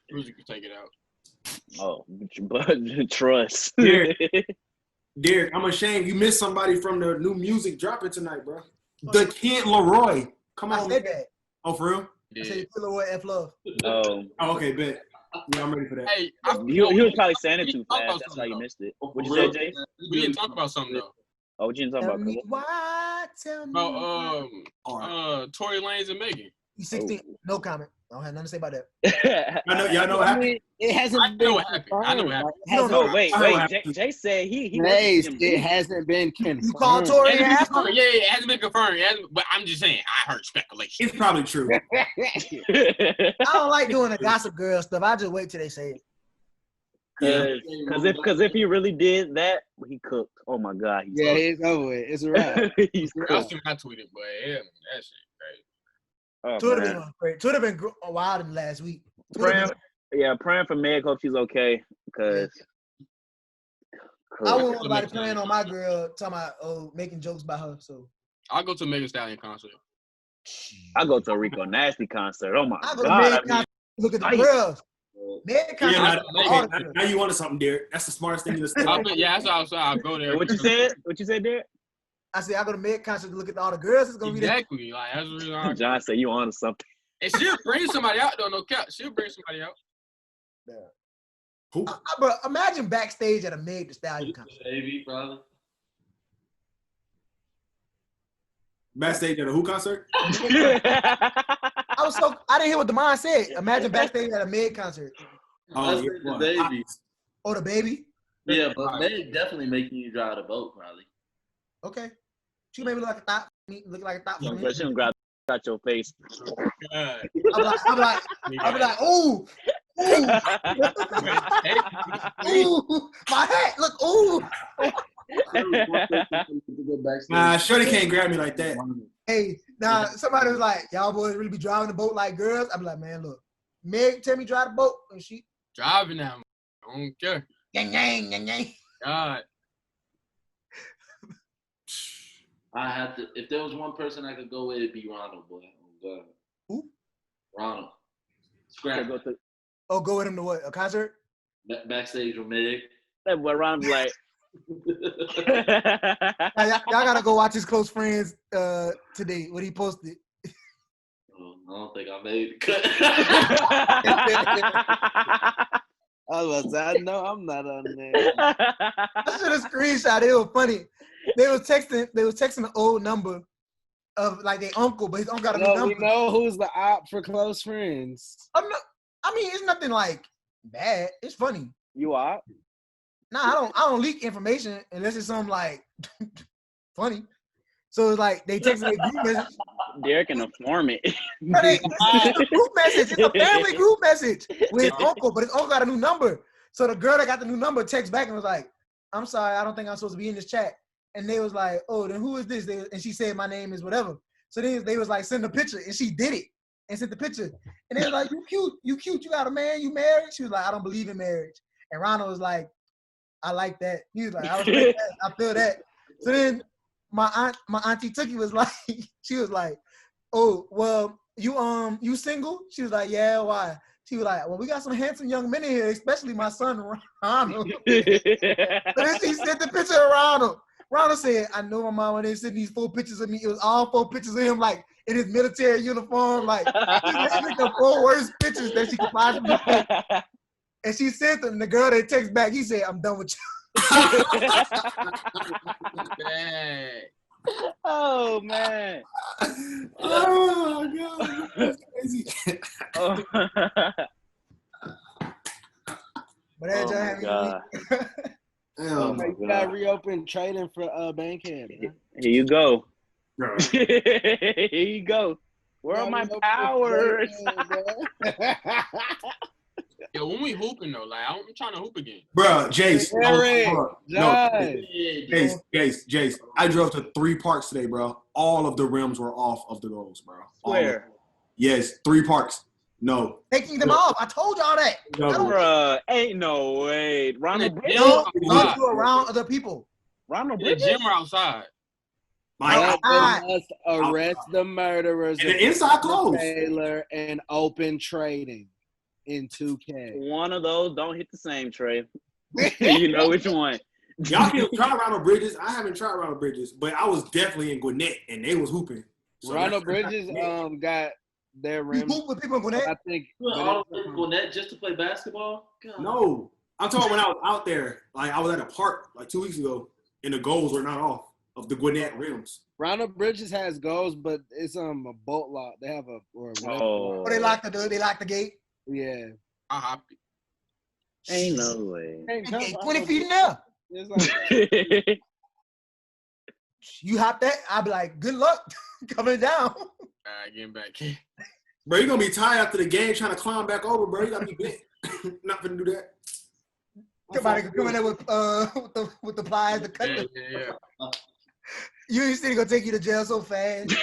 Speaker 6: Music can take it out.
Speaker 1: Oh, but trust.
Speaker 8: Derek, I'm ashamed you missed somebody from the new music dropping tonight, bro. The Kid Leroy. Come
Speaker 3: I
Speaker 8: on,
Speaker 3: said
Speaker 8: man.
Speaker 3: that.
Speaker 8: Oh, for real?
Speaker 3: I said Killer Roy F Love.
Speaker 1: Oh,
Speaker 8: Oh, okay, bet. Yeah, I'm ready for that.
Speaker 6: Hey,
Speaker 1: he was probably saying it
Speaker 6: we
Speaker 1: too
Speaker 6: didn't talk
Speaker 1: fast.
Speaker 6: about
Speaker 1: That's why you
Speaker 6: something,
Speaker 1: missed it.
Speaker 5: For
Speaker 1: What you
Speaker 5: real,
Speaker 1: said, Jay?
Speaker 6: We didn't talk about something though.
Speaker 1: Oh, what you didn't talk
Speaker 3: Tell
Speaker 1: about?
Speaker 3: me
Speaker 1: Cole?
Speaker 3: why. Tell me.
Speaker 6: About
Speaker 8: All right.
Speaker 6: Tory Lanez and Megan.
Speaker 3: He's 16.
Speaker 1: Oh.
Speaker 3: No comment. I don't have nothing to say about that.
Speaker 8: Y'all know what happened?
Speaker 7: mean, it hasn't
Speaker 6: I know
Speaker 7: been
Speaker 6: what happened. I know what happened.
Speaker 3: You don't
Speaker 1: Oh,
Speaker 3: know.
Speaker 1: wait. Jay said he
Speaker 7: Mace,
Speaker 1: wasn't
Speaker 7: it hasn't been confirmed.
Speaker 3: You called Tory and asked him?
Speaker 6: Yeah, it hasn't been confirmed. But I'm just saying, I heard speculation.
Speaker 8: It's probably true.
Speaker 3: I don't like doing the gossip girl stuff. I just wait till they say it.
Speaker 1: Because if he really did that, he cooked. Oh my God.
Speaker 7: Yeah, it's over. It's a wrap.
Speaker 1: He's
Speaker 6: I
Speaker 1: cooked.
Speaker 6: see I tweeted, but yeah, that shit crazy.
Speaker 1: Oh,
Speaker 3: Twitter
Speaker 1: man.
Speaker 3: been great. Twitter been wild in the last week. Twitter
Speaker 1: Praying for Meg. Hope she's okay. Because
Speaker 3: I wouldn't want nobody playing on my girl, talking about making jokes about her. So
Speaker 6: I'll go to a Megan Stallion concert.
Speaker 1: I go to a Rico Nasty concert. Oh my
Speaker 3: I go to
Speaker 1: God.
Speaker 3: Meg
Speaker 1: I mean,
Speaker 3: concert, look at the
Speaker 1: Ice.
Speaker 3: girls. Meg
Speaker 8: Yeah,
Speaker 3: concert. all the girls.
Speaker 8: now you wanted something, Derek. That's the smartest thing you just said.
Speaker 6: Yeah, that's what I was saying. I'll go there.
Speaker 1: what you said? What you said there?
Speaker 3: I said I go to Meg concert to look at all the girls. It's gonna be there.
Speaker 6: Exactly. Like that's the reason I
Speaker 1: John said you on to something.
Speaker 6: And she'll bring somebody out though, no cap. She'll bring somebody out.
Speaker 8: Who?
Speaker 3: Bro, imagine backstage at a Meg Thee Stallion concert.
Speaker 5: Baby, brother.
Speaker 8: Backstage at a who concert?
Speaker 3: I didn't hear what the mind said. Imagine backstage at a Meg concert.
Speaker 8: Oh,
Speaker 5: That's
Speaker 8: yeah,
Speaker 5: the
Speaker 8: boy.
Speaker 5: baby.
Speaker 3: Oh, the baby.
Speaker 5: Yeah, but Meg definitely making you drive the boat, probably.
Speaker 3: Okay. She made me look like a thought. Look like a thought for me.
Speaker 1: She gonna grab out your face.
Speaker 6: God.
Speaker 3: I'm like, ooh, ooh, my hat, look, ooh.
Speaker 8: Nah, Shorty can't grab me like that.
Speaker 3: Hey, now somebody was like, y'all boys really be driving the boat like girls? I'm like, man, look, Meg tell me drive the boat, and she
Speaker 6: Driving now. I don't care.
Speaker 3: yang.
Speaker 6: God.
Speaker 5: I have to. If there was one person I could go with, it'd be Ronald, boy. Oh God.
Speaker 3: Who?
Speaker 5: Ronald. Scrap.
Speaker 3: Oh, go with him to what? A concert?
Speaker 5: Backstage with Meg.
Speaker 1: That boy Ron's like.
Speaker 3: Y'all gotta go watch his close friends today. What he posted.
Speaker 5: Oh, I don't think I made the cut.
Speaker 7: I was about to say, I know I'm not on there.
Speaker 3: I should have screenshot. It was funny. They was texting an old number of like their uncle, but his uncle got a new
Speaker 7: No,
Speaker 3: number.
Speaker 7: we know who's the op for close friends.
Speaker 3: I mean, it's nothing like bad. It's funny.
Speaker 1: You are?
Speaker 3: Nah, I don't leak information unless it's something like funny. So it's like they texted their group message.
Speaker 1: Derek and informant.
Speaker 3: It's a group message. It's a family group message with his uncle, but his uncle got a new number. So the girl that got the new number texts back and was like, "I'm sorry, I don't think I'm supposed to be in this chat." And they was like, "Oh, then who is this?" And she said, "My name is whatever." So then they was like, "Send a picture," and she did it and sent the picture. And they was like, "You cute, you got a man, you married?" She was like, "I don't believe in marriage." And Ronald was like, "I like that." He was like, "I respect that. I feel that." So then my auntie Tookie was like, she was like, "Oh, well, you single?" She was like, "Yeah, why?" She was like, "Well, we got some handsome young men in here, especially my son Ronald." So then she sent the picture of Ronald. Ronald said, "I know my mom when they sent these 4 pictures of me. It was all 4 pictures of him, like in his military uniform, like the 4 worst pictures that she could possibly take." And she sent them. The girl that texts back, he said, "I'm done with you."
Speaker 1: Oh man.
Speaker 8: Oh God, that's crazy.
Speaker 1: Oh,
Speaker 3: But that just had me
Speaker 1: God.
Speaker 8: Oh my
Speaker 7: You gotta reopen trading for Bankhead.
Speaker 1: Here you go.
Speaker 8: God.
Speaker 1: Here you go. Where are my powers?
Speaker 6: Yo, when we hooping though, like I'm trying to hoop again.
Speaker 8: Bro, Jace. Jace. I drove to 3 parks today, bro. All of the rims were off of the goals, bro.
Speaker 1: Where?
Speaker 8: Yes, 3 parks. No.
Speaker 3: Taking them off. I told y'all that.
Speaker 8: No,
Speaker 1: Bruh, ain't no way. Ronald Bridges?
Speaker 3: No, don't do around other people.
Speaker 1: Ronald
Speaker 6: The
Speaker 1: Bridges?
Speaker 6: gym or outside.
Speaker 8: Like,
Speaker 7: Must arrest the murderers
Speaker 8: and the inside closed.
Speaker 7: Taylor and open trading in 2K.
Speaker 1: One of those don't hit the same, Trey. You know which one.
Speaker 8: Y'all can try Ronald Bridges. I haven't tried Ronald Bridges, but I was definitely in Gwinnett, and they was hooping. So
Speaker 7: Ronald Bridges got their
Speaker 3: You
Speaker 7: rims.
Speaker 3: hoop with people in Gwinnett?
Speaker 7: I think
Speaker 5: All the way to Gwinnett just to play basketball? God.
Speaker 8: No. I'm talking when I was out there. Like, I was at a park like 2 weeks ago, and the goals were not off of the Gwinnett rims.
Speaker 7: Ronald Bridges has goals, but it's a bolt lock. They have
Speaker 3: Oh, they locked the gate.
Speaker 7: Yeah.
Speaker 1: Ain't no way.
Speaker 7: Hey,
Speaker 3: 20 feet in there.
Speaker 7: It's like,
Speaker 3: You hop that, I'll be like, good luck coming down.
Speaker 6: Getting back here.
Speaker 8: Bro, you're going to be tired after the game trying to climb back over, bro. You got to be bent. Not going to do that.
Speaker 3: Somebody can come in there with the pliers to cut them.
Speaker 6: Yeah.
Speaker 3: You ain't still gonna take you to jail so fast.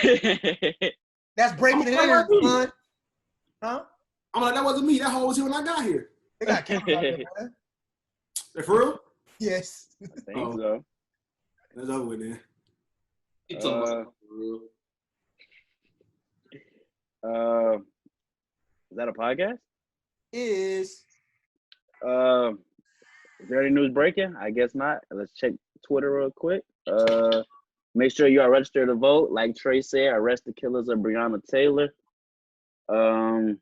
Speaker 3: That's breaking it in, son. Huh?
Speaker 8: I'm like, that wasn't me. That hole was here when I got here.
Speaker 3: They got cameras out there, man.
Speaker 8: That for real?
Speaker 3: Yes.
Speaker 1: I think so.
Speaker 8: That's over with then.
Speaker 5: It's almost
Speaker 1: Is that a podcast?
Speaker 3: Is
Speaker 1: there any news breaking? I guess not. Let's check Twitter real quick. Make sure you are registered to vote. Like Trey said, arrest the killers of Breonna Taylor. And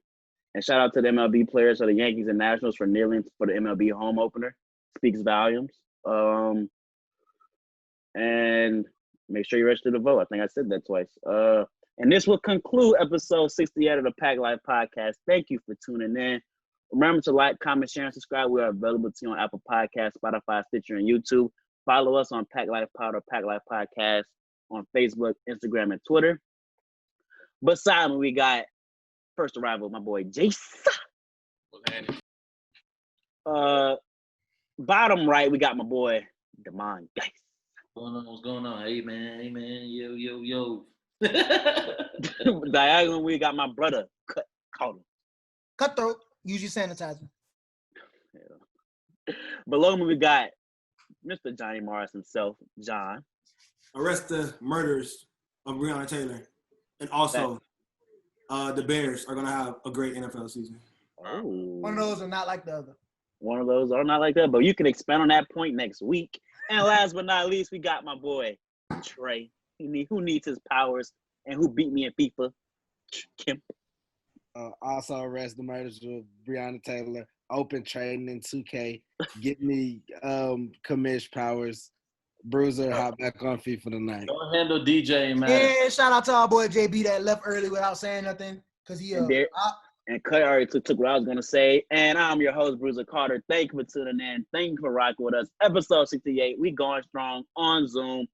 Speaker 1: shout out to the MLB players for the Yankees and Nationals for kneeling for the MLB home opener. Speaks volumes. And make sure you register to vote. I think I said that twice. And this will conclude episode 68 of the Pack Life Podcast. Thank you for tuning in. Remember to like, comment, share, and subscribe. We are available to you on Apple Podcasts, Spotify, Stitcher, and YouTube. Follow us on Pack Life Pod or Pack Life Podcast on Facebook, Instagram, and Twitter. Beside me, we got first arrival, my boy Jayson. Bottom right, we got my boy Damon Dice.
Speaker 5: What's going on? Hey man, yo.
Speaker 1: Diagonal, we got my brother
Speaker 3: Cutthroat. Use your sanitizer.
Speaker 1: Yeah. Below me, we got Mr. Johnny Morris himself, John.
Speaker 8: Arrest the murders of Breonna Taylor. And also, the Bears are going to have a great NFL season.
Speaker 1: Oh.
Speaker 3: One of those are not like the other.
Speaker 1: One of those are not like that, but you can expand on that point next week. And last but not least, we got my boy, Trey. Who needs his powers and who beat me in FIFA? Kim.
Speaker 7: Also arrest the murders of Breonna Taylor. Open trading in 2K. Get me commish powers. Bruiser, hop back on FIFA tonight.
Speaker 5: Don't handle DJ, man.
Speaker 3: Yeah, shout out to our boy JB that left early without saying nothing. Because he
Speaker 1: and Clay already took what I was gonna say. And I'm your host, Bruiser Carter. Thank you for tuning in. Thank you for rocking with us. Episode 68. We going strong on Zoom.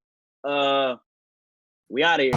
Speaker 1: We out of here.